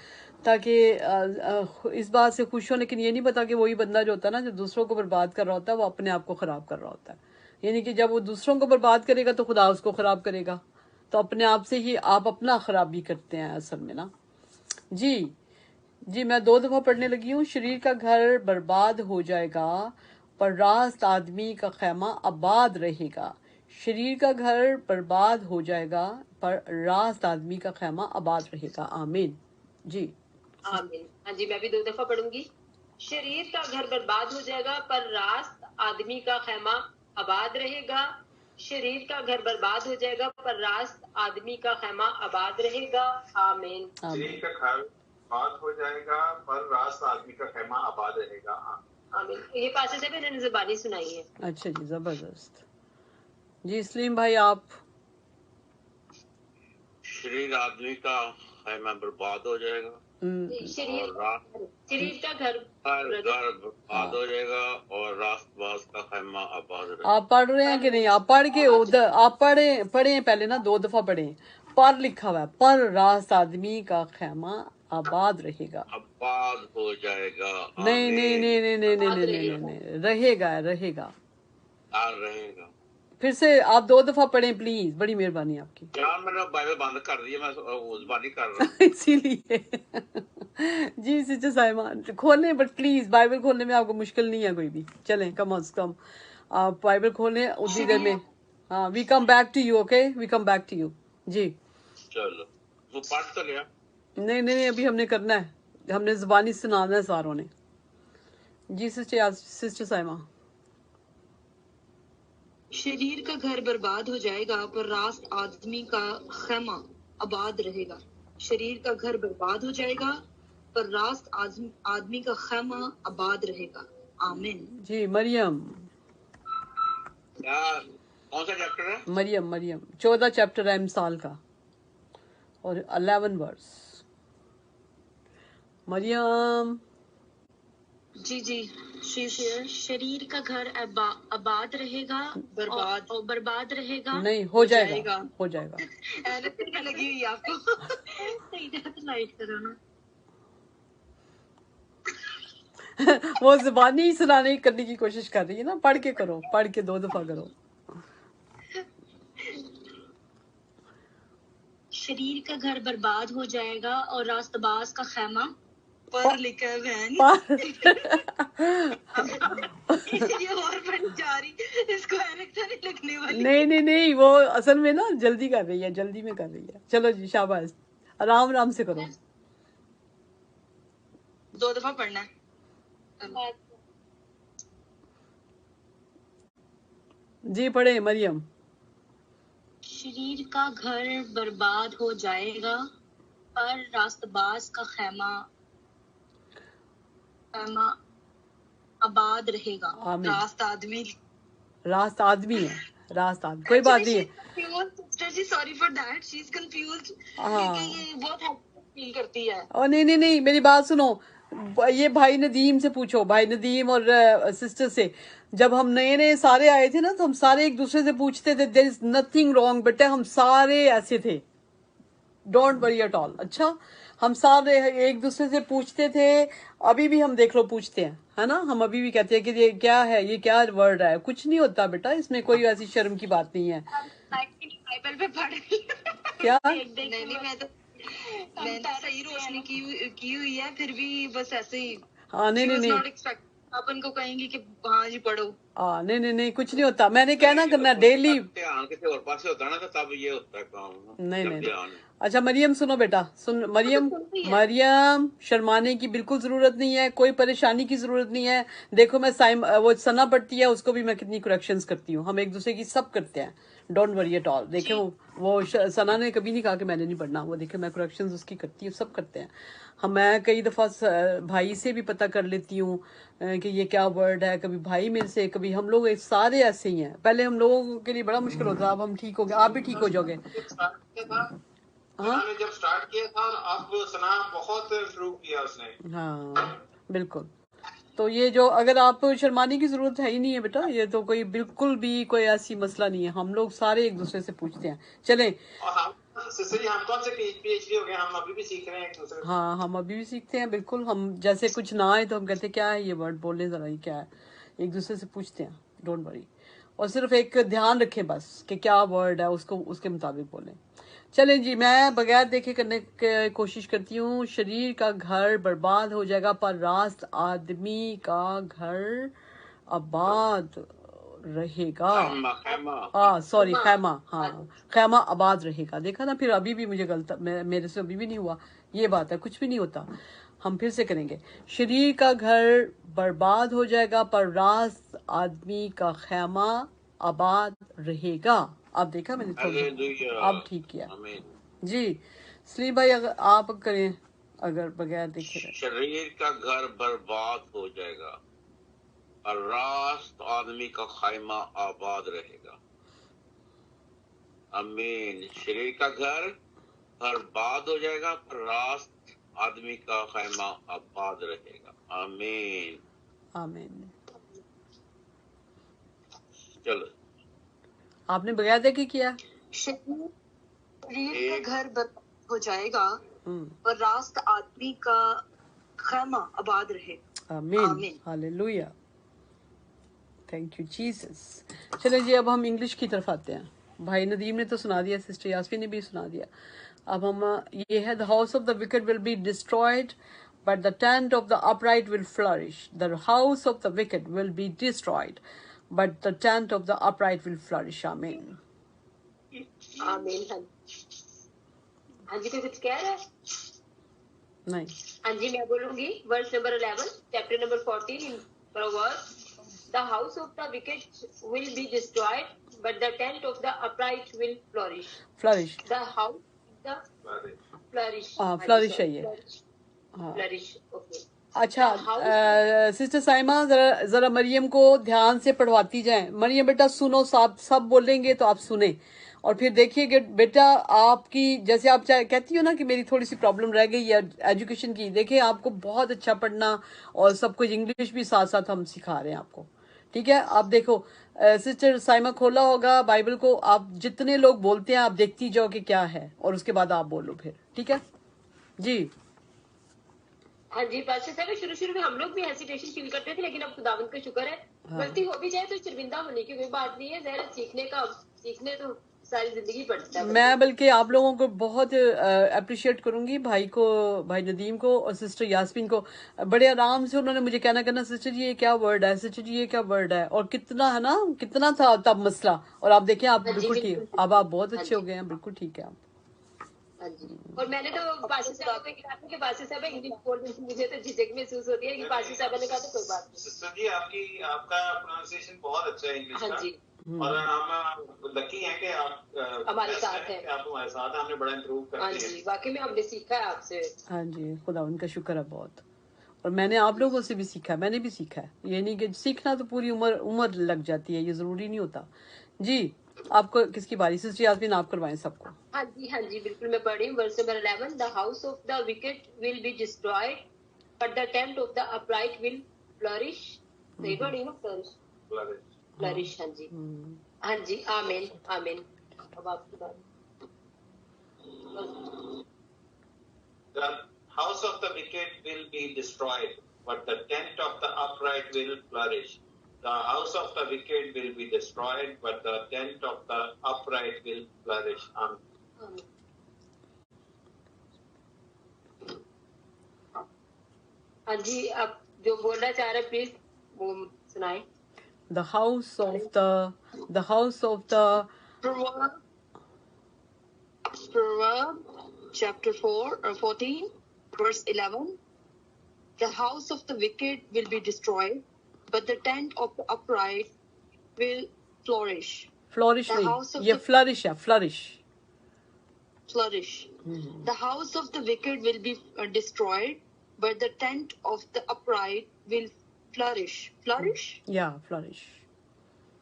ताकि इस बात से खुश हो, लेकिन ये नहीं पता कि वही बंदा जो होता है ना, जो दूसरों को बर्बाद कर रहा होता है, वो अपने आप को खराब कर रहा होता है। यानी कि जब वो दूसरों को बर्बाद करेगा तो खुदा उसको खराब करेगा। तो अपने आप से ही आप अपना खराबी करते हैं असल में ना। जी मैं 2 दफा पढ़ने लगी हूँ। शरीर का घर बर्बाद हो जाएगा पर रास्त आदमी का खैमा आबाद रहेगा। शरीर का घर बर्बाद हो जाएगा पर रास्त आदमी का खैमा आबाद रहेगा। आमीन। जी आमीन। हाँ जी, मैं भी 2 दफा पढ़ूंगी। शरीर का घर बर्बाद हो जाएगा पर रास्त आदमी का खैमा आबाद रहेगा। शरीर का घर बर्बाद हो जाएगा पर रास्त आदमी का खैमा आबाद रहेगा। आमीन। शरीर का घर बर्बाद हो जाएगा पर रास्त आदमी का खैमा आबाद रहेगा। आमीन। ये पासे से मैंने ज़बानी सुनाई है। अच्छा जी, जबरदस्त। जी सलीम भाई आप। शरीर आदमी का खैमा बर्बाद हो जाएगा, शरीर का घर बर्बाद हो जाएगा और रास्तबाज का खैमा आबाद रहेगा। आप पढ़ रहे हैं कि नहीं? आप पढ़ के उधर आप पढ़े पहले ना, 2 दफा पढ़े। पर लिखा हुआ है पर रास्त आदमी का खैमा आबाद रहेगा, आबाद हो जाएगा। नहीं नहीं नहीं नहीं नहीं नहीं नहीं नहीं, रहेगा रहेगा रहेगा। फिर से आप 2 दफा पढ़ें प्लीज, बड़ी मेहरबानी आपकी। यार मैंने बाइबल बंद कर दी है, मैं ज़बानी कर रहा हूँ इसीलिए जी सिस्टर साइमा खोलें, बट प्लीज बाइबल खोलने में आपको मुश्किल नहीं है कोई भी। चलें कम अज कम आप बाइबल खोलें उतनी देर में। हाँ we come back to you. Okay we come back to you. जी चलो वो पढ़ तो लिया। नहीं अभी हमने करना है, हमने ज़बानी सुनाना है सारों ने। जी सिस्टर साइमा। शरीर का घर बर्बाद हो जाएगा पर रास्त आदमी का खैमा आबाद रहेगा। शरीर का घर बर्बाद हो जाएगा पर रास्त आदमी का खैमा आबाद रहेगा। आमीन। जी मरियम। कौन सा चैप्टर है? मरियम 14 चैप्टर है इमसाल का और 11 वर्स। मरियम। जी शरीर का घर आबाद रहेगा, बर्बाद रहेगा नहीं, हो जाएगा लगी हुई आपको लाइट करो ना वो ज़बानी सुनाने करने की कोशिश कर रही है ना। पढ़ के करो, पढ़ के 2 दफा करो। शरीर का घर बर्बाद हो जाएगा और रास्तबाज का खैमा पर लिखा है बहन। ये और बन जा रही, इसको एनक तो नहीं लगने वाली। नहीं, वो असल में ना जल्दी कर रही है, जल्दी में कर रही है। चलो जी, शाबाश, आराम आराम से करो। 2 दफा पढ़ना है जी, पढ़े मरियम। शरीर का घर बर्बाद हो जाएगा पर रास्तबाज का खैमा आबाद रहेगा। आमीन। रास्त आदमी है, रास्त आदमी, कोई बात नहीं है। Sister ji sorry for that, she is confused क्योंकि ये बहुत फील करती है। और नहीं, मेरी बात सुनो, ये भाई नदीम से पूछो, भाई नदीम और सिस्टर से। जब हम नए सारे आए थे ना, तो हम सारे एक दूसरे से पूछते थे, देयर इज नथिंग रॉन्ग बेटा, हम सारे ऐसे थे, डोंट वरी एट ऑल। अच्छा, हम सारे एक दूसरे से पूछते थे, अभी भी हम देख लो पूछते हैं, है ना। हम अभी भी कहते हैं कि ये क्या है, ये क्या वर्ड है। कुछ नहीं होता बेटा, इसमें कोई ऐसी शर्म की बात नहीं है। बाइबल पे पढ़ क्या नहीं, मैंने सही रोशनी की हुई है, फिर भी बस ऐसे ही। हाँ, नहीं, अपन को कहेंगे कि हाँ जी पढ़ो। हाँ, नहीं, कुछ नहीं होता। मैंने कहना करना डेली ध्यान किसी और पास होता ना, तो तब ये होता है काम। नहीं। अच्छा मरियम, सुनो बेटा, सुन मरियम, शर्माने की बिल्कुल जरूरत नहीं है, कोई परेशानी की जरूरत नहीं है। देखो मैं वो सना पढ़ती है, उसको भी मैं कितनी करेक्शंस करती हूँ, हम एक दूसरे की सब करते हैं, डोंट वरी एट ऑल। देखे वो सना ने कभी नहीं कहा कि मैंने नहीं पढ़ना, वो देखे मैं करेक्शंस उसकी करती हूँ, सब करते हैं हम। मैं कई दफा भाई से भी पता कर लेती हूँ कि ये क्या वर्ड है, कभी भाई मेरे से, कभी हम लोग सारे ऐसे ही हैं। पहले हम लोगों के लिए बड़ा मुश्किल होता, अब हम ठीक हो गए, आप भी ठीक हो जाओगे। हाँ, जब स्टार्ट किया था, अब सना बहुत इम्प्रूव किया उसने। हाँ बिल्कुल। तो ये जो, अगर आप शर्माने की जरूरत है ही नहीं है बेटा, ये तो कोई बिल्कुल भी कोई ऐसी मसला नहीं है, हम लोग सारे एक दूसरे से पूछते हैं। चलें, हम कौन से पीएचडी हो गए, हम अभी भी सीख रहे हैं एक दूसरे से। हाँ, हम अभी भी सीखते हैं, बिल्कुल। हम जैसे कुछ ना आए तो हम कहते क्या है ये वर्ड, बोलने जरा ये क्या है, एक दूसरे से पूछते हैं, डोंट वरी। और सिर्फ एक ध्यान रखें बस कि क्या वर्ड है, उसको उसके मुताबिक बोलें। चलें जी, मैं बगैर देखे करने की कोशिश करती हूँ। शरीर का घर बर्बाद हो जाएगा पर रास्त आदमी का घर आबाद रहेगा। हाँ सॉरी, खैमा, हाँ खैमा आबाद रहेगा। देखा ना, फिर अभी भी मुझे गलत, मेरे से अभी भी नहीं हुआ। ये बात है, कुछ भी नहीं होता। हम फिर से करेंगे। शरीर का घर बर्बाद हो जाएगा पर रास्त आदमी का खैमा आबाद रहेगा। आप देखा मैंने थोड़ा, आप ठीक किया जी। सलीम भाई, अगर आप करें, अगर बगैर देखे। शरीर का घर बर्बाद हो जाएगा और रास्त आदमी का खैमा आबाद रहेगा। आमीन। शरीर का घर बर्बाद हो जाएगा पर रास्त आदमी का खैमा आबाद रहेगा। आमीन आमीन। चलो, आपने बगैर देखे किया। शरीर का घर बर्बाद हो जाएगा और रास्त आदमी का खैमा आबाद रहे। आमीन, हालेलुया, थैंक यू जीसस। चले जी, अब हम इंग्लिश की तरफ आते हैं। भाई नदीम ने तो सुना दिया, सिस्टर यास्मीन ने भी सुना दिया। अब हम ये है, the house of the wicked will be destroyed but the tent of the upright will flourish. The house of the wicked will be destroyed but the tent of the upright will flourish. आमीन आमीन। हाँ जी, कोई कुछ कह रहा है? नहीं। हाँ जी, मैं बोलूंगी। Verse number 11, chapter number 14 in Proverbs. The house of the wicked will be destroyed, but the tent of the upright will flourish. Flourish. The house, the flourish. Flourish है ये। Flourish. Okay. अच्छा, सिस्टर साइमा, जरा मरियम को ध्यान से पढ़वाती जाएं। मरियम बेटा सुनो, सब बोलेंगे तो आप सुने, और फिर देखिए बेटा, आपकी जैसे आप कहती हो ना कि मेरी थोड़ी सी प्रॉब्लम रह गई है एजुकेशन की, देखिए आपको बहुत अच्छा पढ़ना और सब कुछ इंग्लिश भी साथ साथ हम सिखा रहे हैं आपको, ठीक है। आप देखो, सिस्टर साइमा खोला होगा बाइबल को, आप जितने लोग बोलते हैं आप देखती जाओ कि क्या है, और उसके बाद आप बोलो फिर, ठीक है जी। हाँ जी, पास्टर साहब, शुरू में हम लोग भी हेसिटेशन फील करते थे, लेकिन अब खुदावंद का शुक्र है, गलती हो भी जाए तो शर्मिंदा होने की कोई बात नहीं है। जरा सीखने तो सारी जिंदगी पढ़ता है। मैं बल्कि आप लोगों को बहुत अप्रिशिएट करूंगी, भाई को, भाई नदीम को और सिस्टर यास्मीन को। बड़े आराम से उन्होंने मुझे कहना सिस्टर जी ये क्या वर्ड है, सिस्टर जी ये क्या वर्ड है, और कितना है ना, कितना था तब मसला, और आप देखें आप हाँ जी, बिल्कुल ठीक, बिल्कुल। अब आप बहुत हाँ अच्छे जी। हो गए हैं, बिल्कुल ठीक है आप। हाँ जी। और मैंने तो पाशी साहब को कहा था कि पाशी साहब इंग्लिश बोलने से मुझे तो झिझक महसूस होती है, कि पाशी साहब ने कहा तो कोई बात नहीं। सिस्टर जी आपका प्रोनाउंसिएशन बहुत अच्छा है इंग्लिश हाँ का। जी। और हम लकी हैं कि आप हमारे साथ हैं। कि आप हमारे साथ हैं, हमने बड़ा इम्प्रूव हाँ करते जी, हैं। वाकई में हमने सीखा है आपसे। हाँ जी, खुदा उनका शुक्र है बहुत, और मैंने आप लोगों से भी सीखा है, मैंने भी सीखा है। ये नहीं कि सीखना तो पूरी उम्र लग जाती है, ये जरूरी नहीं होता। जी, आपको किसकी बारी? सिस्टर यास्मीन आप करवाएं सबको। हाँ जी, बिल्कुल मैं पढ़ रही हूँ verse number 11। The house of the wicked will be destroyed but the tent of the upright will flourish. सही पढ़ रही हूँ ना? फ्लरिश। हाँ जी, हाँ जी, आमीन आमीन। अब आपकी बात। The house of the wicked will be destroyed, but the tent of the upright will flourish. The house of the wicked will be destroyed, but the tent of the upright will flourish. Amen. हाँ जी, आप जो बोलना चाह रहे please वो सुनाएं। The house of the Proverb chapter 14 verse 11. The house of the wicked will be destroyed, but the tent of the upright will flourish. flourish The नहीं, house of ये the flourish है, flourish. The house of the wicked will be destroyed, but the tent of the upright will flourish. Flourish? Yeah, flourish.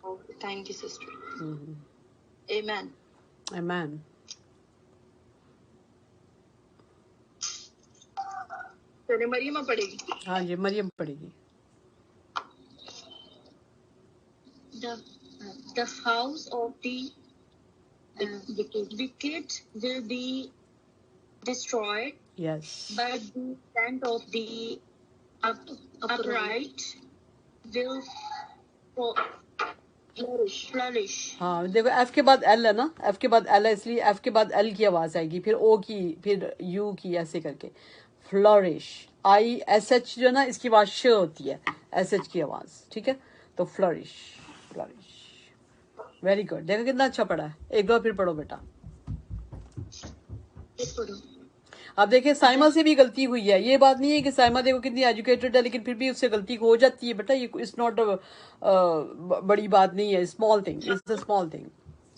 Okay, thank you, sister. Amen. Amen. चलिए मरियम पढ़ेगी। हाँ जी, मरियम पढ़ेगी। The house of the wicked will be destroyed. Yes. But the tent of the upright will flourish. हाँ देखो, F के बाद L है ना, एफ के बाद एल है, इसलिए एफ के बाद एल की आवाज आएगी, फिर ओ की, फिर यू की, ऐसे करके फ्लरिश। आई एस एच जो ना, इसकी आवाज श होती है, एस एच की आवाज, ठीक है? तो फ्लरिश, फ्लरिश। वेरी गुड, देखो कितना अच्छा पढ़ा है। एक बार फिर पढ़ो बेटा। अब देखिए साइमा से भी गलती हुई है, ये बात नहीं है कि साइमा देखो कितनी एजुकेटेड है, लेकिन फिर भी उससे गलती हो जाती है बेटा। ये इट्स नॉट बड़ी बात नहीं है, small thing, it's a small thing,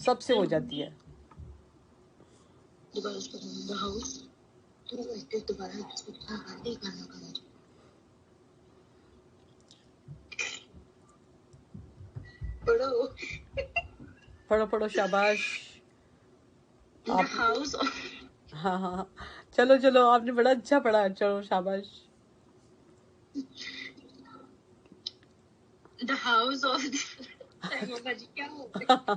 सबसे हो जाती है। पढ़ो पढ़ो, शाबाश। हाँ हाँ, चलो चलो, आपने बड़ा अच्छा पढ़ा, चलो शाबाश। The house of क्या हो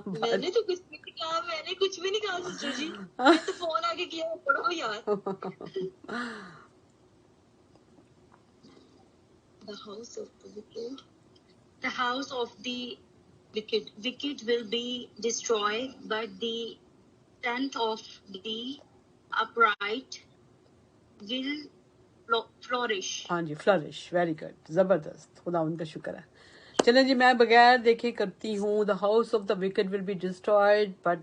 मैंने तो कुछ नहीं कहा, मैंने कुछ भी नहीं कहा सिस्टर जी, मैं तो फोन आगे किया, पढ़ो यार। The house of the wicked will be destroyed, but the tent of the upright will flourish. हाँ जी, फ्लरिश, वेरी गुड, जबरदस्त, खुदा उनका शुक्र है। चलें जी, मैं बगैर देखे करती हूँ। The house of the wicked will be destroyed, but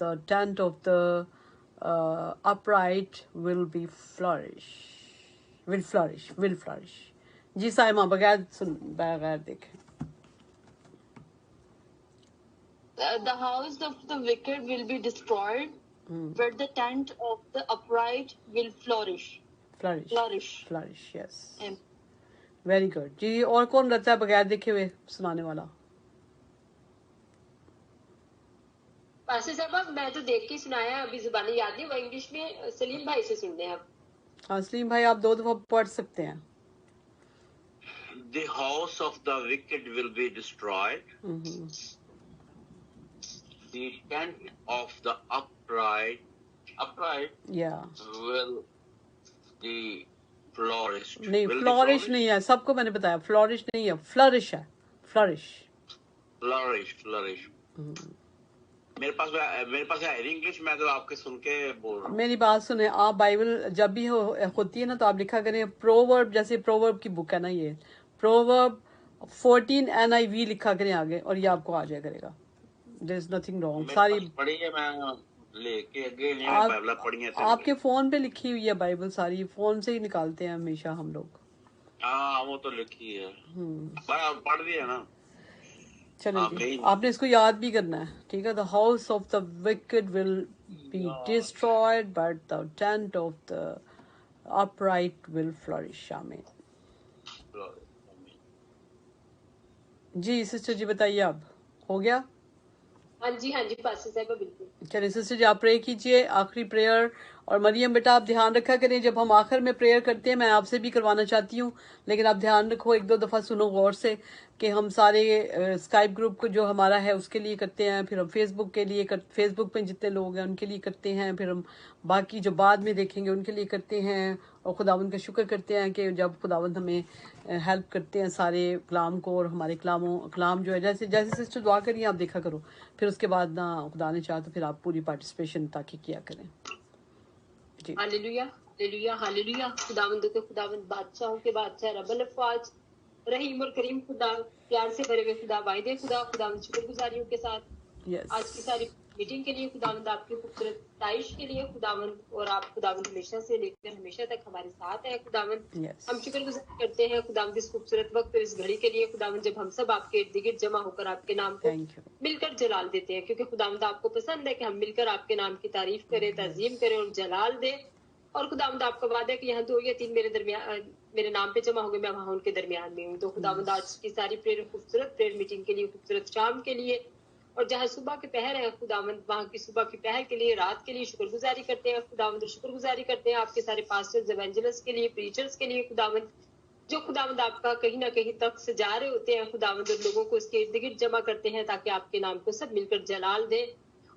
the tent of the upright will be flourish, will flourish. जी साइमा, बगैर देखे। The house of the wicked will be destroyed, but the tent of the upright will flourish. Flourish, yes. Very good जी। और कौन रहता है बगैर देखे हुए सुनाने वाला? पासी साहब, मैं तो देख के सुनाया, अभी जुबानी याद नहीं, वो इंग्लिश में सलीम भाई से सुनने हैं। हाँ सलीम भाई, आप 2 दफा पढ़ सकते हैं। The house of the wicked will be destroyed. The tent of the upright Yeah. will be flourished. नहीं, फ्लोरिश नहीं है, सबको मैंने बताया, फ्लोरिश नहीं है, फ्लरिश है, फ्लरिश। मेरे पास है इंग्लिश में, तो आपके सुन के बोल रहा हूँ। मेरी बात सुने, आप बाइबल जब भी होती है ना तो आप लिखा करें प्रोवर्ब, जैसे प्रोवर्ब की बुक है ना ये, प्रोवर्ब 14 NIV लिखा करें आगे, और ये आपको आ जाया करेगा। There is nothing wrong. मेरे सारी पास पढ़ी है, मैं लेके अगे नहीं आप बाइबल पढ़ी है आपके फोन पे लिखी हुई है बाइबल, सारी फोन से ही निकालते हैं हमेशा हम लोग। हाँ वो तो लिखी है, पढ़ दी है ना। चलो जी, आमीन। आपने इसको याद भी करना है, ठीक है। The house of the wicked will be destroyed but the tent of the upright will flourish. आमीन। जी सिस्टर जी बताइए, अब हो गया? हाँ जी पास्टर साहब बिल्कुल। चलिए सिस्टर जी आप प्रे कीजिए आखिरी प्रेयर। और मरियम बेटा आप ध्यान रखा करें, जब हम आखिर में प्रेयर करते हैं, मैं आपसे भी करवाना चाहती हूँ, लेकिन आप ध्यान रखो, एक दो दफ़ा सुनो गौर से, कि हम सारे स्काइप ग्रुप को जो हमारा है उसके लिए करते हैं, फिर हम फेसबुक के लिए फेसबुक पे जितने लोग हैं उनके लिए करते हैं, फिर हम बाकी जो बाद में देखेंगे उनके लिए करते हैं, और खुदावंद का शुक्र करते हैं कि जब खुदावंद हमें हेल्प करते हैं सारे कलाम को, और हमारे कलाम जो है, जैसे जैसे सिस्टर दुआ करिए आप देखा करो, फिर उसके बाद ना खुदा ने चाहा तो फिर आप पूरी पार्टिसिपेशन ताकि किया करें। जी हालेलुया हालेलुया हालेलुया। खुदावंद के खुदावंद, बादशाहों के बादशाह, रब्बुल अफ़वाज, रहीम और करीम खुदा, प्यार से भरे हुए खुदा, वायदे खुदा, खुदावंद शुक्रगुजारियों के साथ आज की सारी मीटिंग के लिए खुदावंद, आपकी खूबसूरत ताइश के लिए खुदावंद, और आप खुदावंद हमेशा से लेकर हमेशा तक हमारे साथ है खुदावंद। हम शुक्रगुजार करते हैं खुदावंद इस खूबसूरत वक्त और इस घड़ी के लिए खुदावंद, जब हम सब आपके इर्द गिर्द जमा होकर आपके नाम को मिलकर जलाल देते हैं, क्योंकि खुदावंद आपको पसंद है कि हम मिलकर आपके नाम की तारीफ करें, तज़ीम करें और जलाल दें। और खुदावंद आपका वादा है कि यहाँ 2 या 3 मेरे नाम पे जमा होंगे, मैं वहाँ उनके दरमियान में हूँ। तो खुदावंद आज की सारी खूबसूरत प्रेयर मीटिंग के लिए, खूबसूरत शाम के लिए, और जहाँ सुबह के पहर है खुदावंद, वहाँ की सुबह की पहर के लिए, रात के लिए शुक्रगुजारी करते हैं खुदावंद। शुक्रगुजारी करते हैं आपके सारे पास्टर्स, एवेंजलिस्ट के लिए, प्रीचर्स के लिए खुदावंद, जो खुदावंद आपका कहीं ना कहीं तक से जा रहे होते हैं खुदावंद, और लोगों को इसके इर्द गिर्द जमा करते हैं ताकि आपके नाम को सब मिलकर जलाल दें।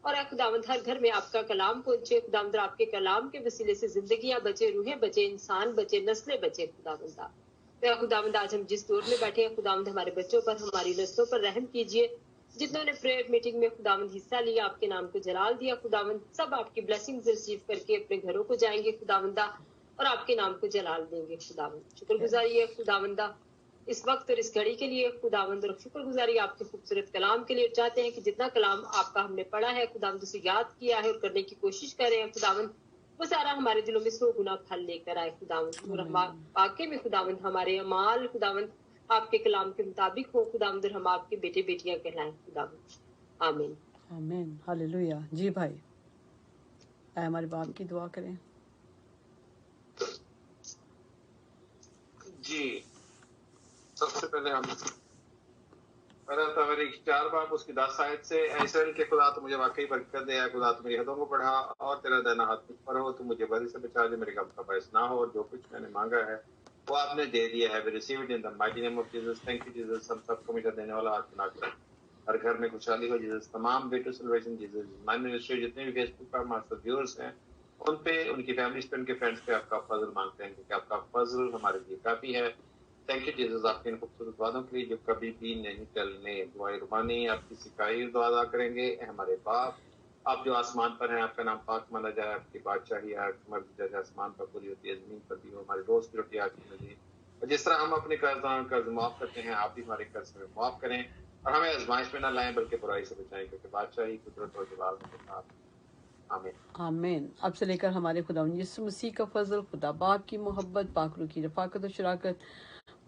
और खुदावंद हर घर में आपका कलाम पहुंचे खुदावंद, आपके कलाम के वसीले से जिंदगियां बचे, रूहें बचे, इंसान बचे, नस्लें बचे खुदावंद। खुदावंद आज हम जिस दौर में बैठे हैं खुदावंद, हमारे बच्चों पर, हमारी नस्लों पर रहम कीजिए। जिन्होंने प्रेयर मीटिंग में खुदावंद हिस्सा लिया, आपके नाम को जलाल दिया खुदावंद, सब आपकी ब्लेसिंग्स रिसीव करके अपने घरों को जाएंगे खुदावंदा, और आपके नाम को जलाल देंगे खुदावंद। शुक्रगुजारी है खुदावंदा इस वक्त और इस घड़ी के लिए खुदावंद, और शुक्रगुजारी आपके खूबसूरत कलाम के लिए। चाहते हैं कि जितना कलाम आपका हमने पढ़ा है खुदावंद, उसे याद किया है और करने की कोशिश कर रहे हैं खुदावंद, वो सारा हमारे दिलों में 100 गुना फल लेकर आए खुदावंद। और वाकई में खुदावंद हमारे अमाल खुदावंद आपके कलाम के मुताबिक हो खुदावंद, और हम आपके बेटे बेटियां कहलाएं खुदावंद। आमीन आमीन हालेलुया। जी भाई हमारे बाप की दुआ करें। जी सबसे पहले हम मेरे 4 बाप उसकी 10 आयत से, ऐसे के खुदा तो मुझे वाकई बरकत दे, खुदा तो मेरी हदों को बढ़ा, और तेरा दाहिना हाथ मुझ पर हो, तो मुझे बदी से बचा दे, मेरे गम का बायस ना हो, और जो कुछ मैंने मांगा है वो आपने दे दिया है। We receive it in the mighty name of Jesus. Thank you Jesus. हम सबको मीठा देने वाला हाथ बना कर हर घर में खुशहाली हो जीसस। तमाम बेटू सेलिब्रेशन जीसस, माय मिनिस्ट्री जितने भी फेसबुक पर मास्टर व्यूअर्स हैं, उन पे, उनकी फैमिलीज पे, उनके फ्रेंड्स पे आपका फजल मांगते हैं, क्योंकि आपका फजल हमारे लिए काफी है। थैंक यू जीसस आपके इन खूबसूरत वादों के लिए जो कभी भी नहीं टलने। दुआए रुबानी आपकी सिखाई दुआ अदा करेंगे। हमारे बाप आप जो आसमान पर हैं, आपका नाम पाक माना जाए, आपकी बादशाही मर्जी जैसे आसमान पर पूरी होती है जमीन पर भी हो। हमारी रोज की रोटी आज की मिली, और जिस तरह हम अपने कर्ज माफ करते हैं, आप भी हमारे कर्ज में माफ करें, और हमें आजमाइश में न लाएं बल्कि बुराई से बचाएं, क्योंकि बादशाही कुदरत और जलाल के साथ। आमीन आमीन। अब से लेकर हमारे खुदा यीशु मसीह का फजल, खुदा बाप की मोहब्बत, पाकरू की रफाकत और शराकत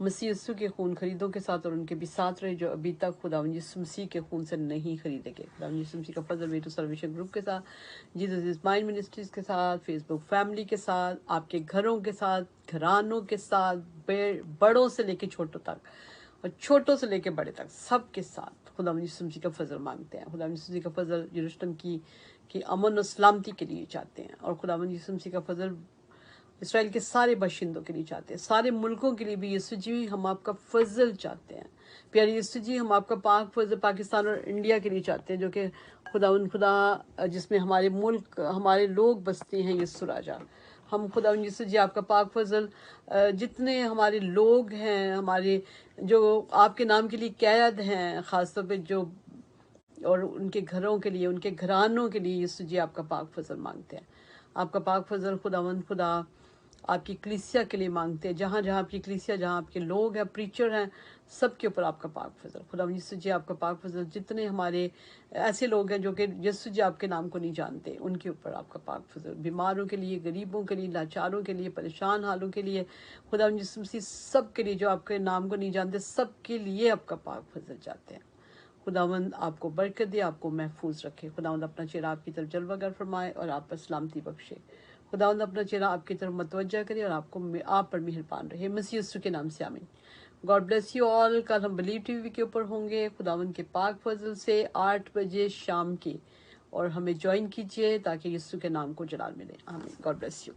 मसीह यीशु के खून खरीदों के साथ और उनके भी साथ रहे, जो अभी तक खुदा यीशु मसीह के खून से नहीं खरीदे गए। खुदा यीशु मसीह का फजल वे टू सर्वेशन ग्रुप के साथ, जीसस इज माइंड मिनिस्ट्रीज के साथ, फेसबुक फैमिली के साथ, आपके घरों के साथ, घरानों के साथ, बड़ों से लेके छोटों तक और छोटों से लेके बड़े तक सबके साथ खुदा यीशु मसीह का फजल मांगते हैं। खुदा यीशु मसीह का फजल यरूशलेम की अमन और सलामती के लिए चाहते हैं, और खुदा यीशु मसीह का फजल इसराइल के सारे बाशिंदों के लिए चाहते हैं, सारे मुल्कों के लिए भी। यीशु जी हम आपका फजल चाहते हैं, प्यारे यीशु जी हम आपका पाक फजल पाकिस्तान और इंडिया के लिए चाहते हैं, जो कि खुदा जिसमें हमारे मुल्क, हमारे लोग बसते हैं। यीशु राजा हम खुदा यीशु जी आपका पाक फजल जितने हमारे लोग हैं, हमारे जो आपके नाम के लिए कैद हैं, ख़ासतौर पे जो اور ان کے گھروں کے لیے, ان کے گھرانوں کے لیے یسوع جی آپ کا پاک فضل مانگتے ہیں. آپ کا پاک فضل خداوند خدا آپ کی کلیسیا کے لیے مانگتے ہیں, جہاں جہاں آپ کی کلیسیا, جہاں آپ کے لوگ ہیں, پریچر ہیں, سب کے اوپر آپ کا پاک فضل. خداوند یسوع جی آپ کا پاک فضل, جتنے ہمارے ایسے لوگ ہیں جو کہ یسوع جی آپ کے نام کو نہیں جانتے, ان کے اوپر آپ کا پاک فضل. بیماروں کے لیے, غریبوں کے لیے, لاچاروں کے لیے, پریشان حالوں کے لیے, خداوند یسوع مسیح سب کے لیے جو آپ کے نام کو نہیں جانتے, سب کے لیے آپ کا پاک فضل چاہتے ہیں. خداوند آپ کو برکت دے, آپ کو محفوظ رکھے. خداوند اپنا چہرہ آپ کی طرف جلوہ گر فرمائے اور آپ پر سلامتی بخشے. خداوند اپنا چہرہ آپ کی طرف متوجہ کرے اور آپ پر مہربان رہے. مسیح یسوع کے نام سے آمین. گاڈ بلیس یو آل. کل ہم بلیو ٹی وی کے اوپر ہوں گے خداوند کے پاک فضل سے 8 بجے شام کے, اور ہمیں جوائن کیجیے تاکہ یسوع کے نام کو جلال ملے. آمین. God bless you.